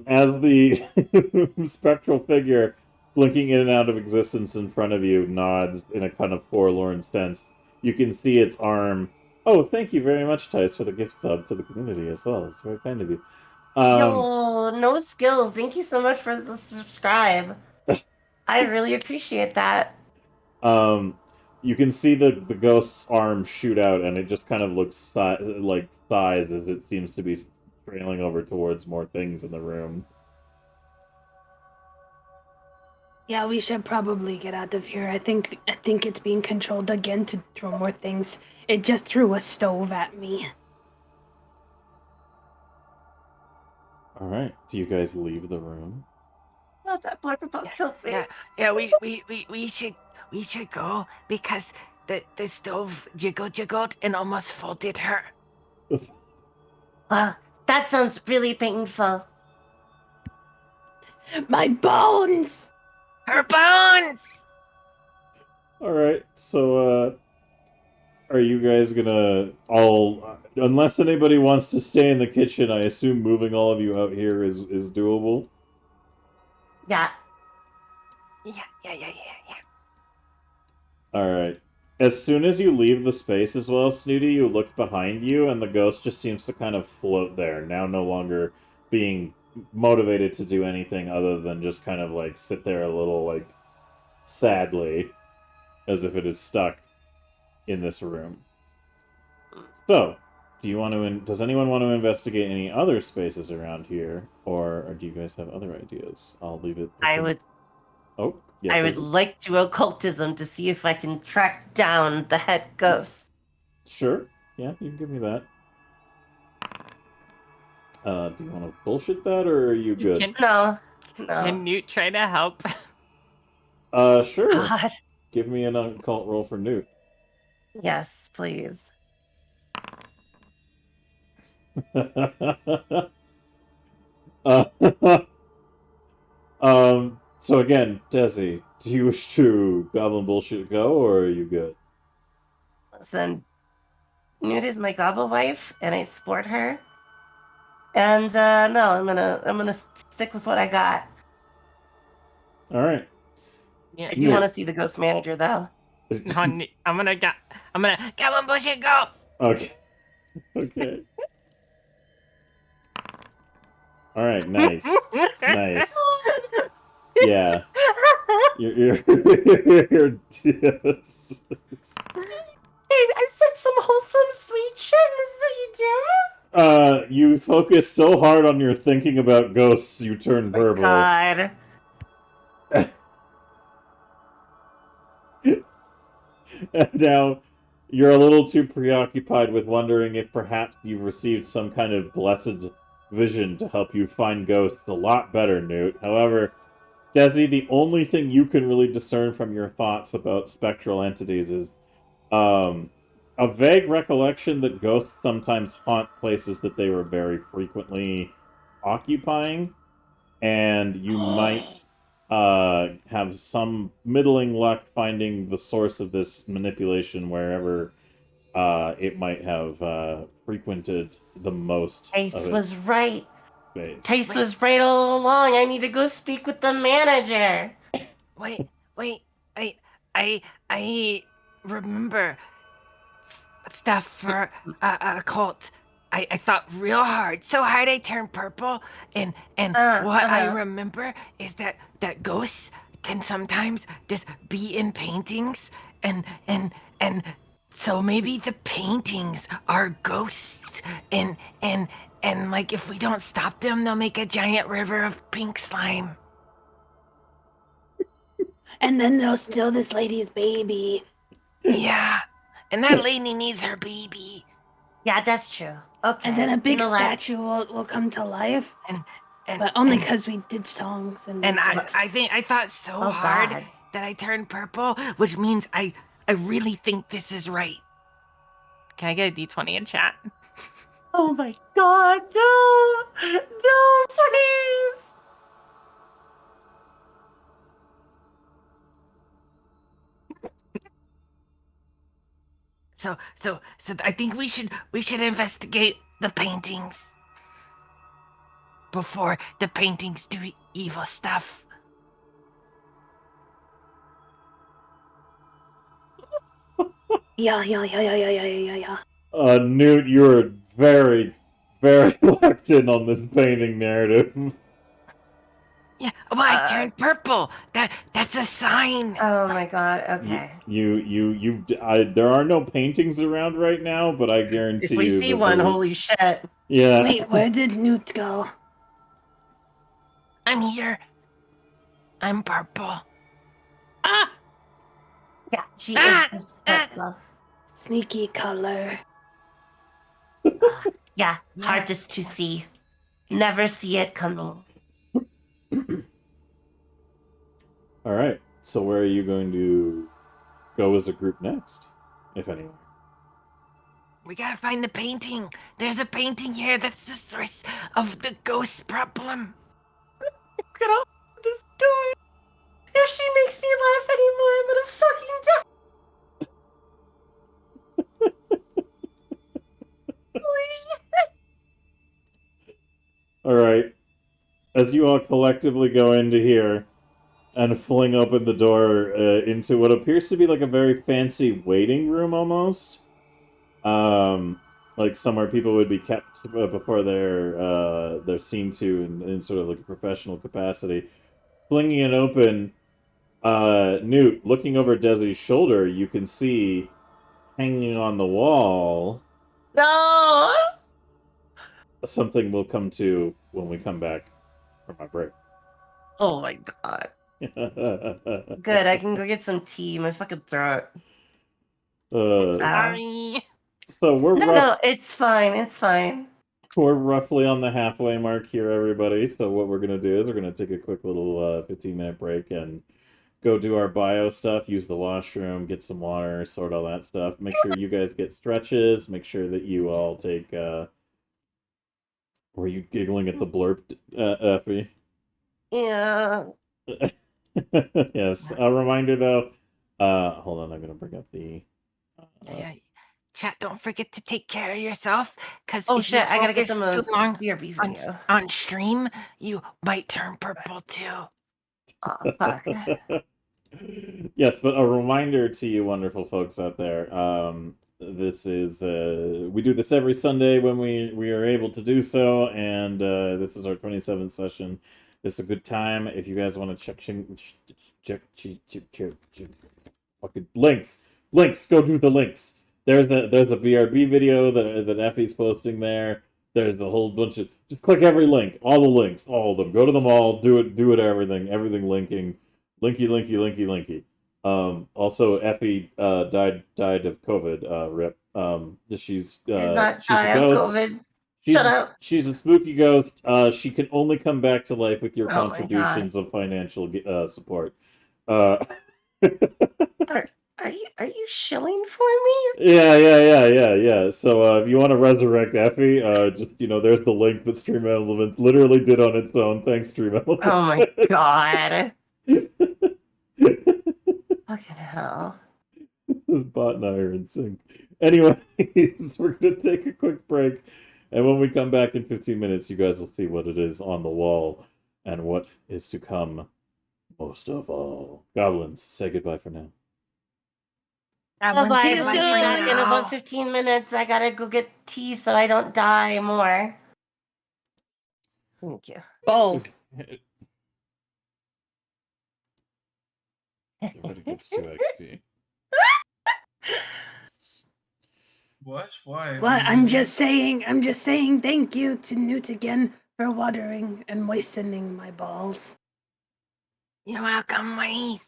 As the spectral figure blinking in and out of existence in front of you nods in a kind of forlorn sense, you can see its arm. Oh, thank you very much, Tice, for the gift sub to the community as well. It's very kind of you. Yo, no skills. Thank you so much for the subscribe. I really appreciate that. You can see the ghost's arm shoot out, and it just kind of looks like sighs as it seems to be trailing over towards more things in the room. Yeah, we should probably get out of here. I think it's being controlled again to throw more things. It just threw a stove at me. All right, do you guys leave the room? Oh, that boy about killed me. Yeah, we should go because the stove jiggled and almost folded her. That sounds really painful. My bones! Her bones! All right, so are you guys gonna all? Unless anybody wants to stay in the kitchen, I assume moving all of you out here is doable. Yeah. Yeah. All right. As soon as you leave the space as well, Snooty, you look behind you, and the ghost just seems to kind of float there, now no longer being motivated to do anything other than just kind of like sit there a little like sadly, as if it is stuck in this room. So, does anyone want to investigate any other spaces around here, or do you guys have other ideas? I'll leave it. I would Yes, like to occultism to see if I can track down the head ghost. Sure. Yeah, you can give me that. Do you want to bullshit that, or are you good? No. Can Newt try to help? Sure. God. Give me an occult roll for Newt. Yes, please. So again, Desi, do you wish to goblin bullshit go, or are you good? Listen, Newt is my gobble wife, and I support her. And no, I'm gonna stick with what I got. All right. Yeah, I do want to see the ghost manager, though. no, I'm gonna Come on, bullshit, go! Okay. Okay. All right. Nice. Nice. Yeah. You're just... Hey, I said some wholesome, sweet shit. This is what you do? You focus so hard on your thinking about ghosts, you turn purple. God. And now, you're a little too preoccupied with wondering if perhaps you've received some kind of blessed vision to help you find ghosts a lot better, Newt. However, Desi, the only thing you can really discern from your thoughts about spectral entities is a vague recollection that ghosts sometimes haunt places that they were very frequently occupying, and you might have some middling luck finding the source of this manipulation wherever it might have frequented the most Tice of was its right. space. Tice was right all along. I need to go speak with the manager. Wait, wait, I remember stuff for a cult. I thought real hard, so hard I turned purple. And what I remember is that ghosts can sometimes just be in paintings, and so maybe the paintings are ghosts, and like if we don't stop them, they'll make a giant river of pink slime. And then they'll steal this lady's baby. Yeah, and that lady needs her baby. Yeah, that's true. Okay. And then a big You know what? statue will come to life. And But only because we did songs and And music. I thought so Oh, hard God. that I turned purple, which means I really think this is right. Can I get a D20 in chat? Oh my god, no! No, please! So I think we should investigate the paintings before the paintings do evil stuff. Yeah. Newt, you're very, very locked in on this painting narrative. Yeah, well, I turned purple. That's a sign. Oh my god, okay. There are no paintings around right now, but I guarantee If we you see that one, there's- holy shit. Yeah. Wait, where did Newt go? I'm here. I'm purple. Ah! Yeah, she Ah! is. Sneaky color. Yeah, hardest to see. Never see it coming. All right. So where are you going to go as a group next, if anywhere? We gotta find the painting. There's a painting here that's the source of the ghost problem. Get off this door. If she makes me laugh anymore, I'm gonna fucking die. Holy shit. All right. As you all collectively go into here and fling open the door into what appears to be like a very fancy waiting room almost. Like somewhere people would be kept before they're seen to in sort of like a professional capacity. Flinging it open, Newt, looking over Desi's shoulder, you can see hanging on the wall No! something we'll come to when we come back from our break. Oh my god. Good, I can go get some tea. My fucking throat. Sorry. So No, it's fine. It's fine. we're roughly on the halfway mark here, everybody. So what we're gonna do is we're gonna take a quick little 15-minute break and go do our bio stuff, use the washroom, get some water, sort all that stuff. Make sure you guys get stretches. Make sure that you all take. Were you giggling at the blurb, Effie? Yeah. Yes. A reminder though. Hold on. I'm gonna bring up the. Yeah. Chat, don't forget to take care of yourself, because Oh if shit, you I gotta get focus them too long BRB on, video. on stream, you might turn purple too. Oh, fuck. Yes, but a reminder to you wonderful folks out there. This is we do this every Sunday when we are able to do so, and this is our 27th session. This is a good time if you guys want to check fucking links. Go do the links. There's a BRB video that Effie's posting there. There's a whole bunch of, just click every link, all the links, all of them. Go to them all. Do it. Everything linking. Linky. Also, Effie died of COVID. Rip. She's Did not she's die a of ghost. COVID. Shut up. She's a spooky ghost. She can only come back to life with your Oh my contributions of financial support. Uh, Are you shilling for me? yeah. So if you want to resurrect Effie, just there's the link that Stream Elements literally did on its own. Thanks, Stream Elements. Oh my god. Fucking hell. Bot and I are in sync. Anyways, we're gonna take a quick break, and when we come back in 15 minutes, you guys will see what it is on the wall and what is to come. Most of all, goblins, say goodbye for now. Bye-bye. See you We'll be back in soon. about 15 minutes. I gotta go get tea so I don't die more. Thank you. Balls. Everybody gets 2 XP. What? Why? What? I'm just saying thank you to Newt again for watering and moistening my balls. You're welcome, Wraith.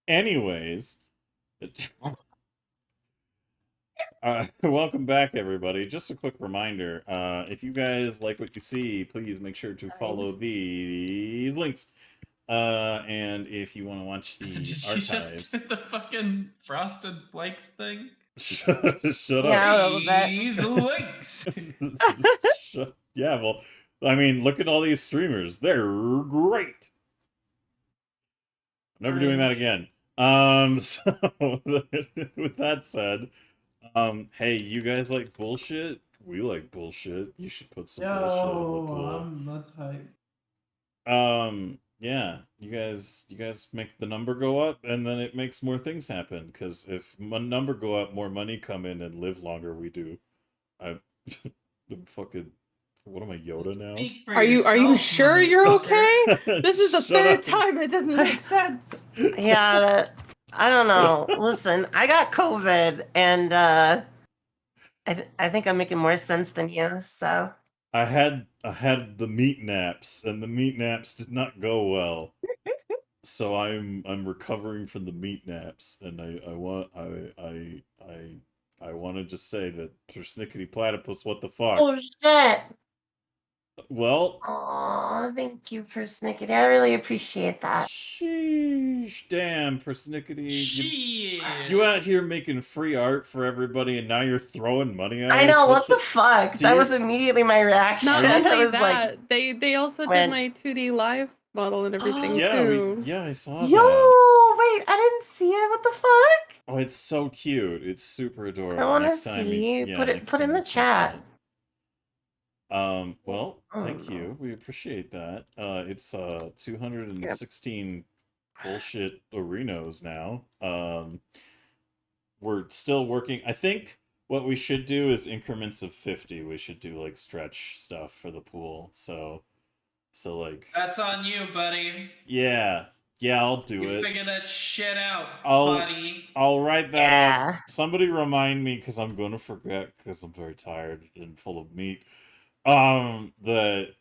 Anyways, welcome back, everybody. Just a quick reminder: if you guys like what you see, please make sure to follow these links. And if you want to watch the Did you archives, just do the fucking frosted flakes thing? shut up. Yeah, a little bit. These links. Yeah, well, I mean, look at all these streamers. They're great. I'm never doing that again. So with that said, hey, you guys like bullshit? We like bullshit. You should put some bullshit on the pool. That's hype. Yeah, you guys make the number go up, and then it makes more things happen. Because if number go up, more money come in, and live longer. We do. I'm fucking. What am I, Yoda now? Speak for Are you yourself, sure you're motherfucker. okay? This is the Shut third up. time it didn't make sense. Yeah, I don't know. Listen, I got COVID, and I think I'm making more sense than you. So I had the meat naps, and the meat naps did not go well. So I'm recovering from the meat naps, and I want to just say that persnickety platypus, what the fuck? oh shit. Well, Aw, thank you for snicking. I really appreciate that. sheesh, damn, persnickety, Shit. you out here making free art for everybody, and now you're throwing money at I us? know, what the fuck? Do That you- was immediately my reaction. Not I only was like, that, they also when- did my 2D live model and everything Yeah, too. I saw yo, that. wait, I didn't see it. What the fuck? Oh, it's so cute. It's super adorable. I want to Next time see. yeah, Put it. next Put in time the you check chat. that. Well, Oh, thank no. you. We appreciate that. It's 216 bullshit arenos now. We're still working. I think what we should do is increments of 50. We should do like stretch stuff for the pool. So like That's on you, buddy. yeah, I'll do You it. figure that shit out, I'll- buddy. I'll write that Yeah. up. Somebody remind me, because I'm going to forget, because I'm very tired and full of meat. The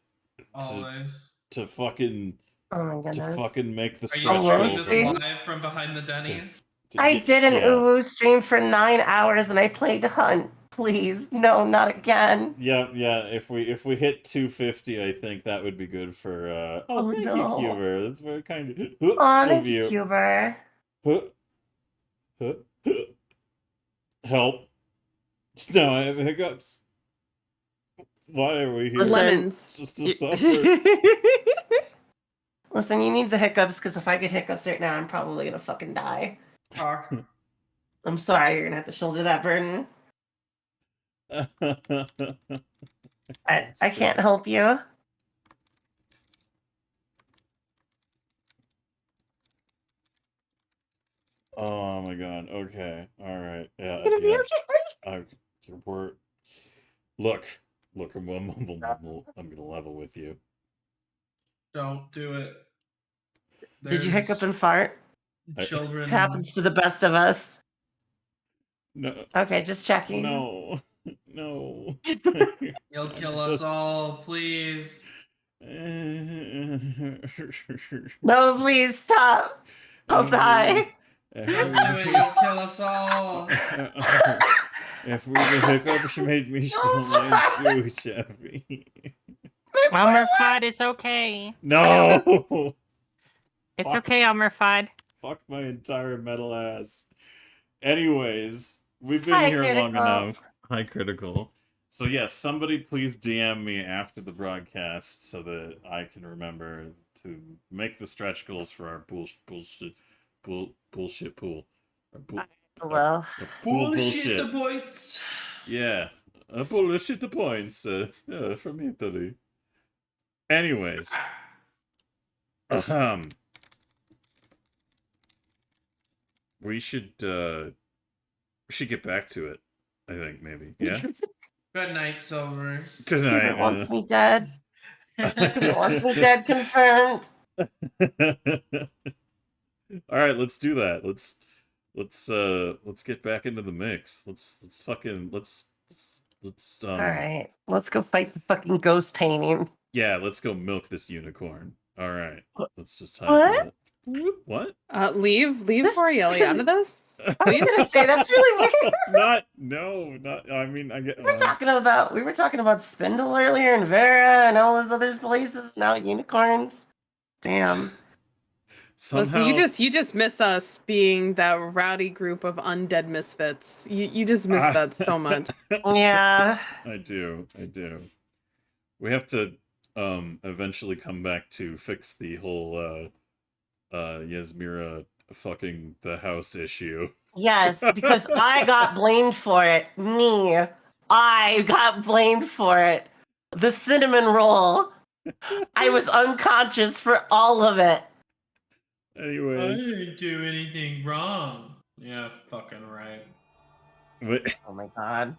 Always. to fucking Oh my to goodness. fucking make the Are you stretch streaming goals. this stream? live from behind the Denny's? I did an yeah. Uwu stream for 9 hours and I played Hunt. Please, no, not again. Yeah. If we hit 250, I think that would be good for. Oh, Thank no. you, Cuber. That's very kind of Aw, of thank you, Cuber. Help! No, I have hiccups. Why are we here? Listen. Lemons. Just to suffer. Listen, you need the hiccups because if I get hiccups right now, I'm probably gonna fucking die. Talk. I'm sorry, you're gonna have to shoulder that burden. I can't help you. Oh my god. Okay. All right. Yeah. You're gonna be yeah. okay. We're look. I'm gonna level with you. Don't do it. Did you hiccup and fart? Children. It happens to the best of us. No. Okay, just checking. No. You'll kill us all, please. No, please stop. I'll die. Don't do it, you'll kill us all. If we the hiccup, she made me spill my juice, Chevy. Elmer Fudd, it's okay. No! It's Fuck. okay, Elmer Fudd. Fuck my entire metal ass. Anyways, we've been Hi, here long Critical. enough. Hi, Critical. So yes, somebody please DM me after the broadcast so that I can remember to make the stretch goals for our bullshit pool. Or Well, a pool Bullshit bullshit. the points. Yeah, a bullshit the points. Yeah, from Italy. Anyways, we should get back to it. I think maybe. Yeah. Good night, Silver. Good Peter night. wants me dead. Peter wants me dead. Confirmed. All right, let's do that. Let's get back into the mix. Let's All right, let's go fight the fucking ghost painting. yeah, let's go milk this unicorn. All right, let's just type What? it. What? Leave This- Morielli out of this. I was gonna say that's really weird. not. I mean, I get. We were talking about Spindle earlier and Vera and all those other places. Now unicorns. Damn. Somehow, Listen, you just miss us being that rowdy group of undead misfits. You just miss that so much. Yeah. I do. We have to eventually come back to fix the whole Yasmira fucking the house issue. Yes, because I got blamed for it. Me. I got blamed for it. The cinnamon roll. I was unconscious for all of it. I Anyways, didn't do anything wrong. Yeah, fucking right. Oh my god.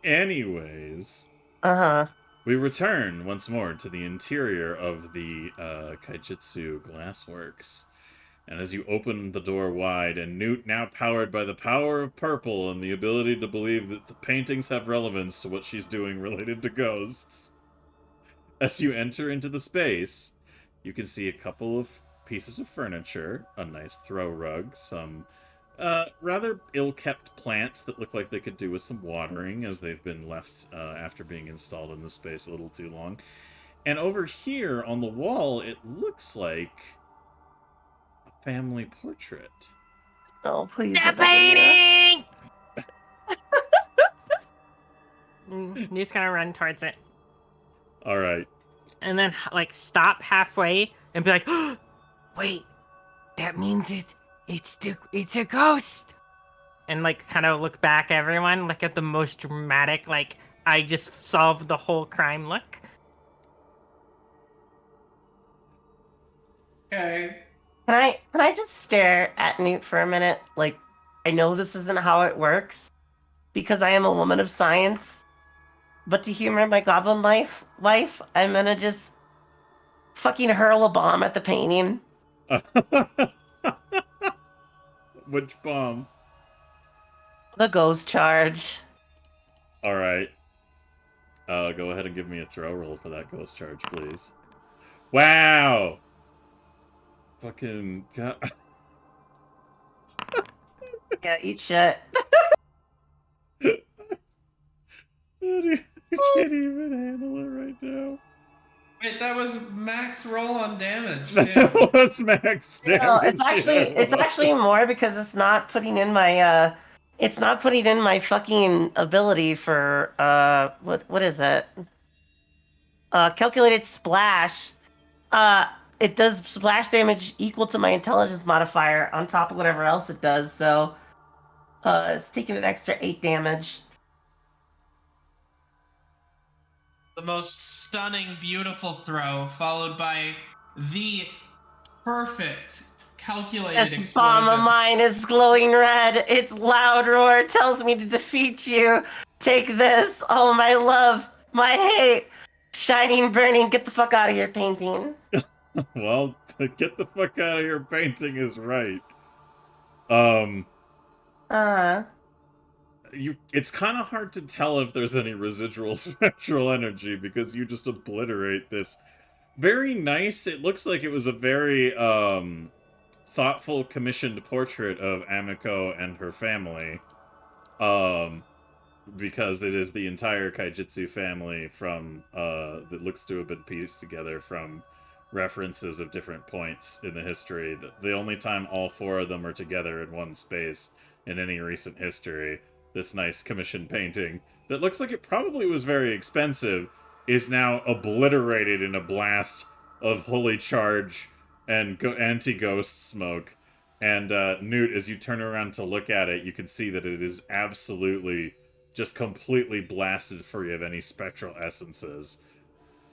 anyways, Uh-huh. we return once more to the interior of the Kaijitsu Glassworks. And as you open the door wide, and Newt, now powered by the power of purple and the ability to believe that the paintings have relevance to what she's doing related to ghosts, as you enter into the space, you can see a couple of pieces of furniture, a nice throw rug, some rather ill-kept plants that look like they could do with some watering as they've been left after being installed in the space a little too long. And over here on the wall, it looks like a family portrait. Oh, please. The painting! Newt's gonna run towards it. All right. And then, like, stop halfway and be like, Wait, that means it's a ghost. and, like, kind of look back at everyone, like, at the most dramatic, like, I just solved the whole crime look. Okay. Can I just stare at Newt for a minute? Like, I know this isn't how it works, because I am a woman of science. But to humor my goblin wife, I'm gonna just fucking hurl a bomb at the painting. Which bomb? The ghost charge. All right. Go ahead and give me a throw roll for that ghost charge, please. Wow. Fucking God. Yeah, eat shit. I can't even handle it right now. Wait, that was max roll on damage, too. What's max damage? No, it's actually more because it's not putting in my fucking ability for what is it? Calculated splash. It does splash damage equal to my intelligence modifier on top of whatever else it does, so it's taking an extra 8 damage. The most stunning, beautiful throw, followed by the perfect calculated This bomb of explosion. mine is glowing red. Its loud roar tells me to defeat you. Take this, oh my love, my hate. Shining, burning, get the fuck out of here, painting. Well, get the fuck out of here painting is right. It's kind of hard to tell if there's any residual spectral energy because you just obliterate this very nice. It looks like it was a very thoughtful commissioned portrait of Amiko and her family. Because it is the entire Kaijitsu family from that looks to have been pieced together from references of different points in the history. The only time all four of them are together in one space in any recent history, this nice commissioned painting that looks like it probably was very expensive is now obliterated in a blast of holy charge and anti-ghost smoke. And Newt, as you turn around to look at it, you can see that it is absolutely just completely blasted free of any spectral essences.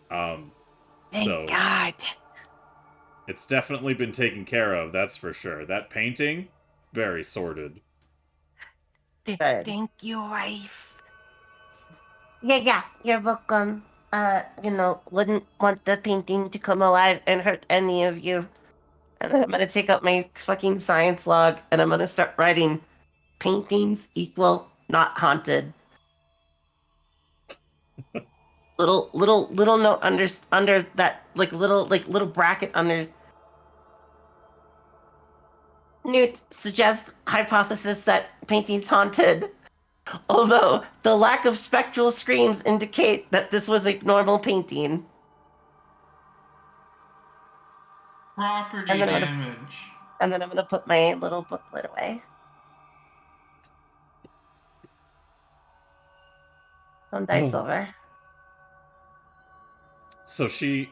Thank God. It's definitely been taken care of, that's for sure. That painting, very sorted. Good. Thank you, wife. Yeah, you're welcome. Wouldn't want the painting to come alive and hurt any of you. And then I'm gonna take out my fucking science log and I'm gonna start writing paintings equal not haunted. little note under that little bracket under. Newt suggests hypothesis that painting's haunted. Although the lack of spectral screams indicate that this was a normal painting. Property And then damage. And then I'm gonna put my little booklet away. On dice over. So she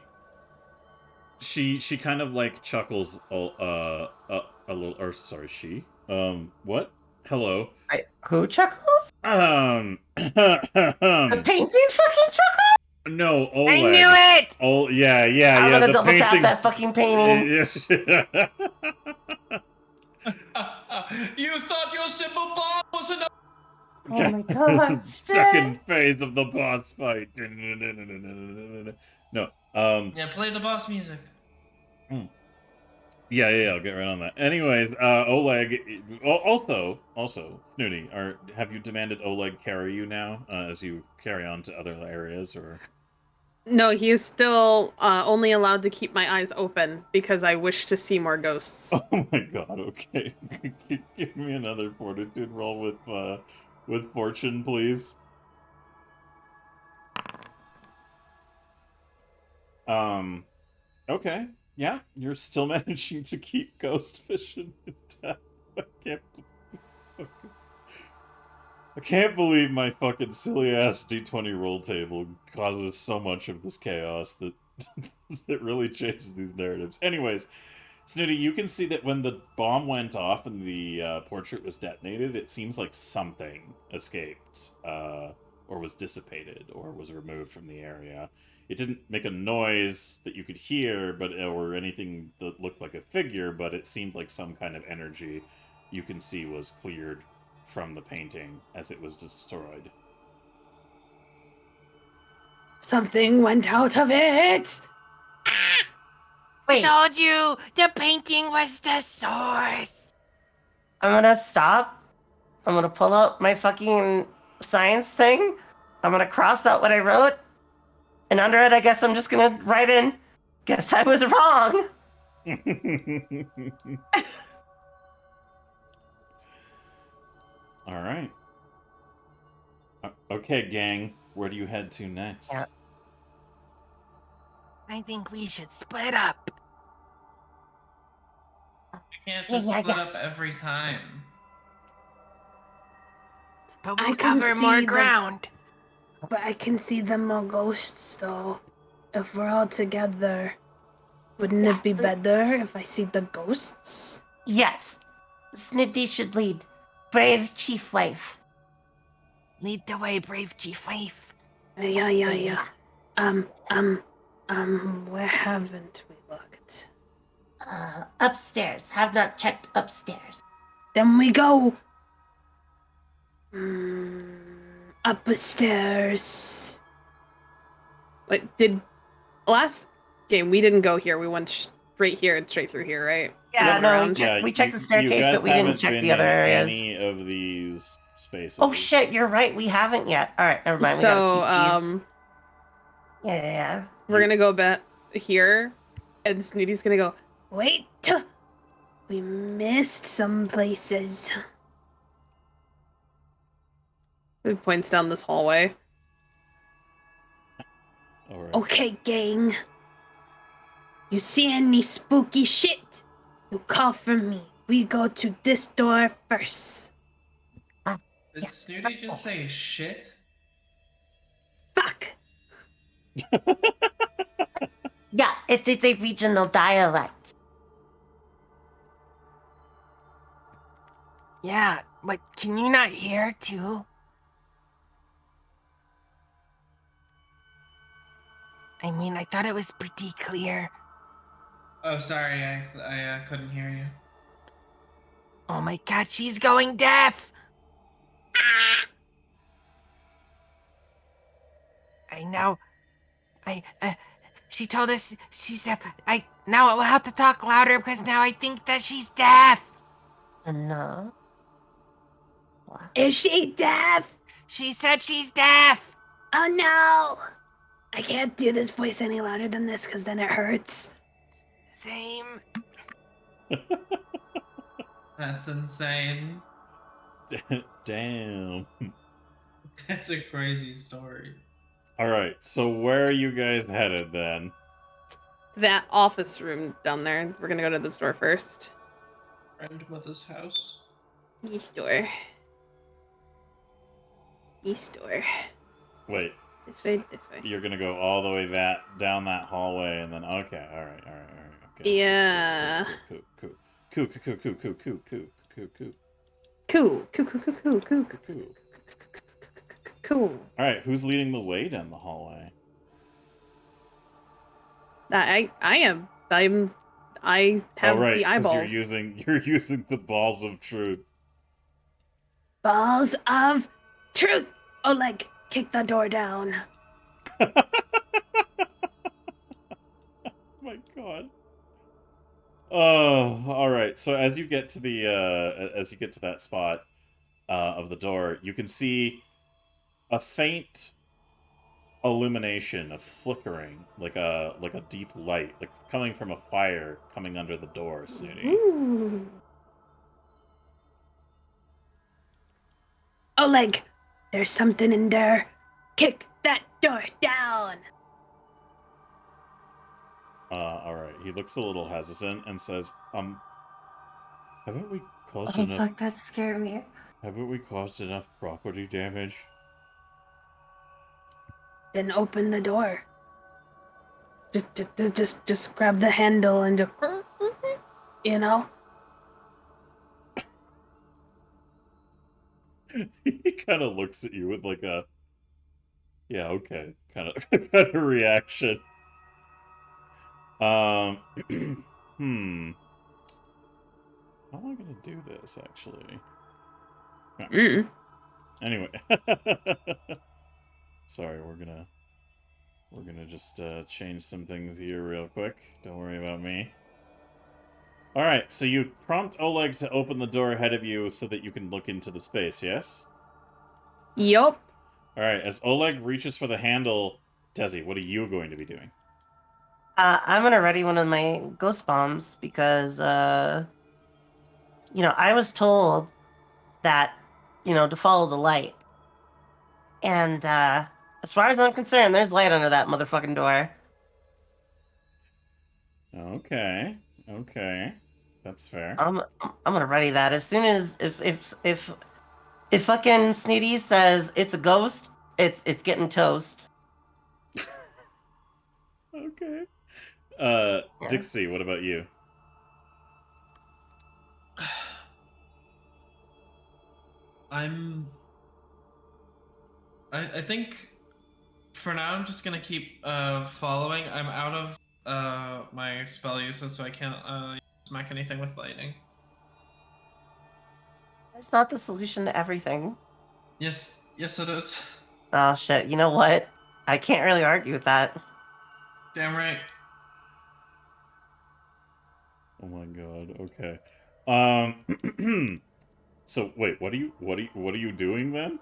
kind of like chuckles a little, or sorry, she what? Hello. Who chuckles? The The painting fucking chuckles? No, Oleg. I knew it! Oh, yeah. I'm gonna the double tap painting... that fucking painting. You thought your simple bomb was enough? Oh my god. Second phase of the boss fight. No. Yeah, play the boss music. Yeah, I'll get right on that. Anyways, Oleg. Also, Snooty, have you demanded Oleg carry you now as you carry on to other areas, or? No, he is still only allowed to keep my eyes open because I wish to see more ghosts. Oh my god. Okay, give me another fortitude roll with fortune, please. Okay. Yeah, you're still managing to keep ghost fishing intact. I can't believe my fucking silly ass D20 roll table causes so much of this chaos that that really changes these narratives. Anyways, Snooty, you can see that when the bomb went off and the portrait was detonated, it seems like something escaped, or was dissipated, or was removed from the area. It didn't make a noise that you could hear, or anything that looked like a figure, but it seemed like some kind of energy you can see was cleared from the painting as it was destroyed. Something went out of it! Wait, Told you the painting was the source. I'm gonna stop. I'm gonna pull out my fucking science thing. I'm gonna cross out what I wrote. And under it, I guess I'm just gonna write in, guess I was wrong. All right. Okay, gang. Where do you head to next? Yeah. I think we should split up. You can't just Yeah. split up every time. But I we'll can cover see more the- ground. But I can see them more ghosts, though. If we're all together, wouldn't it be better if I see the ghosts? Yes, Snitty should lead. Brave chief wife. Lead the way, brave chief wife. Yeah. Where haven't we looked? Upstairs. Have not checked upstairs. Then we go. Upstairs. Wait, last game we didn't go here. We went straight here and straight through here, right? Yeah, Went no, around. we checked the you staircase, guys but we didn't haven't check been the other in areas. Any of these spaces? Oh shit, you're right. We haven't yet. All right, never mind. So, we gotta sneak these. Yeah. we're gonna go here, and Snooty's gonna go, Wait! We missed some places. he points down this hallway. All right. Okay, gang. You see any spooky shit? You call for me. We go to this door first. Did Snooty just say shit? Fuck! Yeah, it's a regional dialect. Yeah, but can you not hear too? I mean, I thought it was pretty clear. Oh, sorry, I couldn't hear you. Oh my god, she's going deaf! I know. She told us she's deaf. Now we'll have to talk louder because now I think that she's deaf. No. What? Is she deaf? She said she's deaf. Oh no! I can't do this voice any louder than this because then it hurts. Same. That's insane. Damn. That's a crazy story. All right. So where are you guys headed then? That office room down there. We're gonna go to this door first. Grandmother's house. East door. East door. Wait. This way, this way. You're gonna go all the way down that hallway and then okay. All right. Okay. Yeah. Cool. Cool, cool, cool, cool, cool, cool, Cool. cool. All right. Who's leading the way down the hallway? I am. I have oh, right, the 'cause eyeballs. You're using the balls of truth. Balls of truth! Oleg, kick the door down. My God. Oh, all right. So as you get to that spot of the door, you can see a faint illumination, a flickering, like a deep light, like coming from a fire coming under the door, Snooty. Ooh. Oleg, there's something in there. Kick that door down. All right. He looks a little hesitant and says, haven't we caused Oh, enough? fuck, that scared me. Haven't we caused enough property damage? Then open the door. Just grab the handle and just, you know? He kind of looks at you with like a, yeah, okay, kind of reaction. How am I gonna do this actually? Anyway, sorry, we're gonna just change some things here real quick. Don't worry about me. All right, so you prompt Oleg to open the door ahead of you so that you can look into the space. Yes. Yup. All right. As Oleg reaches for the handle, Desi, what are you going to be doing? I'm gonna ready one of my ghost bombs because, I was told that, to follow the light. And, as far as I'm concerned, there's light under that motherfucking door. Okay. That's fair. I'm gonna ready that as soon as if fucking Snooty says it's a ghost, it's getting toast. Okay. Dixie, what about you? I think for now I'm just gonna keep following. I'm out of my spell uses, so I can't smack anything with lightning. It's not the solution to everything. Yes it is. Oh shit! You know what? I can't really argue with that. Damn right. Oh my God. Okay. So wait, what are you doing then?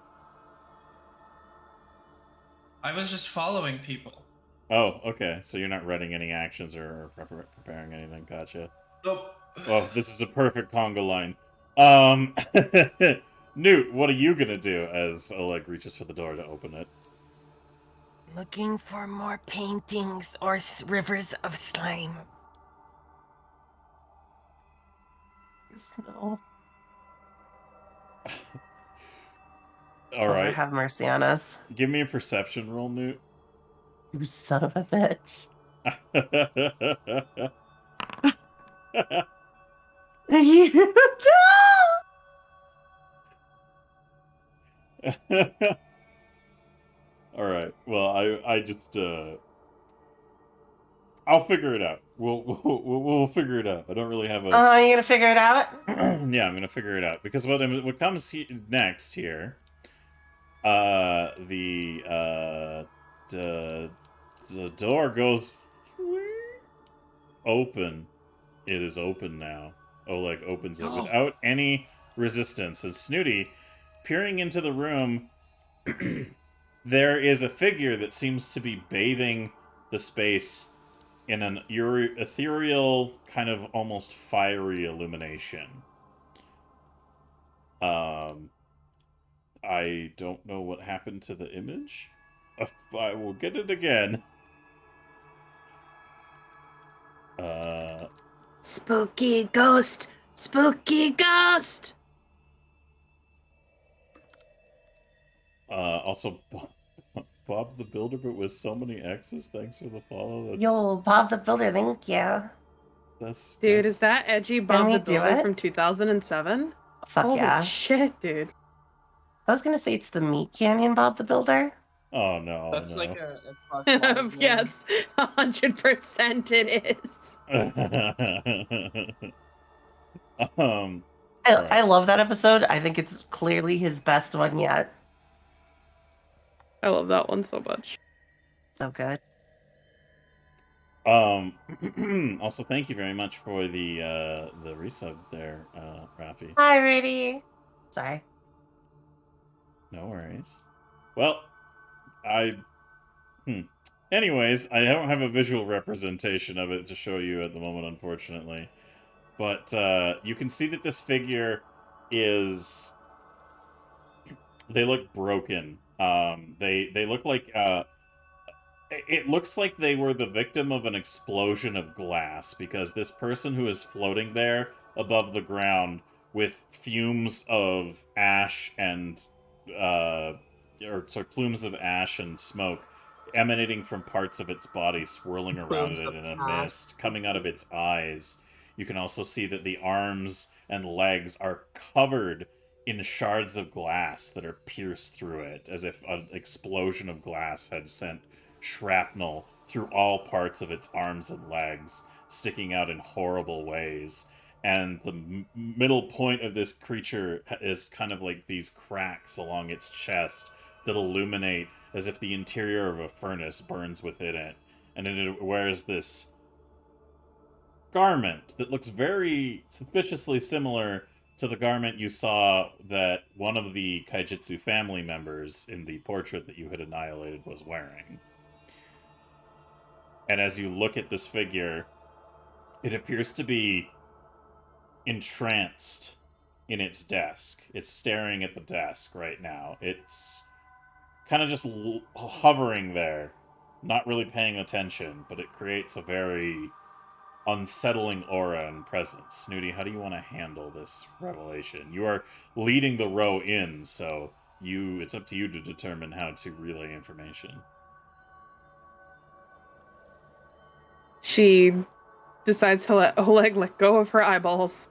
I was just following people. Oh, okay. So you're not writing any actions or preparing anything. Gotcha. Nope. Well, this is a perfect conga line. Newt, what are you gonna do as Oleg reaches for the door to open it? Looking for more paintings or rivers of slime. No. All Tell her, right. have mercy on us. Give me a perception roll, Newt. You son of a bitch. All right. Well, I just I'll figure it out. We'll figure it out. I don't really have a. Oh, you gonna figure it out? Yeah, I'm gonna figure it out because what comes next here, the door goes open. It is open now. Oleg opens it without any resistance. And Snooty, peering into the room, there is a figure that seems to be bathing the space in an ethereal, kind of almost fiery illumination. I don't know what happened to the image. I will get it again. Spooky ghost! Spooky ghost! Also, Bob the Builder, but with so many X's. Thanks for the follow. Yo, Bob the Builder, thank you. Dude, is that edgy Bob we the do Builder it? from 2007? Fuck Holy yeah. shit, dude. I was gonna say it's the Meat Canyon Bob the Builder. Oh no. That's no. like a Xbox Live. Yes, 100% it is. I love that episode. I think it's clearly his best one yet. I love that one so much. So good. Also, thank you very much for the resub there, Rafi. Hi, Rudy. Sorry. No worries. Well, anyways, I don't have a visual representation of it to show you at the moment, unfortunately. But you can see that this figure is... They look broken. They look like... It looks like they were the victim of an explosion of glass, because this person who is floating there above the ground with fumes of ash and... plumes of ash and smoke emanating from parts of its body, swirling around it in a mist, coming out of its eyes. You can also see that the arms and legs are covered in shards of glass that are pierced through it, as if an explosion of glass had sent shrapnel through all parts of its arms and legs, sticking out in horrible ways. And the middle point of this creature is kind of like these cracks along its chest that illuminate as if the interior of a furnace burns within it. And then it wears this garment that looks very suspiciously similar to the garment you saw that one of the Kaijitsu family members in the portrait that you had annihilated was wearing. And as you look at this figure, it appears to be entranced in its desk. It's staring at the desk right now. It's kind of just hovering there, not really paying attention, but it creates a very unsettling aura and presence. Snooty, how do you want to handle this revelation? You are leading the row in, so it's up to you to determine how to relay information. She decides to let Oleg let go of her eyeballs.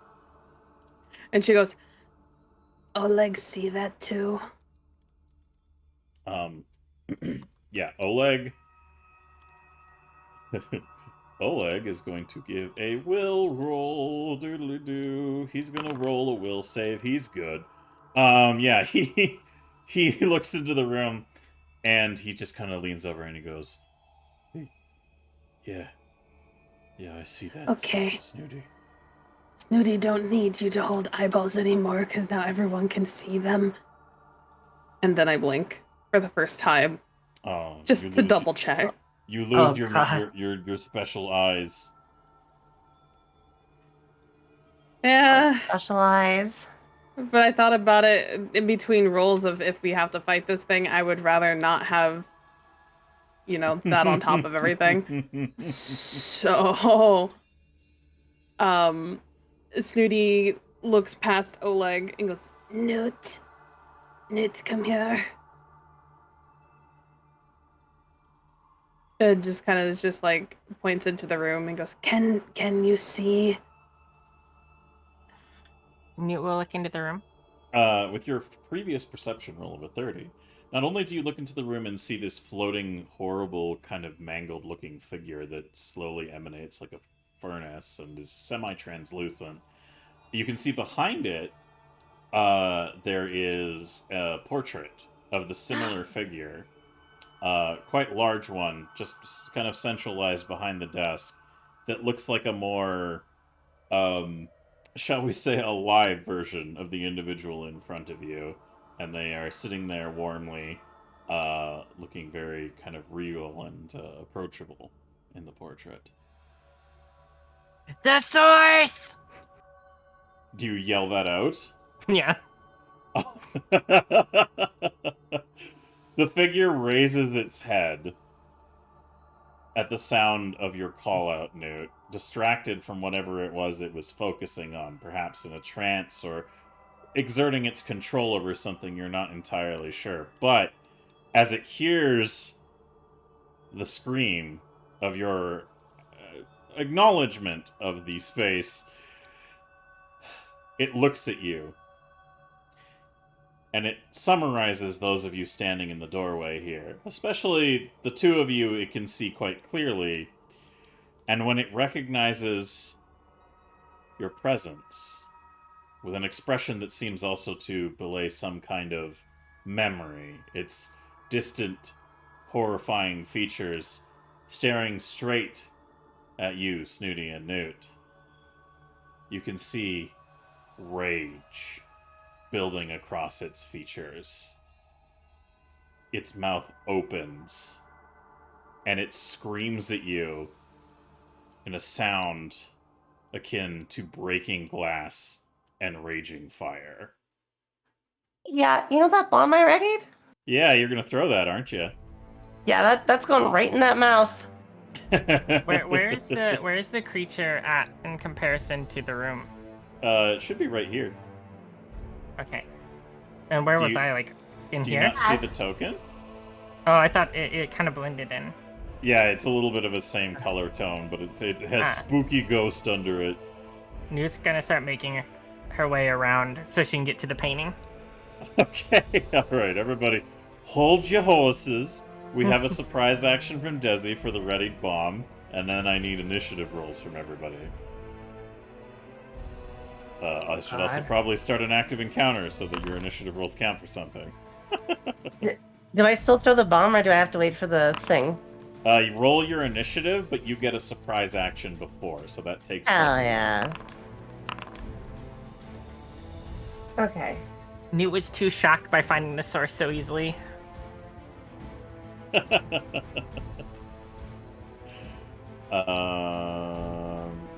And she goes, Oleg see that too? Yeah, Oleg... Oleg is going to give a will roll. Doodly-doo. He's gonna roll a will save. He's good. Yeah, he looks into the room, and he just kind of leans over and he goes, hey, yeah, I see that. Okay. Snooty. Snooty don't need you to hold eyeballs anymore, because now everyone can see them. and then I blink for the first time, Oh, just to double check. You lose Oh, God. your special eyes. Yeah, Specialize. but I thought about it in between rolls of if we have to fight this thing, I would rather not have, that on top of everything. So, Snooty looks past Oleg and goes, Newt. Newt, come here. just kind of just like points into the room and goes, Can you see? Newt will look into the room. With your previous perception roll of a 30, not only do you look into the room and see this floating, horrible, kind of mangled-looking figure that slowly emanates like a furnace and is semi-translucent, you can see behind it, there is a portrait of the similar figure. Quite large one, just kind of centralized behind the desk, that looks like a more, shall we say, alive version of the individual in front of you. And they are sitting there warmly, looking very kind of real and approachable in the portrait. The source! Do you yell that out? Yeah. The figure raises its head at the sound of your call-out, Newt, distracted from whatever it was focusing on, perhaps in a trance or exerting its control over something you're not entirely sure. But as it hears the scream of your acknowledgement of the space, it looks at you. And it summarizes those of you standing in the doorway here. Especially the two of you it can see quite clearly. And when it recognizes your presence, with an expression that seems also to belay some kind of memory, its distant, horrifying features staring straight at you, Snooty and Newt, you can see rage building across its features. Its mouth opens, and it screams at you in a sound akin to breaking glass and raging fire. Yeah, you know that bomb I readied? Yeah, you're gonna throw that, aren't you? Yeah, that's going right in that mouth. Where's the creature at in comparison to the room? It should be right here. Okay. And where Do was you- I, like, in Do you here? not see the token? Oh, I thought it kind of blended in. Yeah, it's a little bit of a same color tone, but it has Ah. spooky ghost under it. Newt's gonna start making her way around so she can get to the painting. Okay, alright, everybody. Hold your horses. We have a surprise action from Desi for the readied bomb, and then I need initiative rolls from everybody. I should also probably start an active encounter so that your initiative rolls count for something. Do I still throw the bomb or do I have to wait for the thing? You roll your initiative, but you get a surprise action before, so that takes Oh, precedence. yeah. Okay. Newt was too shocked by finding the source so easily.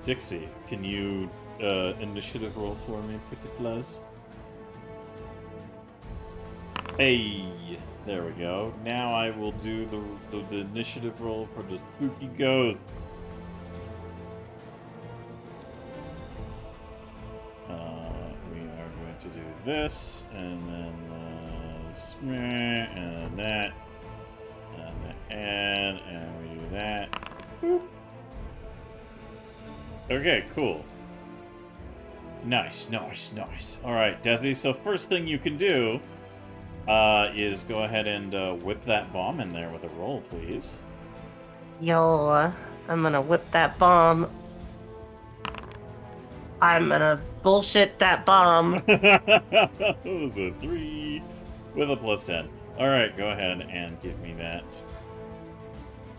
Dixie, can you initiative roll for me, pretty please? Hey, there we go. Now I will do the initiative roll for the spooky ghost. We are going to do this, and then and that, and the head, and we do that. Boop. Okay, cool. Nice. Alright, Desi, so first thing you can do is go ahead and whip that bomb in there with a roll, please. Yo, I'm gonna whip that bomb. I'm gonna bullshit that bomb. That was a 3 with a plus 10. Alright, go ahead and give me that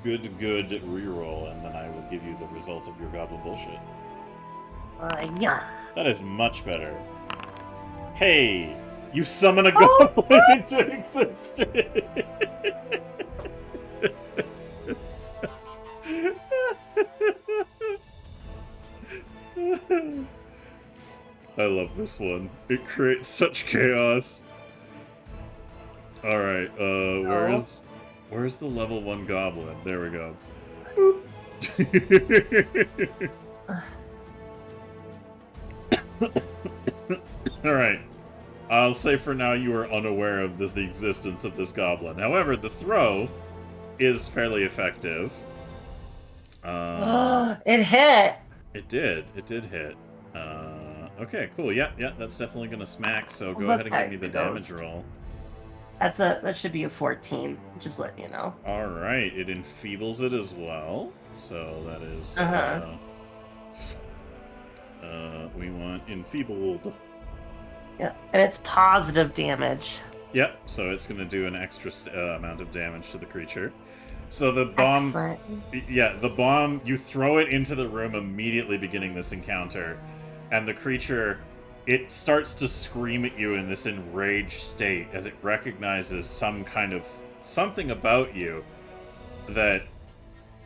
good reroll, and then I will give you the result of your goblin bullshit. Yeah. That is much better. Hey, you summon a goblin into existence. I love this one. It creates such chaos. Alright, where's the level 1 goblin? There we go. Alright. I'll say for now you are unaware of the existence of this goblin. However, the throw is fairly effective. It hit. It did. It did hit. Okay, cool. Yeah, that's definitely gonna smack, so go Look ahead and give at me the the damage ghost. roll. That should be a 14. Just letting you know. Alright, it enfeebles it as well. So that is we want enfeebled. Yeah, and it's positive damage. Yep, so it's gonna do an extra amount of damage to the creature. So the bomb, Excellent. yeah, the bomb, you throw it into the room immediately beginning this encounter, and the creature, it starts to scream at you in this enraged state as it recognizes something about you that,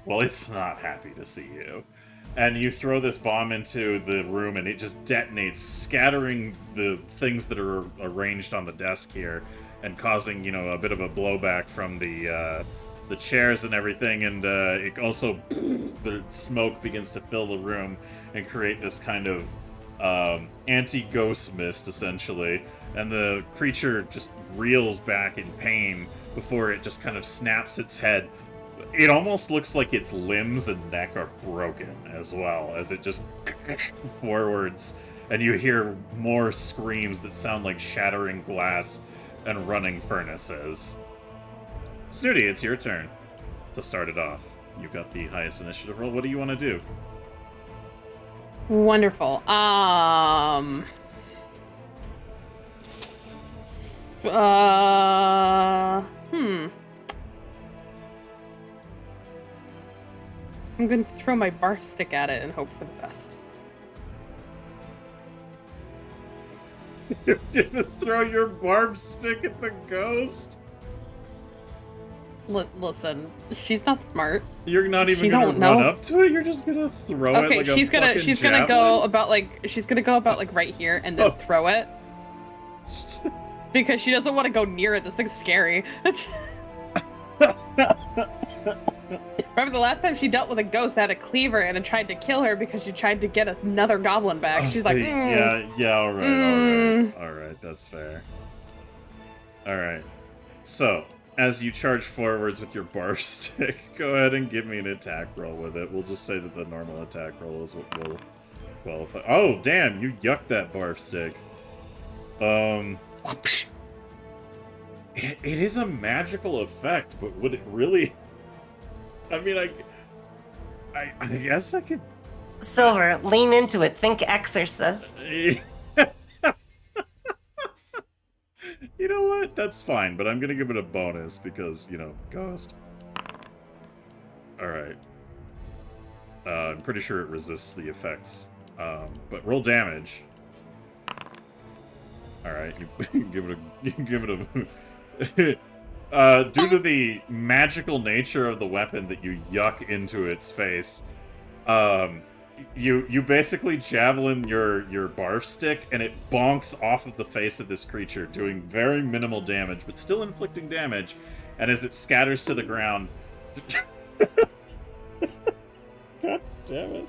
well, it's not happy to see you. And you throw this bomb into the room and it just detonates, scattering the things that are arranged on the desk here and causing, a bit of a blowback from the chairs and everything, and it also, the smoke begins to fill the room and create this kind of anti-ghost mist, essentially, and the creature just reels back in pain before it just kind of snaps its head. It almost looks like its limbs and neck are broken as well, as it just forwards, and you hear more screams that sound like shattering glass and running furnaces. Snooty, it's your turn to start it off. You got the highest initiative roll. What do you want to do? Wonderful. I'm gonna throw my barf stick at it and hope for the best. You're gonna throw your barb stick at the ghost? Listen, she's not smart. You're not even She gonna don't run know. up to it? You're just gonna throw it Okay, like a she's gonna fucking go about like right here and then throw it. Because she doesn't want to go near it. This thing's scary. Remember the last time she dealt with a ghost that had a cleaver and it tried to kill her because she tried to get another goblin back. She's like, Yeah, alright, that's fair. Alright. So, as you charge forwards with your barf stick, go ahead and give me an attack roll with it. We'll just say that the normal attack roll is what will qualify. Oh, damn, you yucked that barf stick. It is a magical effect, but would it really... I mean, I guess I could... Silver, lean into it. Think Exorcist. You know what? That's fine, but I'm gonna give it a bonus because, ghost. Alright. I'm pretty sure it resists the effects. But roll damage. Alright, you give it a... due to the magical nature of the weapon that you yuck into its face, you basically javelin your barf stick, and it bonks off of the face of this creature, doing very minimal damage, but still inflicting damage. And as it scatters to the ground, God damn it!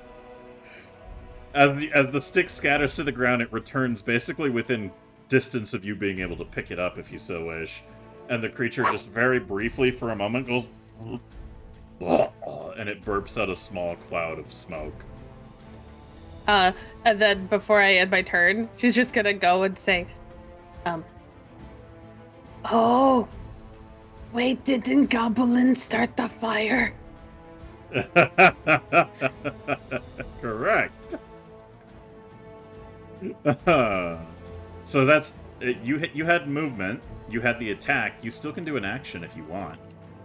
As the stick scatters to the ground, it returns basically within distance of you being able to pick it up if you so wish. And the creature just very briefly for a moment goes, and it burps out a small cloud of smoke. and then before I end my turn, she's just gonna go and say, Oh, wait, didn't Goblin start the fire? Correct. So that's you had movement. You had the attack. You still can do an action if you want.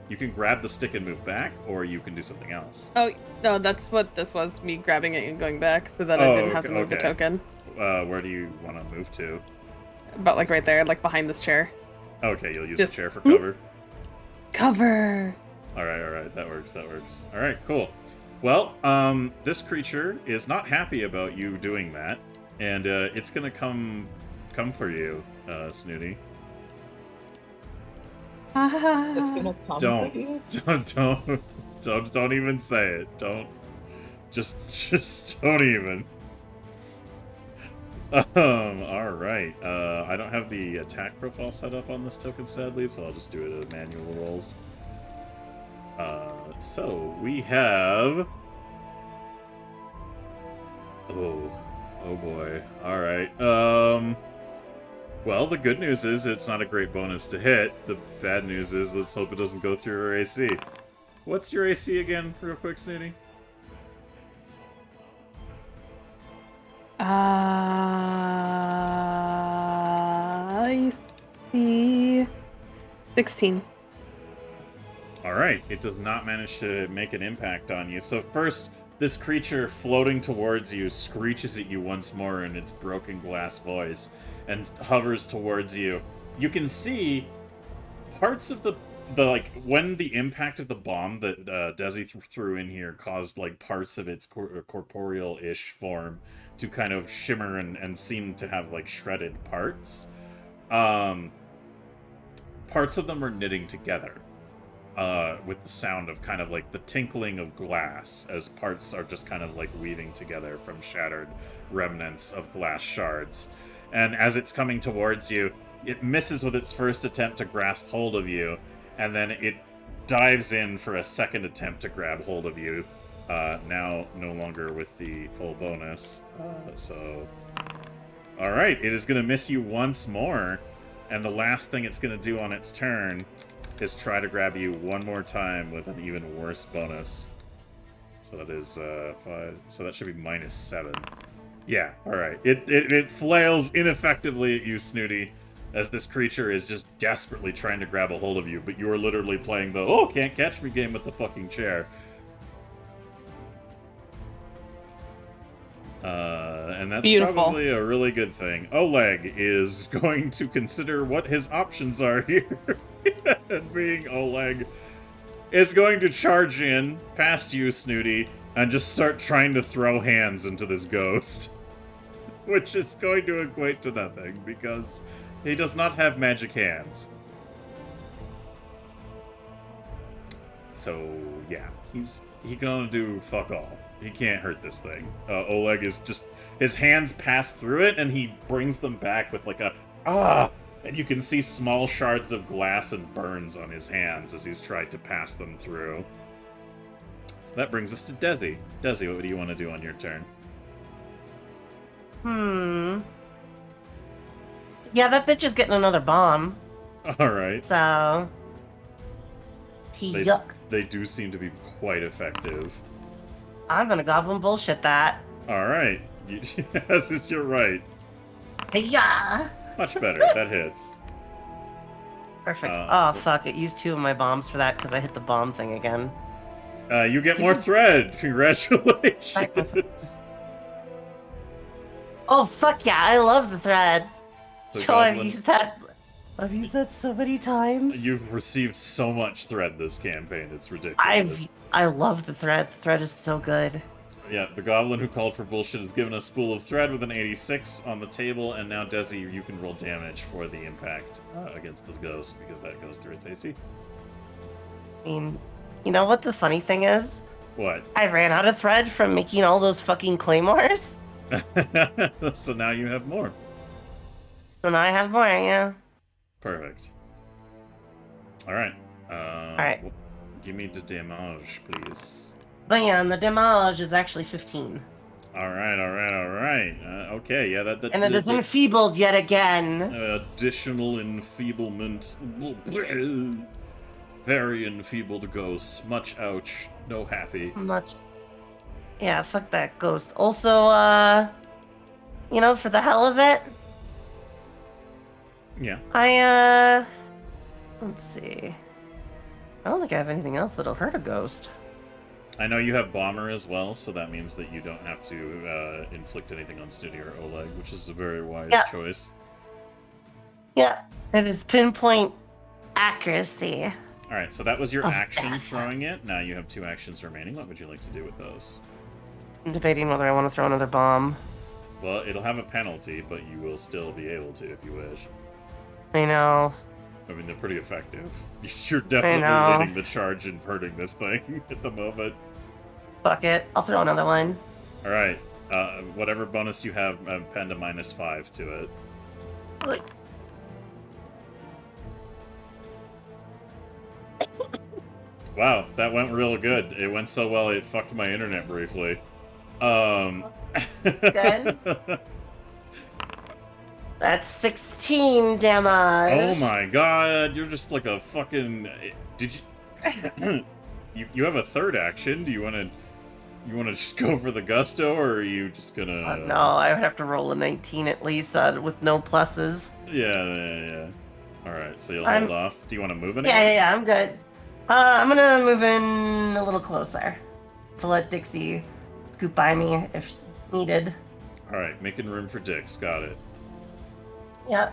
You can grab the stick and move back, or you can do something else. oh, no, that's what this was, me grabbing it and going back so that I didn't have to move the token. Where do you want to move to? About, like, right there, like, behind this chair. Okay, you'll use Just- the chair for cover. Cover. Alright, that works. Alright, cool. Well, this creature is not happy about you doing that, and it's gonna come for you, Snooty. It's gonna come Don't. for you. Don't even say it. Don't. Just don't even. All right. I don't have the attack profile set up on this token, sadly, so I'll just do it at manual rolls. So we have. Oh boy. All right. Well, the good news is it's not a great bonus to hit. The bad news is let's hope it doesn't go through our AC. What's your AC again, real quick, Snooty? I see 16. All right, it does not manage to make an impact on you. So first, this creature floating towards you screeches at you once more in its broken glass voice and hovers towards you. You can see parts of the like when the impact of the bomb that Desi threw in here caused like parts of its corporeal-ish form to kind of shimmer and seem to have like shredded parts. Parts of them are knitting together. With the sound of kind of like the tinkling of glass as parts are just kind of like weaving together from shattered remnants of glass shards. And as it's coming towards you, it misses with its first attempt to grasp hold of you, and then it dives in for a second attempt to grab hold of you, now no longer with the full bonus. Alright, it is going to miss you once more, and the last thing it's going to do on its turn is try to grab you one more time with an even worse bonus. So that is 5. So that should be -7. Yeah, alright. It flails ineffectively at you, Snooty, as this creature is just desperately trying to grab a hold of you, but you are literally playing the, oh, can't catch me game with the fucking chair. And that's Beautiful. probably a really good thing. Oleg is going to consider what his options are here. And being Oleg is going to charge in past you, Snooty, and just start trying to throw hands into this ghost. Which is going to equate to nothing, because he does not have magic hands. So, yeah, he's gonna do fuck all. He can't hurt this thing. Oleg is just... His hands pass through it, and he brings them back with like a... And you can see small shards of glass and burns on his hands as he's tried to pass them through. That brings us to Desi. Desi, what do you want to do on your turn? Yeah, that bitch is getting another bomb. Alright. So... Yuck. They do seem to be quite effective. I'm gonna goblin bullshit that. Alright. Yes, you're right. Yeah. Much better. That hits. Perfect. Oh, fuck. It used 2 of my bombs for that because I hit the bomb thing again. You get more thread. Congratulations. Oh, fuck yeah. I love the thread. The Yo, I've goblin- used that so many times. You've received so much thread this campaign. It's ridiculous. I love the thread. The thread is so good. Yeah, the goblin who called for bullshit is given a spool of thread with an 86 on the table, and now Desi, you can roll damage for the impact against the ghost, because that goes through its AC. I mean, you know what the funny thing is? What? I ran out of thread from making all those fucking claymores. So now you have more. So now I have more, yeah. Perfect. Alright. Alright. Give me the damage, please. But yeah, and the damage is actually 15. Alright. Okay, yeah, that And it is enfeebled yet again. Additional enfeeblement. Very enfeebled ghost. Much ouch. No happy. Much. Yeah, fuck that ghost. Also, you know, for the hell of it, Yeah. let's see. I don't think I have anything else that'll hurt a ghost. I know you have Bomber as well, so that means that you don't have to inflict anything on Snooty or Oleg, which is a very wise choice. Yeah, it is pinpoint accuracy. Alright, so that was your Of action death. throwing it. Now you have 2 actions remaining. What would you like to do with those? I'm debating whether I want to throw another bomb. Well, it'll have a penalty, but you will still be able to if you wish. I know. I mean, they're pretty effective. You're definitely know. leading the charge in hurting this thing at the moment. Fuck it. I'll throw another one. Alright, whatever bonus you have, append a -5 to it. Wow, that went real good. It went so well it fucked my internet briefly. Good. That's 16 damage. Oh my god, you're just like a fucking... Did you... you have a third action? Do you want to just go for the gusto, or are you just gonna... No, I would have to roll a 19 at least with no pluses. Yeah. Alright, so you'll hold off. Do you want to move any? Yeah, I'm good. I'm gonna move in a little closer to let Dixie scoot by me if needed. Alright, making room for Dix. Got it. Yeah.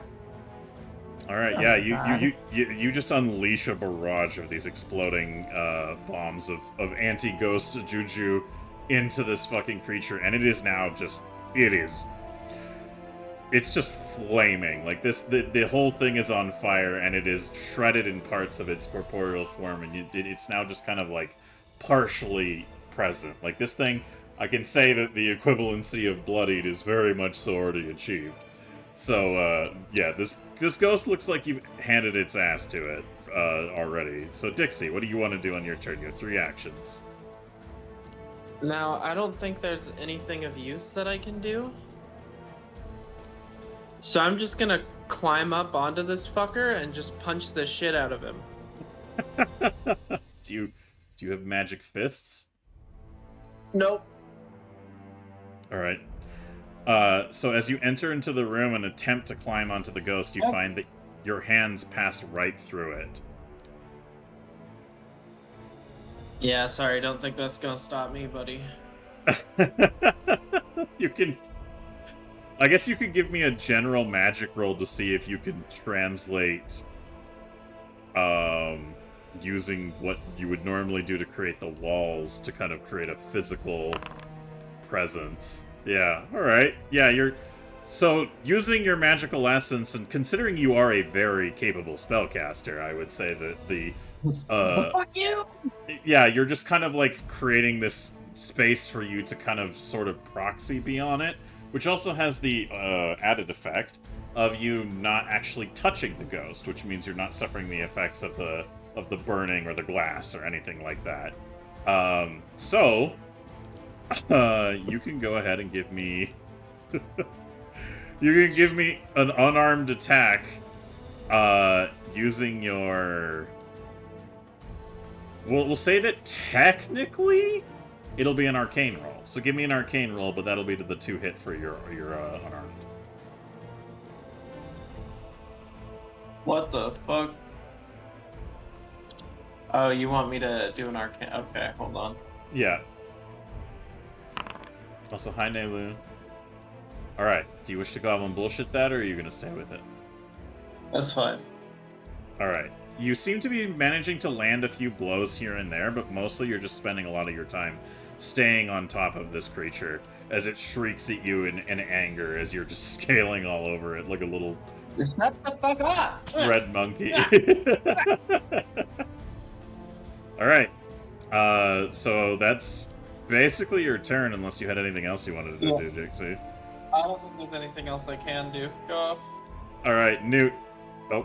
Alright, Oh yeah, my you just unleash a barrage of these exploding bombs of anti-ghost juju into this fucking creature, and it is now just... It's just flaming. Like, the whole thing is on fire, and it is shredded in parts of its corporeal form, and it's now just kind of, like, partially present. Like, this thing, I can say that the equivalency of bloodied is very much so already achieved. So, yeah, this ghost looks like you've handed its ass to it already. So, Dixie, what do you want to do on your turn? You have 3 actions. Now, I don't think there's anything of use that I can do. So I'm just gonna climb up onto this fucker and just punch the shit out of him. Do you have magic fists? Nope. Alright. So as you enter into the room and attempt to climb onto the ghost, you find that your hands pass right through it. Yeah, sorry, don't think that's gonna stop me, buddy. You can... I guess you could give me a general magic roll to see if you can translate using what you would normally do to create the walls to kind of create a physical presence. Yeah, alright. Yeah, you're... So, using your magical essence, and considering you are a very capable spellcaster, I would say that the... Fuck you! Yeah, you're just kind of, like, creating this space for you to kind of sort of proxy be on it, which also has the added effect of you not actually touching the ghost, which means you're not suffering the effects of the burning or the glass or anything like that. So, you can go ahead and give me... you can give me an unarmed attack using your... We'll say that technically it'll be an arcane roll. So give me an arcane roll, but that'll be to the 2 hit for your unarmed. What the fuck? Oh, you want me to do an arcane? Okay, hold on. Yeah. Also, hi, Nelu. Alright, do you wish to goblin bullshit that, or are you going to stay with it? That's fine. Alright. You seem to be managing to land a few blows here and there, but mostly you're just spending a lot of your time staying on top of this creature as it shrieks at you in anger as you're just scaling all over it like a little Shut the fuck up! red monkey. Alright. So that's basically your turn, unless you had anything else you wanted to do, Dixie. I don't think there's anything else I can do. Go off. Alright, Newt. Oh.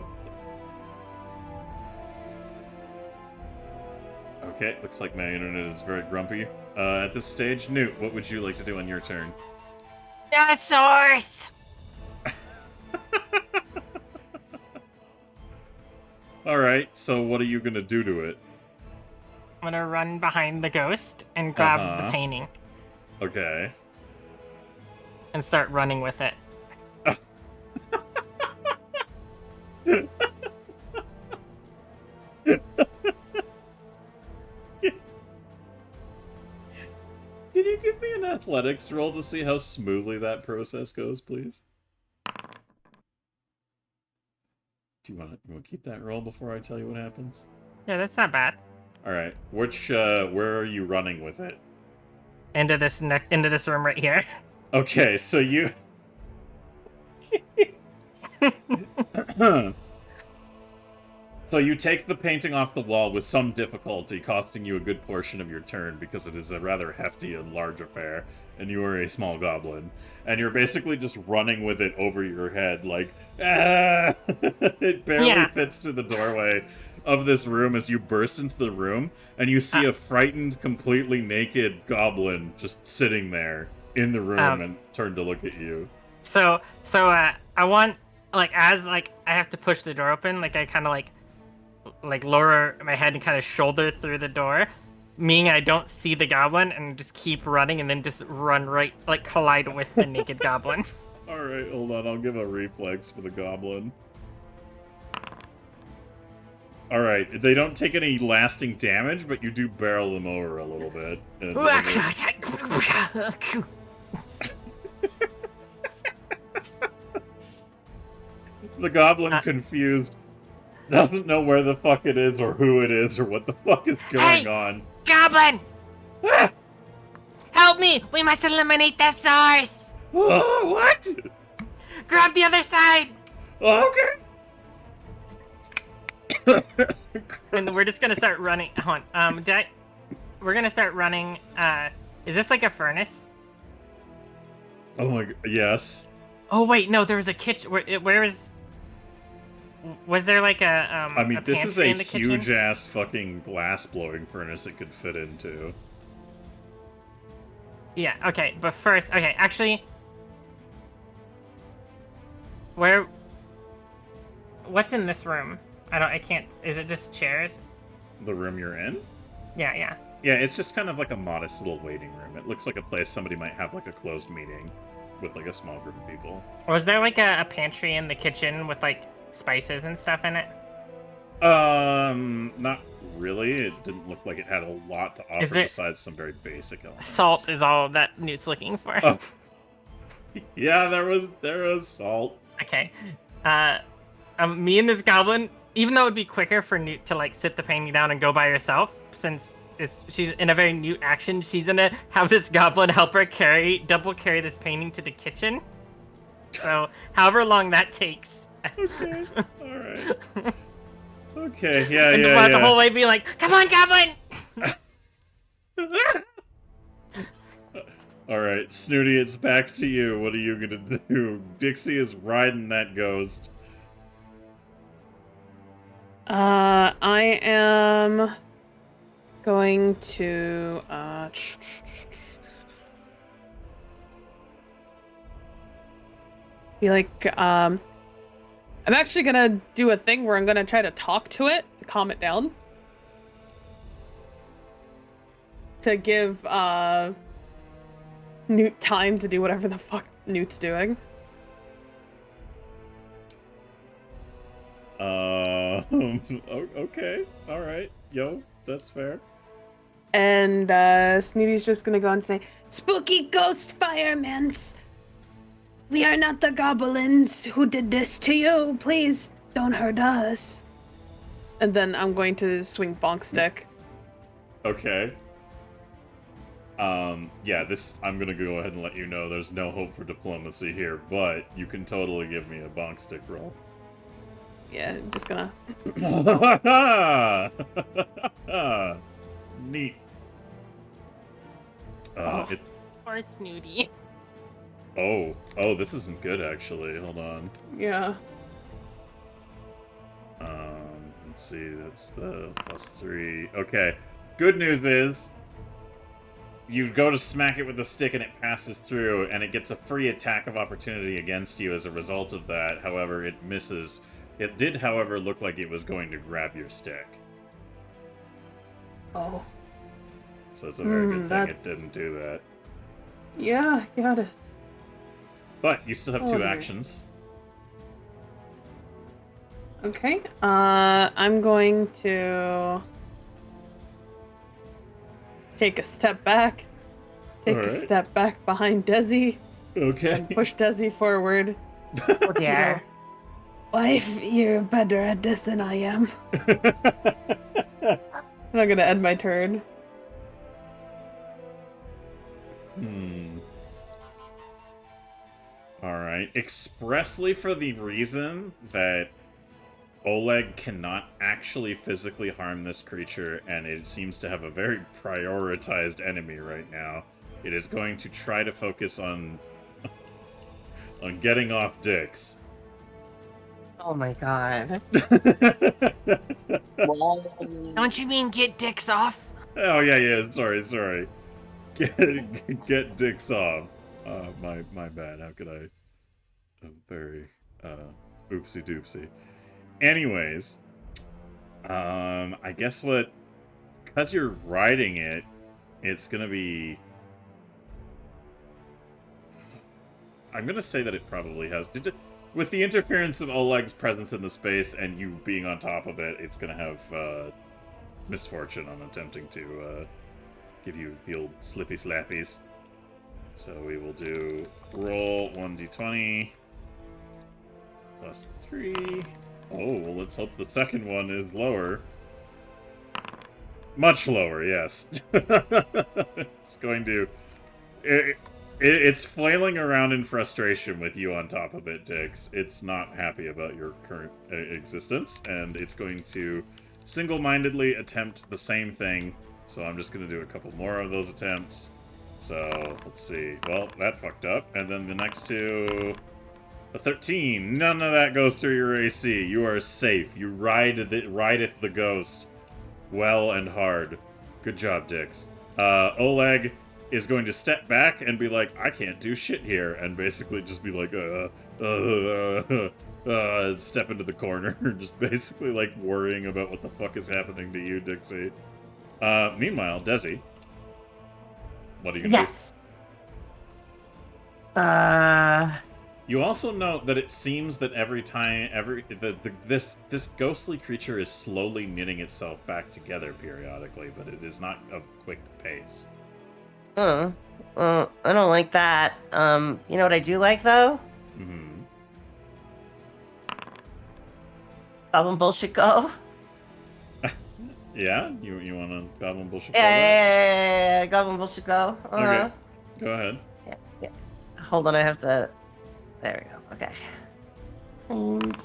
Okay, looks like my internet is very grumpy. At this stage, Newt, what would you like to do on your turn? Dinosaurs! Alright, so what are you gonna do to it? I'm gonna run behind the ghost and grab Uh-huh. the painting Okay. and start running with it. Can you give me an athletics roll to see how smoothly that process goes, please? Do you want to keep that roll before I tell you what happens? Yeah, that's not bad. All right. Where are you running with it? Into this room right here. Okay, so you. So you take the painting off the wall with some difficulty, costing you a good portion of your turn because it is a rather hefty and large affair, and you are a small goblin. And you're basically just running with it over your head, like, ah! It barely fits through the doorway of this room as you burst into the room, and you see a frightened, completely naked goblin just sitting there in the room and turn to look at you. So I want, like, as, like, I have to push the door open, like, I kind of, like lower my head and kind of shoulder through the door, meaning I don't see the goblin and just keep running and then just run right, like, collide with the naked goblin. Alright, hold on, I'll give a reflex for the goblin. Alright, they don't take any lasting damage, but you do barrel them over a little bit. The goblin, confused, doesn't know where the fuck it is or who it is or what the fuck is going on. Goblin! Help me! We must eliminate the source! What? Grab the other side! Okay. And we're just gonna start running. Hold on. We're gonna start running. Is this like a furnace? Oh my god, yes. Oh wait, no. There was a kitchen. Where is? Was there like a I mean, this is a huge kitchen? ass fucking glass blowing furnace it could fit into. Yeah. Okay, but first, okay. Actually, what's in this room? I can't. Is it just chairs? The room you're in? Yeah. Yeah, it's just kind of like a modest little waiting room. It looks like a place somebody might have like a closed meeting with like a small group of people. Was there like a pantry in the kitchen with like spices and stuff in it? Not really. It didn't look like it had a lot to offer besides some very basic elements. Salt is all that Newt's looking for. Oh. Yeah, there was salt. Okay. Me and this goblin, even though it would be quicker for Newt to like sit the painting down and go by herself, since she's in a very Newt action, she's gonna have this goblin help her double carry this painting to the kitchen. So, however long that takes. Okay. All right. Okay. Yeah. And yeah. The whole way being like, "Come on, goblin!" All right, Snooty, it's back to you. What are you gonna do? Dixie is riding that ghost. I am going to be like I'm actually gonna do a thing where I'm gonna try to talk to it to calm it down. To give Newt time to do whatever the fuck Newt's doing. Okay. All right. Yo, that's fair. And Snooty's just gonna go and say, Spooky ghost firemans! We are not the goblins who did this to you. Please don't hurt us. and then I'm going to swing bonk stick. Okay. Yeah, I'm gonna go ahead and let you know there's no hope for diplomacy here, but you can totally give me a bonk stick roll. Yeah, I'm just gonna... Neat. Poor Snooty. Oh, this isn't good, actually. Hold on. Yeah. Let's see, that's the +3. Okay. Good news is, you go to smack it with the stick and it passes through, and it gets a free attack of opportunity against you as a result of that. However, it misses. It did, however, look like it was going to grab your stick. Oh. So it's a very good thing it didn't do that. Yeah, got it. But you still have 2 actions. Okay. I'm going to take a step back. Take a step back behind Desi. Okay. And push Desi forward. Oh dear. Wife, you're better at this than I am. not gonna end my turn. Alright. Expressly for the reason that Oleg cannot actually physically harm this creature, and it seems to have a very prioritized enemy right now. It is going to try to focus on getting off Dix. Oh my god. Don't you mean get dicks off? Oh yeah, sorry. Get Dix off. My bad. How could I? Very oopsie doopsie. Anyways, I guess because you're riding it, it's gonna be. I'm gonna say that it probably has. With the interference of Oleg's presence in the space and you being on top of it, it's gonna have misfortune on attempting to give you the old slippy slappies. So we will do roll 1d20 plus 3. Oh, well, let's hope the second one is lower. Much lower, yes. It's going to. It's flailing around in frustration with you on top of it, Dix. It's not happy about your current existence, and it's going to single-mindedly attempt the same thing. So I'm just going to do a couple more of those attempts. So, let's see. Well, that fucked up. And then the next two... A 13. None of that goes through your AC. You are safe. You rideth the ghost well and hard. Good job, Dix. Oleg is going to step back and be like, I can't do shit here, and basically just be like, step into the corner, just basically like worrying about what the fuck is happening to you, Dixie. Meanwhile, Desi, what are you gonna do? You also note that it seems that this ghostly creature is slowly knitting itself back together periodically, but it is not of quick pace. I don't like that. You know what I do like though? Mm-hmm. Goblin bullshit go. Yeah? You want to goblin bullshit go? Yeah, goblin bullshit go. Okay. Go ahead. Yeah. Hold on, I have to. There we go. Okay. And...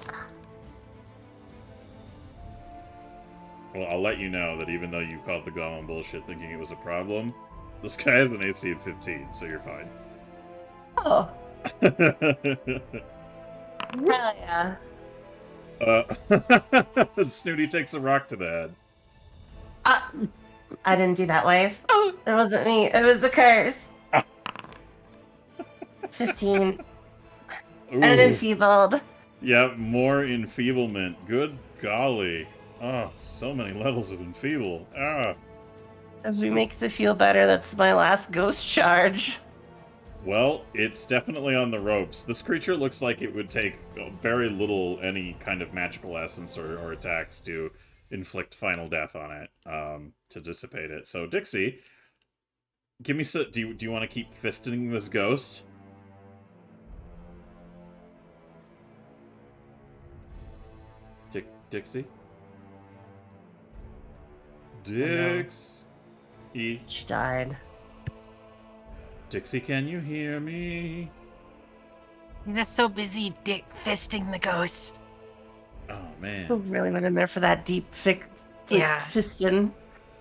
Well, I'll let you know that even though you called the goblin bullshit thinking it was a problem, this guy has an AC of 15, so you're fine. Oh. Hell yeah. Snooty takes a rock to the head. I didn't do that, Wave. It wasn't me. It was the curse. 15. Ooh. And enfeebled. Yeah, more enfeeblement. Good golly. Oh, so many levels of enfeeble. If it makes it feel better, that's my last ghost charge. Well, it's definitely on the ropes. This creature looks like it would take very little any kind of magical essence or attacks to inflict final death on it, to dissipate it. So, Dixie, give me do you want to keep fisting this ghost? Dixie? Dix. E. She died. Dixie, can you hear me? I'm just so busy fisting the ghost. Oh, man. Who really went in there for that deep, Yeah. fisting?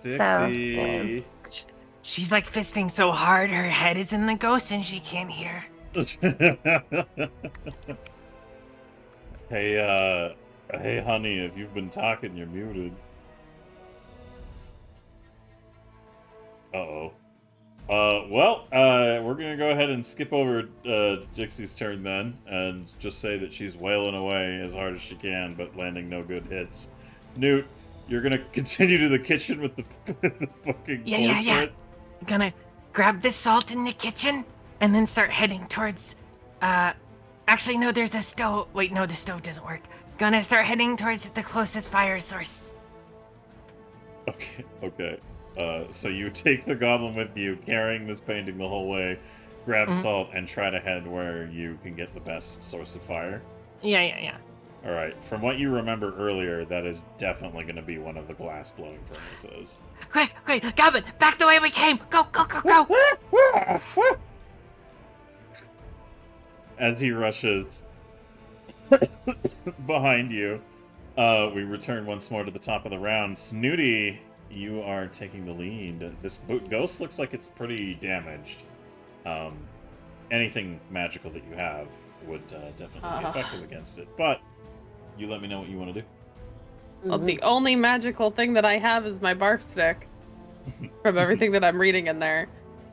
Dixie. She's like fisting so hard her head is in the ghost and she can't hear. Hey, honey, if you've been talking, you're muted. Uh-oh. We're gonna go ahead and skip over Dixie's turn then, and just say that she's wailing away as hard as she can, but landing no good hits. Newt, you're gonna continue to the kitchen with the fucking Yeah. portrait? Gonna grab the salt in the kitchen and then start heading towards, actually, no, there's a stove. Wait, no, the stove doesn't work. Gonna start heading towards the closest fire source. Okay. So you take the goblin with you, carrying this painting the whole way, grab salt, and try to head where you can get the best source of fire. Yeah. All right. From what you remember earlier, that is definitely going to be one of the glass blowing furnaces. Quick, Goblin, back the way we came. Go. As he rushes behind you, we return once more to the top of the round. Snooty, you are taking the lead. This ghost looks like it's pretty damaged. Anything magical that you have would definitely be effective against it. But you let me know what you want to do. Well, the only magical thing that I have is my barf stick from everything that I'm reading in there.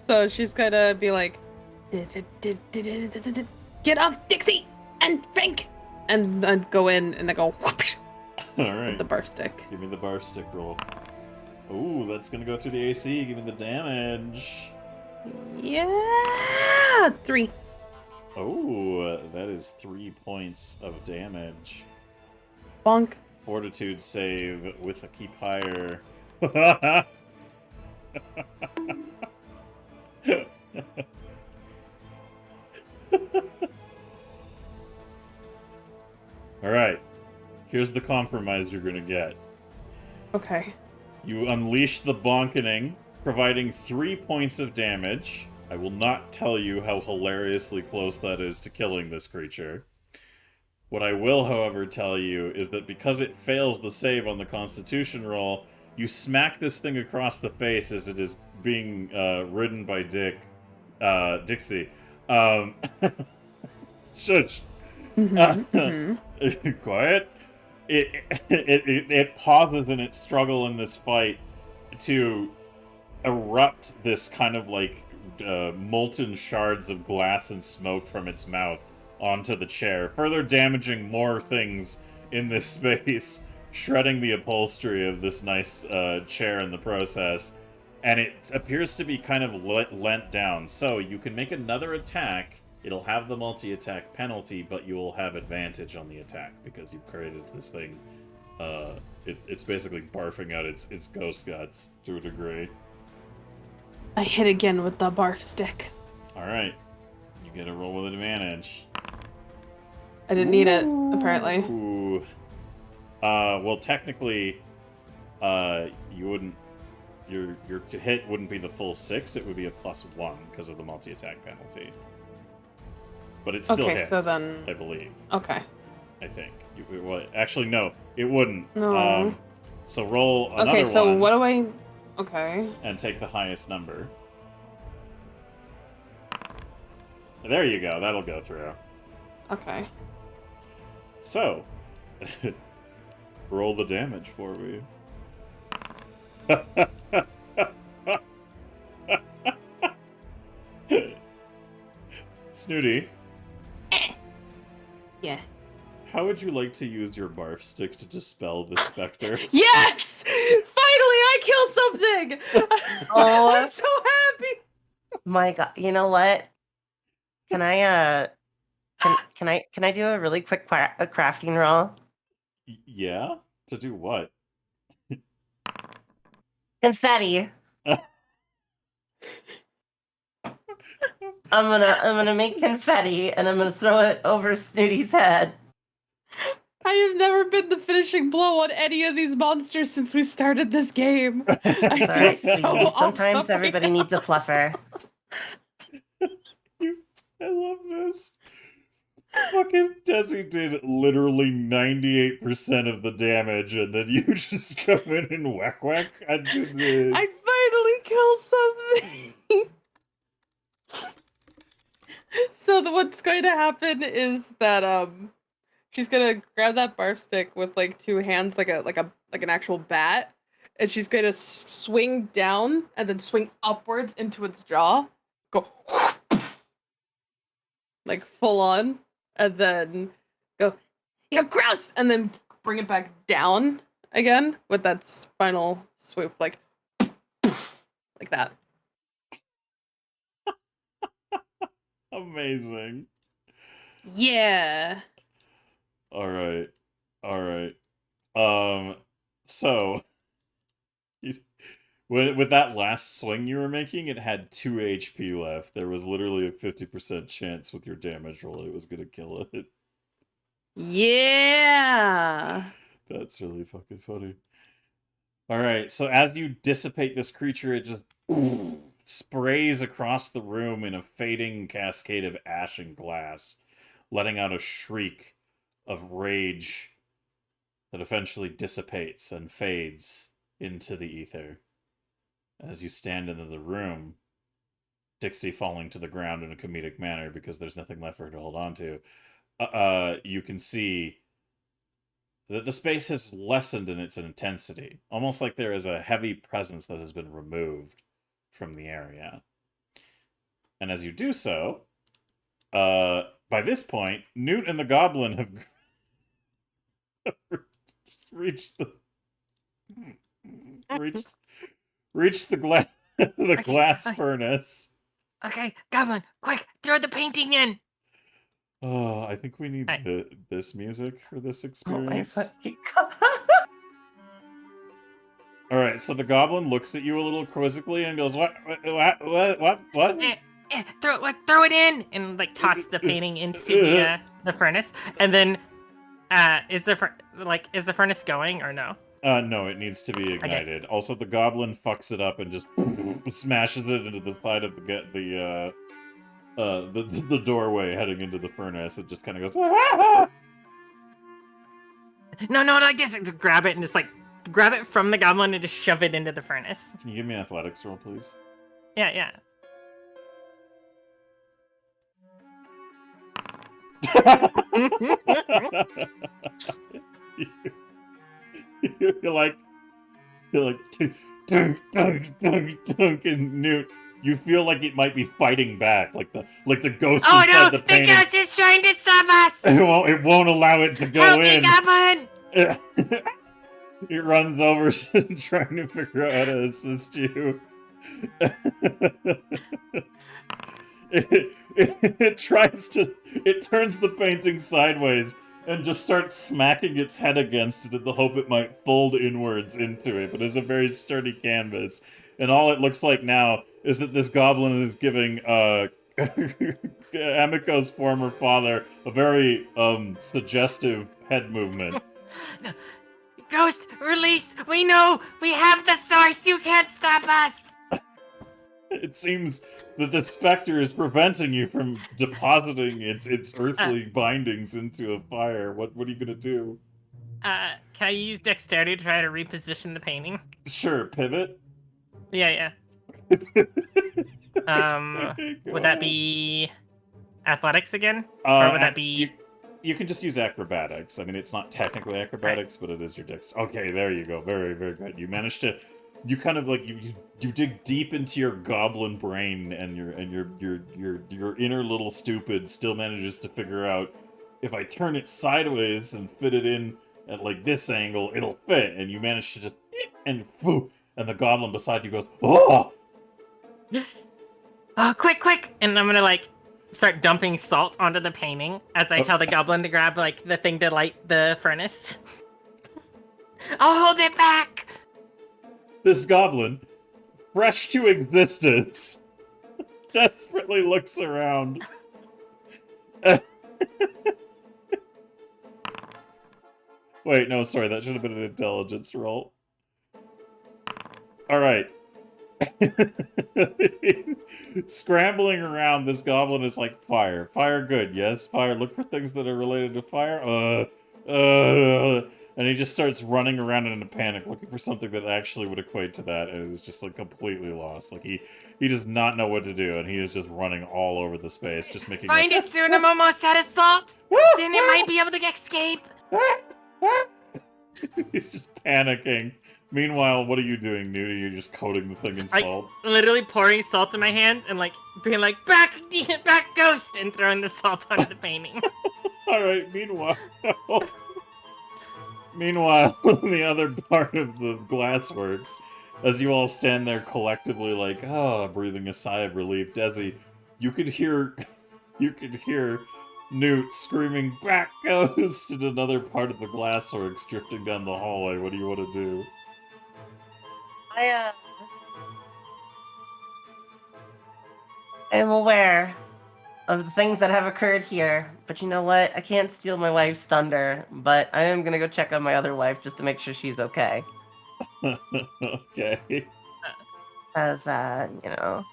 So she's gonna be like, Get off, Dixie and Frank. and then go in and then go whoosh, All right. with the barf stick. Give me the barf stick roll. Ooh, that's gonna go through the AC. Give me the damage. Yeah, 3. Oh, that is 3 points of damage. Bonk. Fortitude save with a keep higher. Alright. Here's the compromise you're gonna get. Okay. You unleash the bonkening, providing 3 points of damage. I will not tell you how hilariously close that is to killing this creature. What I will, however, tell you is that because it fails the save on the Constitution roll, you smack this thing across the face as it is being ridden by Dixie. Shush. Quiet. It pauses in its struggle in this fight to erupt this kind of like molten shards of glass and smoke from its mouth onto the chair, further damaging more things in this space, shredding the upholstery of this nice chair in the process. And it appears to be kind of lent down. So you can make another attack. It'll have the multi-attack penalty, but you will have advantage on the attack because you've created this thing. It's basically barfing out its ghost guts to a degree. I hit again with the barf stick. Alright. You get a roll with advantage. I didn't need it, apparently. Ooh. Well, technically, you wouldn't... Your to hit wouldn't be the full 6, it would be a +1 because of the multi-attack penalty. But it still hits, so then... I believe. Okay. I think. Well, actually, no, it wouldn't. No. So roll another Okay, so one what do I... Okay. and take the highest number. There you go, that'll go through. Okay. So, roll the damage for me. Snooty. Yeah. How would you like to use your barf stick to dispel this specter? Yes! Finally, I killed something! Oh. I'm so happy! My God, you know what? Can I can I do a really quick crafting roll? Yeah? To do what? Confetti. I'm gonna make confetti and I'm gonna throw it over Snooty's head. I have never been the finishing blow on any of these monsters since we started this game. I Sorry, feel so sweetie. Sometimes awesome everybody right needs a fluffer. I love this. Fucking Desi did literally 98% of the damage, and then you just come in and whack. I did this. I finally killed something. So what's going to happen is that she's gonna grab that barf stick with like 2 hands, like an actual bat, and she's gonna swing down and then swing upwards into its jaw, go like full on, and then go, you're gross, and then bring it back down again with that final swoop, like that. Amazing. Yeah. All right. So with that last swing you were making, it had 2 HP left. There was literally a 50% chance with your damage roll it was gonna kill it. Yeah. That's really fucking funny. All right, so as you dissipate this creature, it just sprays across the room in a fading cascade of ash and glass, letting out a shriek of rage that eventually dissipates and fades into the ether. As you stand into the room, Dixie falling to the ground in a comedic manner because there's nothing left for her to hold on to, you can see that the space has lessened in its intensity, almost like there is a heavy presence that has been removed from the area. And as you do so, by this point, Newt and the Goblin have reached the the glass furnace. Okay, Goblin, quick, throw the painting in. Oh, I think we need this music for this experience. All right, so the Goblin looks at you a little quizzically and goes, "What? Throw it in." And like toss the painting into the furnace, and then is the furnace going or no? No, it needs to be ignited. Okay. Also, the Goblin fucks it up and just smashes it into the side of the doorway heading into the furnace. It just kind of goes. Ah! No, like this. Just grab it and just like grab it from the Goblin and just shove it into the furnace. Can you give me an athletics roll, please? Yeah. You're like dunk, and Newt, you feel like it might be fighting back, like the ghost inside the painting. The ghost is trying to stop us. It won't allow it to go Help in. Me, Goblin. It runs over trying to figure out how to assist you. It turns the painting sideways and just starts smacking its head against it in the hope it might fold inwards into it, but it's a very sturdy canvas. And all it looks like now is that this Goblin is giving Amiko's former father a very suggestive head movement. Ghost, release! We know! We have the source! You can't stop us! It seems that the specter is preventing you from depositing its earthly bindings into a fire. What are you gonna do? Can I use dexterity to try to reposition the painting? Sure, pivot. Yeah. Would that be athletics again? Or would that be... You can just use acrobatics. I mean, it's not technically acrobatics, but it is your dex. Okay, there you go. Very, very good. You managed to... You kind of like you dig deep into your goblin brain, and your inner little stupid still manages to figure out, if I turn it sideways and fit it in at like this angle, it'll fit. And you manage to just and the goblin beside you goes, "Oh! Quick!" And I'm gonna like start dumping salt onto the painting as I tell the Goblin to grab like the thing to light the furnace. I'll hold it back. This Goblin, fresh to existence, desperately looks around. Wait, no, sorry, that should have been an intelligence roll. Alright. Scrambling around, this Goblin is like, fire. Fire good, yes? Fire, look for things that are related to fire. And he just starts running around in a panic, looking for something that actually would equate to that, and is just like completely lost. Like he does not know what to do, and he is just running all over the space, just making. Find it soon. I'm almost out of salt. Then it might be able to escape. He's just panicking. Meanwhile, what are you doing, Newt? Are you just coating the thing in salt? Literally pouring salt in my hands and like being like, back, ghost, and throwing the salt onto the painting. All right. Meanwhile, in the other part of the glassworks, as you all stand there collectively, like, breathing a sigh of relief, Desi, you could hear Newt screaming, "Back, ghost!" in another part of the glassworks, drifting down the hallway. What do you want to do? I'm aware of the things that have occurred here. But you know what? I can't steal my wife's thunder, but I am gonna go check on my other wife just to make sure she's okay. Okay. As, you know.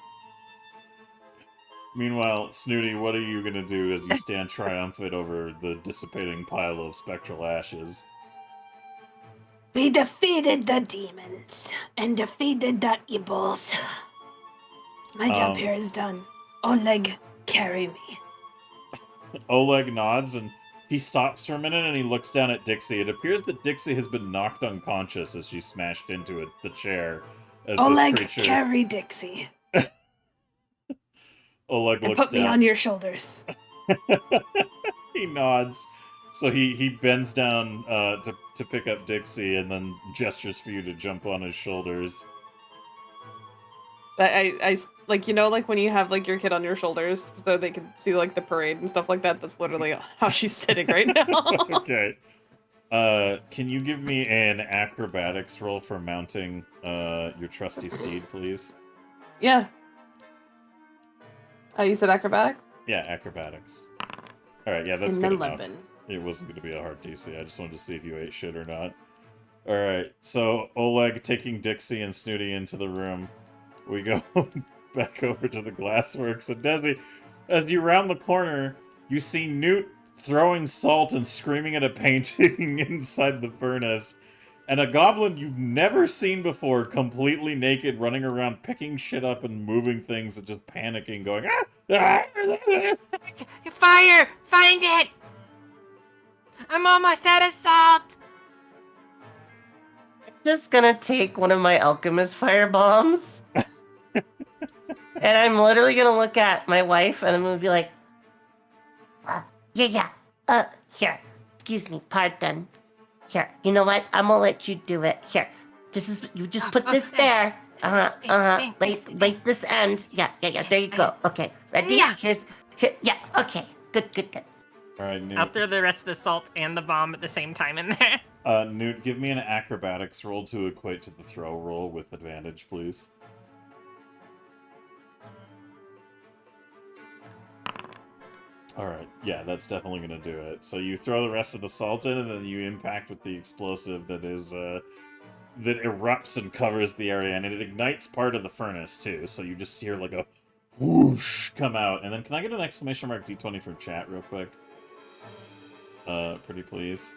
Meanwhile, Snooty, what are you gonna do as you stand triumphant over the dissipating pile of spectral ashes? We defeated the demons and defeated the evils. My job here is done. Oleg, carry me. Oleg nods and he stops for a minute and he looks down at Dixie. It appears that Dixie has been knocked unconscious as she smashed into the chair. As Oleg, this creature... carry Dixie. Oleg And looks put me down. on your shoulders. He nods. So he bends down to pick up Dixie and then gestures for you to jump on his shoulders. I like, you know, like when you have like your kid on your shoulders so they can see like the parade and stuff like that. That's literally how she's sitting right now. Okay. Can you give me an acrobatics roll for mounting your trusty steed, please? Yeah. You said acrobatics? Yeah, acrobatics. Alright, yeah, that's An good 11. enough. It wasn't going to be a hard DC. I just wanted to see if you ate shit or not. Alright, so Oleg taking Dixie and Snooty into the room. We go back over to the glassworks. And Desi, as you round the corner, you see Newt throwing salt and screaming at a painting inside the furnace. And a goblin you've never seen before, completely naked, running around picking shit up and moving things and just panicking, going, ah! Ah! Fire! Find it! I'm almost out of salt! Just gonna take one of my alchemist fire bombs. And I'm literally gonna look at my wife and I'm gonna be like, yeah. Here. Excuse me, pardon. Here, you know what? I'm gonna let you do it. Here. You just put this there. Like this end. Yeah. There you go. Okay. Ready? Yeah. Here. Yeah, okay. Good. Alright, Newt. I'll throw the rest of the salt and the bomb at the same time in there. Newt, give me an acrobatics roll to equate to the throw roll with advantage, please. Alright, yeah, that's definitely gonna do it. So you throw the rest of the salt in, and then you impact with the explosive that is, that erupts and covers the area, and it ignites part of the furnace, too. So you just hear, like, a whoosh come out. And then can I get an exclamation mark D20 from chat real quick? Pretty please.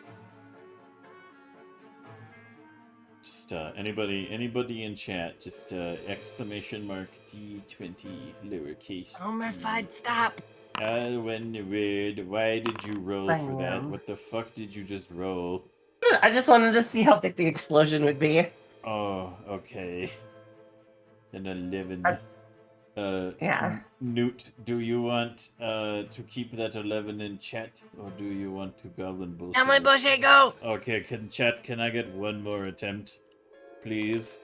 Just, anybody in chat, just, exclamation mark D20 lowercase Homer d. Fudd, stop! When weird. Why did you roll I for that? am. What the fuck did you just roll? I just wanted to see how big the explosion would be. Oh, okay. An 11. Yeah. Newt, do you want to keep that 11 in chat, or do you want to goblin bullshit? How my bullshit go? Okay, can I get one more attempt, please,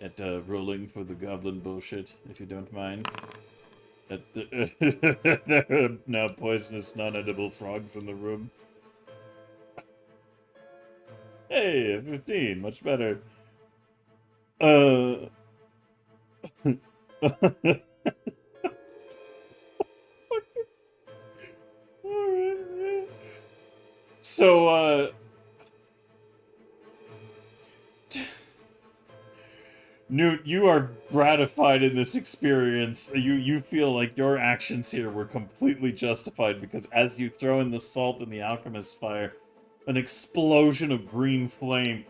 at rolling for the goblin bullshit, if you don't mind? There are now poisonous, non-edible frogs in the room. Hey, 15, much better. So, Newt, you are gratified in this experience. You feel like your actions here were completely justified because as you throw in the salt in the alchemist's fire, an explosion of green flame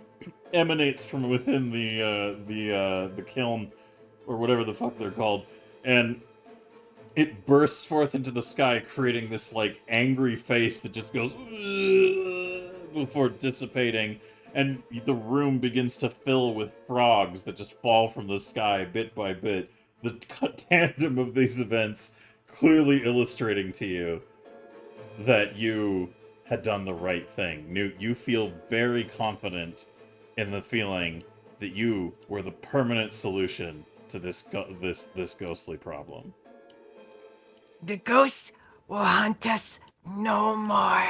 emanates from within the kiln, or whatever the fuck they're called, and it bursts forth into the sky, creating this like angry face that just goes before dissipating. And the room begins to fill with frogs that just fall from the sky bit by bit. The tandem of these events clearly illustrating to you that you had done the right thing. Newt, you feel very confident in the feeling that you were the permanent solution to this ghostly problem. The ghosts will haunt us no more.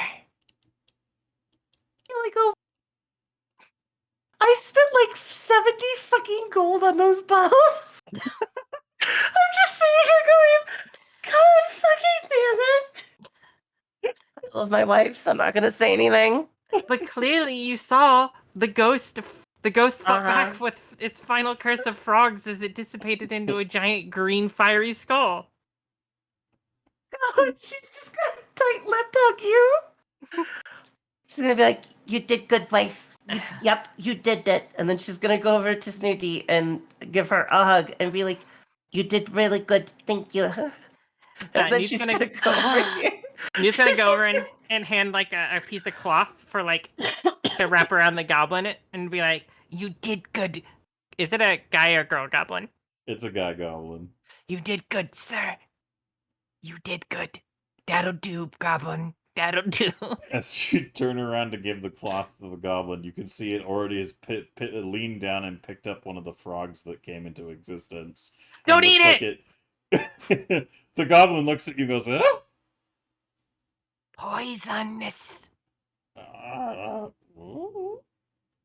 You're like, oh, I spent like 70 fucking gold on those bombs. I'm just sitting here going, God fucking damn it! I love my wife, so I'm not gonna say anything. But clearly you saw the ghost fought Uh-huh. back with its final curse of frogs as it dissipated into a giant green fiery skull. Oh, she's just gonna tight lip hug you. She's gonna be like, "You did good, wife. Yep, you did it." And then she's gonna go over to Snooty and give her a hug and be like, "You did really good. Thank you." And then Newt's she's gonna- gonna go over here. Newt's gonna go over She's and hand like a piece of cloth for like to wrap around the goblin and be like, You did good. is it a guy or girl goblin? It's a guy goblin. You did good, sir. You did good. That'll do, goblin. That'll do. As you turn around to give the cloth to the goblin, you can see it already has leaned down and picked up one of the frogs that came into existence. And Don't eat looks like the goblin looks at you and goes, "Oh? Poisonous. I'm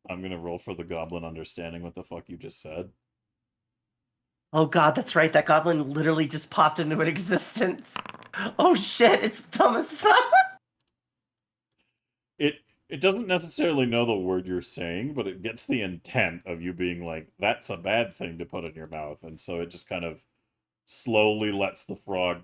gonna roll for the goblin understanding what the fuck you just said. Oh god, that's right. That goblin literally just popped into an existence. Oh shit, it's dumb as fuck. It doesn't necessarily know the word you're saying, but it gets the intent of you being like, that's a bad thing to put in your mouth, and so it just kind of slowly lets the frog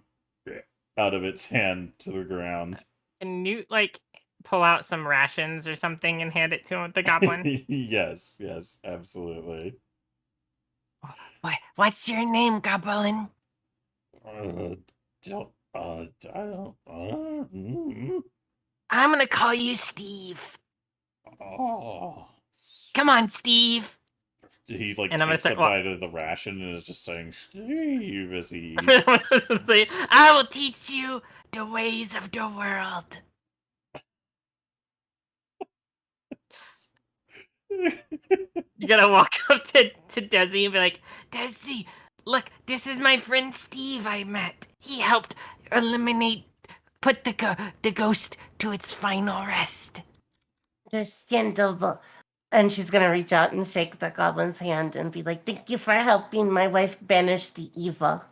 out of its hand to the ground. Can Newt like pull out some rations or something and hand it to the goblin? Yes, absolutely. What's your name, goblin? I don't. I'm gonna call you Steve. Oh. Come on, Steve. He like And I'm gonna takes say, a bite of the ration and is just saying Steve as he eats. Say, I will teach you the ways of the world. you gotta walk up to Desi and be like, Desi, look, this is my friend Steve I met. He helped put the ghost to its final rest. Understandable. And she's gonna reach out and shake the goblin's hand and be like, "Thank you for helping my wife banish the evil."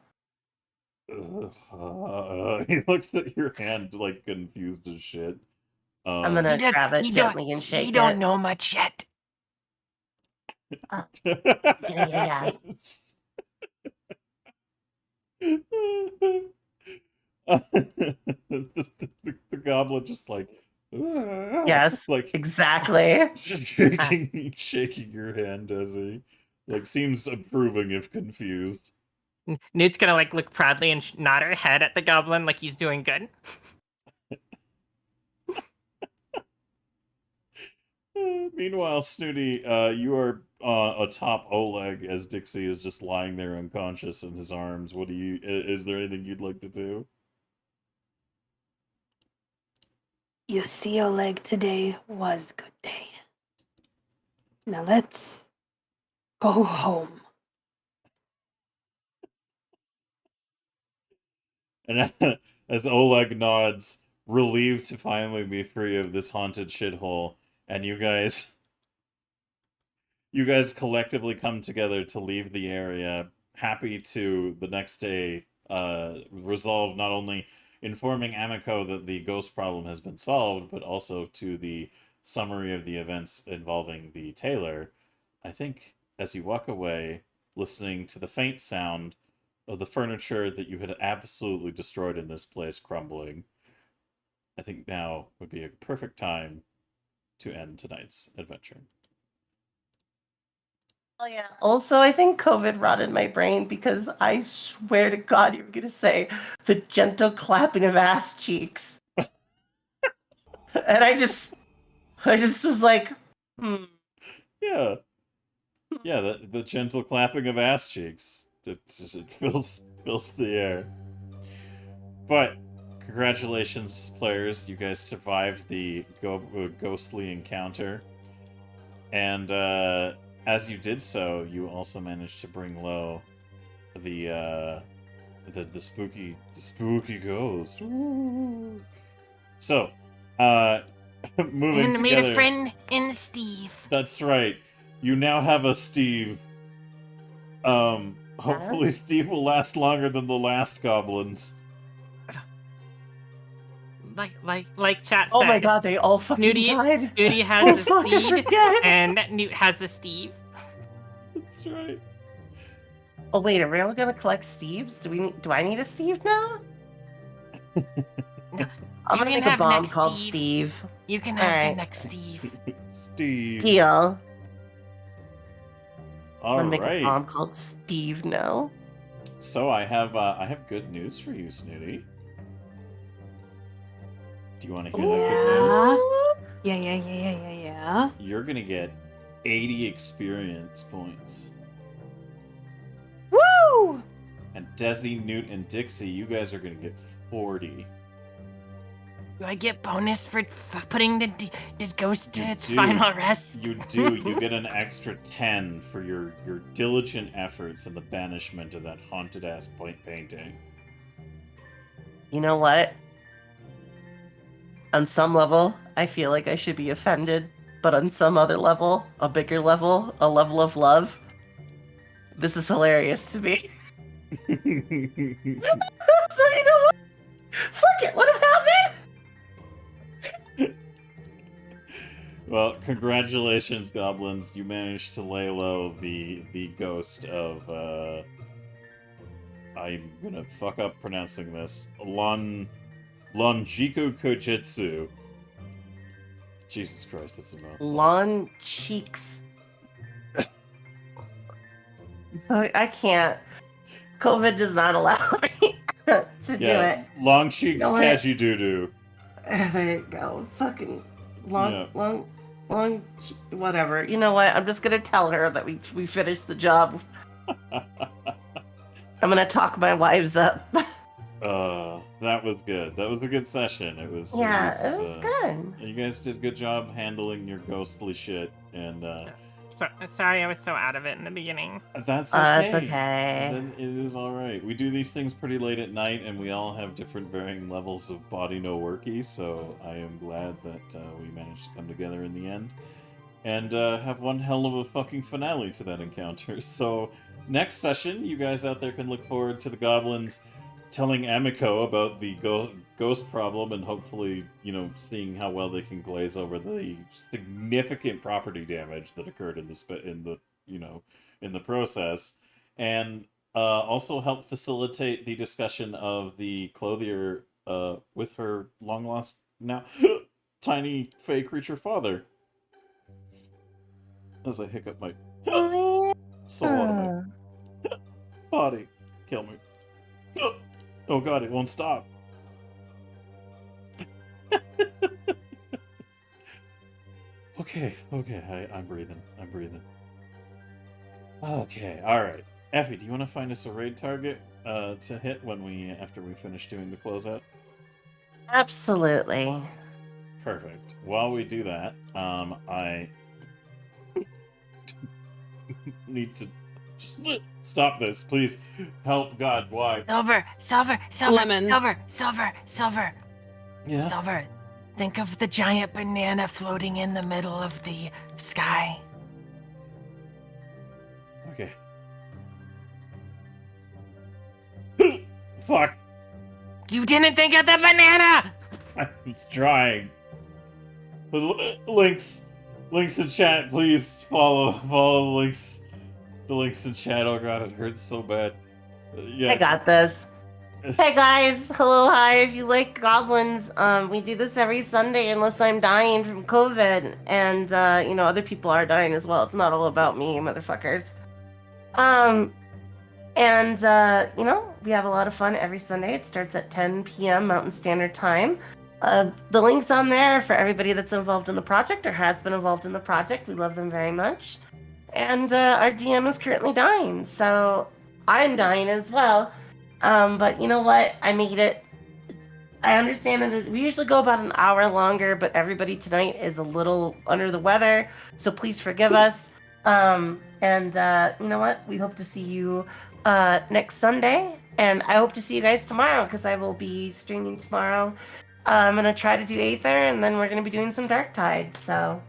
He looks at your hand like confused as shit. I'm gonna grab it gently and shake it. You don't know much yet. Yeah. The goblin just like Yes, like exactly. shaking your hand, does he? Like seems approving if confused. Newt's gonna like look proudly and nod her head at the goblin like he's doing good. Meanwhile, Snooty, you are atop Oleg as Dixie is just lying there unconscious in his arms. What do you? Is there anything you'd like to do? You see, Oleg, today was a good day. Now let's go home. And as Oleg nods, relieved to finally be free of this haunted shithole, and you guys collectively come together to leave the area, happy to the next day resolve not only informing Amico that the ghost problem has been solved, but also to the summary of the events involving the tailor. I think as you walk away, listening to the faint sound of the furniture that you had absolutely destroyed in this place crumbling, I think now would be a perfect time to end tonight's adventure. Oh yeah. Also, I think COVID rotted my brain because I swear to God you were gonna say the gentle clapping of ass cheeks. And I just was like, Yeah, the gentle clapping of ass cheeks. It fills the air. But congratulations, players! You guys survived the ghostly encounter, and as you did so, you also managed to bring low the spooky ghost. Ooh. So, moving And together. made a friend in Steve. That's right. You now have a Steve. Hopefully Steve will last longer than the last goblins. like chat Oh said. my god, they all fucking died. Snooty Oh, has a fuck, I Steed, forget. and Newt has a Steve. That's right. Oh wait, are we all gonna collect Steves? Do I need a Steve now? I'm gonna can make a have bomb next called Steve. Steve. You can have Alright. the next Steve. Steve. Deal. I'm All gonna make a right. bomb called Steve now. So I have good news for you, Snooty. Do you want to hear that good news? Yeah. You're gonna get 80 experience points. Woo! And Desi, Newt, and Dixie, you guys are gonna get 40. Do I get bonus for putting the ghost to You its do. final rest? You do. You get an extra 10 for your diligent efforts in the banishment of that haunted ass painting. You know what? On some level, I feel like I should be offended, but on some other level, a bigger level, a level of love, this is hilarious to me. So you know what? Fuck it, let him have it! Well, congratulations, goblins. You managed to lay low the ghost of I'm gonna fuck up pronouncing this. Lonjiku Kojitsu. Jesus Christ, that's a mouthful. Lawn cheeks. I can't. COVID does not allow me to do it. Long cheeks, You know what? catchy doo doo. There you go. Fucking long, Yeah. whatever. You know what? I'm just gonna tell her that we finished the job. I'm gonna talk my wives up. That was good. That was a good session. It was good. You guys did a good job handling your ghostly shit, and Sorry, I was so out of it in the beginning. that's okay. It's okay. Then it is all right. We do these things pretty late at night, and we all have different varying levels of body no worky. So I am glad that we managed to come together in the end, and have one hell of a fucking finale to that encounter. So next session, you guys out there can look forward to the goblins telling Amiko about the ghost problem, and hopefully, seeing how well they can glaze over the significant property damage that occurred in the process, and also help facilitate the discussion of the clothier with her long lost now tiny fey creature father. As I hiccup my soul out of my body, kill me. Oh god, it won't stop. Okay, I'm breathing. Okay, alright. Effie, do you want to find us a raid target to hit after we finish doing the closeout? Absolutely. Perfect. While we do that, I need to just stop this, please. Help, God, why? Silver, Lemon. Silver. Yeah? Silver, think of the giant banana floating in the middle of the sky. Okay. Fuck! You didn't think of the banana! I was trying. Links in chat, please follow the links. The links in chat. Oh god, it hurts so bad. Yeah. I got this. Hey guys, hello, hi. If you like goblins, we do this every Sunday unless I'm dying from COVID, and other people are dying as well. It's not all about me, motherfuckers. We have a lot of fun every Sunday. It starts at 10 p.m. Mountain Standard Time. The link's on there for everybody that's involved in the project or has been involved in the project. We love them very much. And our DM is currently dying, so I'm dying as well. But you know what? I made it. I understand that we usually go about an hour longer, but everybody tonight is a little under the weather, so please forgive us. You know what? We hope to see you next Sunday, and I hope to see you guys tomorrow because I will be streaming tomorrow. I'm gonna try to do Aether, and then we're gonna be doing some Dark Tide. So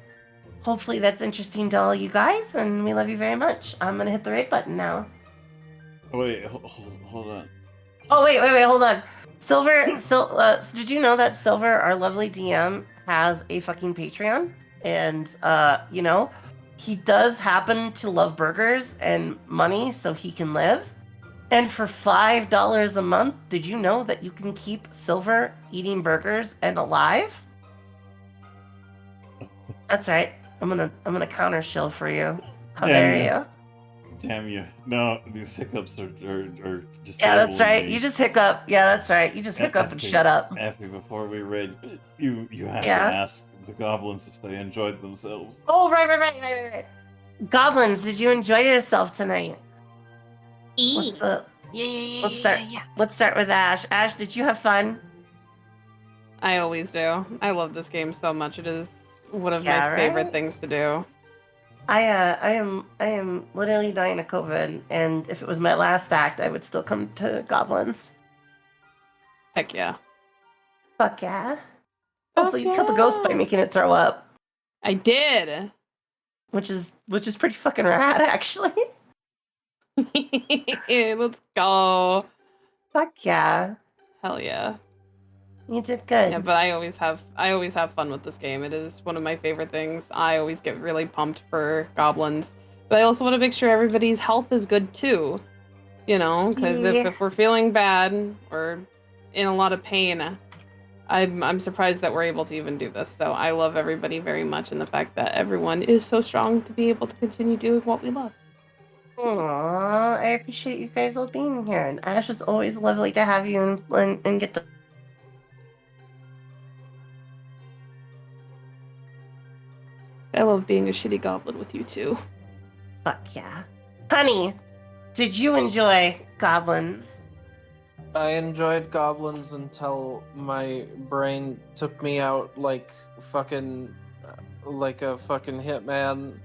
hopefully that's interesting to all you guys, and we love you very much. I'm gonna hit the raid button now. Wait, hold on. Oh wait, hold on. Did you know that Silver, our lovely DM, has a fucking Patreon? And, he does happen to love burgers and money so he can live. And for $5 a month, did you know that you can keep Silver eating burgers and alive? That's right. I'm gonna counter shill for you. How dare you? Damn you. No, these hiccups are just. Yeah, that's right. You just hiccup. Yeah, that's right. You just hiccup and shut up. Effie, before we raid, you have to Yeah. ask the goblins if they enjoyed themselves. Oh, right. Goblins, did you enjoy yourself tonight? What's up? Yeah. Let's start with Ash. Ash, did you have fun? I always do. I love this game so much. It is one of Yeah, my favorite right? things to do. I am literally dying of COVID, and if it was my last act, I would still come to Goblins. Heck yeah. Fuck yeah. Also, you killed the ghost by making it throw up, I did. which is pretty fucking rad, actually. Let's go. Fuck yeah. Hell yeah. You did good. Yeah, but I always have fun with this game. It is one of my favorite things. I always get really pumped for goblins. But I also want to make sure everybody's health is good too. You know, because Yeah. if we're feeling bad or in a lot of pain, I'm surprised that we're able to even do this. So I love everybody very much, and the fact that everyone is so strong to be able to continue doing what we love. Aww, I appreciate you guys all being here. And Ash, it's always lovely to have you and get to. I love being a shitty goblin with you too. Fuck yeah. Honey, did you enjoy Goblins? I enjoyed goblins until my brain took me out like a fucking hitman.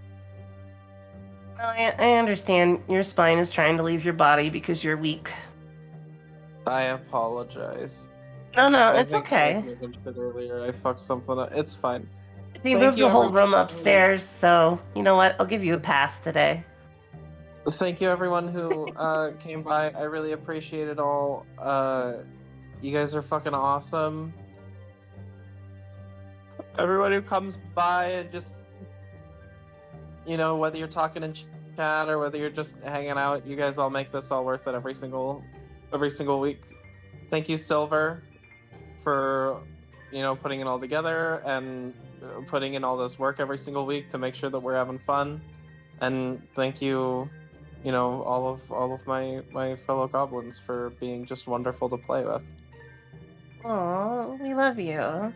No, I understand. Your spine is trying to leave your body because you're weak. I apologize. No, I it's think okay. I mentioned it earlier. I fucked something up. It's fine. We Thank moved you, the whole everyone. room upstairs, so you know what? I'll give you a pass today. Thank you, everyone who came by. I really appreciate it all. You guys are fucking awesome. Everyone who comes by and just, whether you're talking in chat or whether you're just hanging out, you guys all make this all worth it every single week. Thank you, Silver, for putting it all together and putting in all this work every single week to make sure that we're having fun. And thank you, all of my fellow goblins for being just wonderful to play with. Aw, we love you.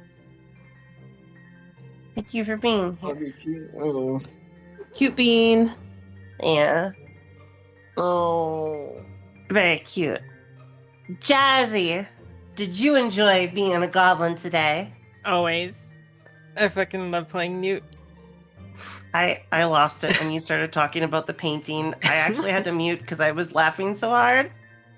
Thank you for being here. Love you too. Oh. Cute bean. Yeah, Oh. very cute. Jazzy, did you enjoy being a goblin today? Always. I fucking love playing Newt. I lost it when you started talking about the painting. I actually had to mute because I was laughing so hard.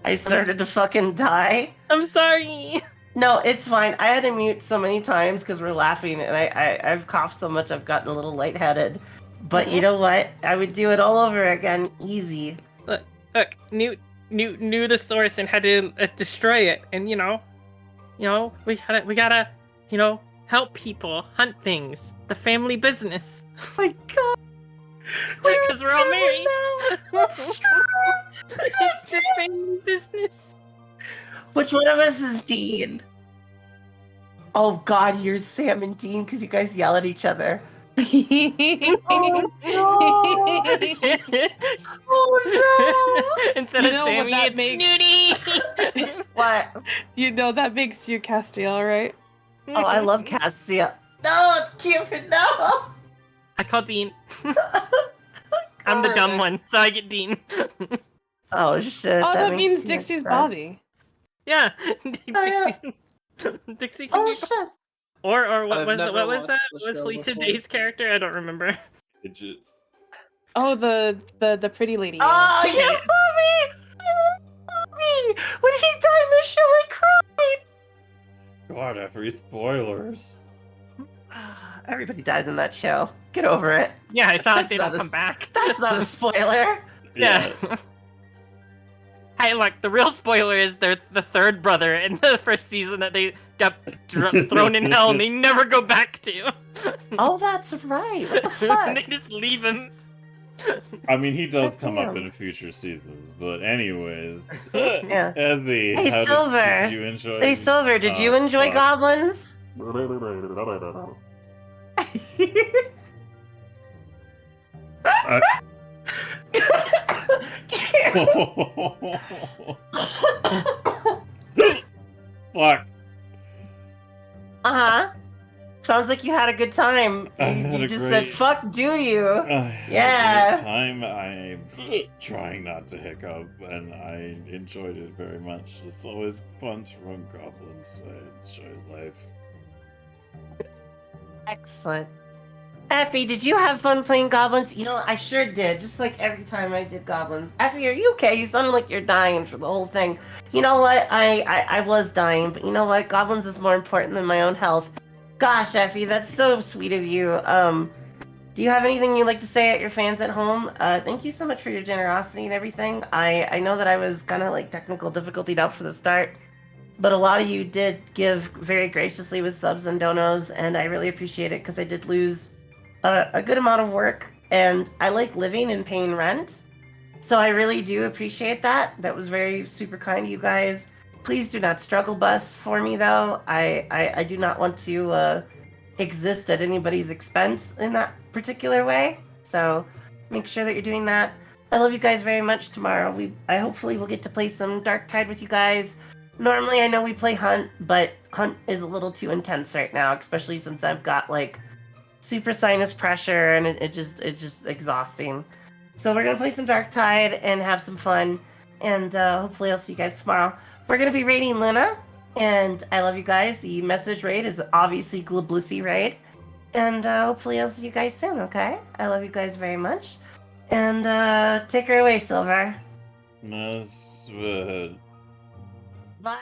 I started to fucking die. I'm sorry. No, it's fine. I had to mute so many times because we're laughing, and I've coughed so much I've gotten a little lightheaded. But you know what? I would do it all over again, easy. Look, Newt knew the source and had to destroy it, and we gotta help people hunt things. The family business. Oh my god. Because we're all married. That's true. It's the family business. Which one of us is Dean? Oh god, you're Sam and Dean because you guys yell at each other. Oh no! Instead You of know what Sammy, that it's makes- Snooty. What? You know that makes you Castiel, right? Oh, I love Cassia. No, Cupid, no! I call Dean. I'm the dumb one, so I get Dean. Oh shit! Oh, that makes means too much Dixie's sense. body. Yeah, yeah. Dixie can Oh be. shit! Or what I've was never what was watched that? the What was show Felicia before. Day's character? I don't remember. Digits. Oh, the pretty lady. Oh, Yeah. yeah, Bobby! Bobby! When he died in the show, I cried! God, every spoilers. Everybody dies in that show. Get over it. Yeah, I saw That's that they not don't a come back. That's not a spoiler. Yeah. Hey, look, the real spoiler is they're the third brother in the first season that they got thrown in hell and they never go back to. Oh, that's right. What the fuck? They just leave him. I mean, he does God come up damn. in future seasons, but anyways. Yeah. Ezzy, Hey, how Silver. did you enjoy? Hey, Silver, did you enjoy fuck. Goblins? Fuck. Uh-huh. Sounds like you had a good time. I You, had you a just great- said, fuck, do you? I had Yeah. a great time. I'm trying not to hiccup, and I enjoyed it very much. It's always fun to run goblins. I enjoy life. Excellent. Effie, did you have fun playing Goblins? You know, I sure did. Just like every time I did Goblins. Effie, are you okay? You sounded like you're dying for the whole thing. You know what? I was dying, but you know what? Goblins is more important than my own health. Gosh, Effie, that's so sweet of you. Do you have anything you'd like to say at your fans at home? Thank you so much for your generosity and everything. I know that I was kind of like technical difficulty up for the start, but a lot of you did give very graciously with subs and donos, and I really appreciate it because I did lose a good amount of work, and I like living and paying rent. So I really do appreciate that. That was very super kind of you guys. Please do not struggle bus for me though. I do not want to exist at anybody's expense in that particular way. So make sure that you're doing that. I love you guys very much. Tomorrow I hopefully will get to play some Dark Tide with you guys. Normally I know we play Hunt, but Hunt is a little too intense right now, especially since I've got like super sinus pressure and it's just exhausting. So we're gonna play some Dark Tide and have some fun, and hopefully I'll see you guys tomorrow. We're gonna be raiding Luna, and I love you guys. The message raid is obviously Glablusi raid, and hopefully I'll see you guys soon. Okay, I love you guys very much, and take her away, Silver. That's Bye.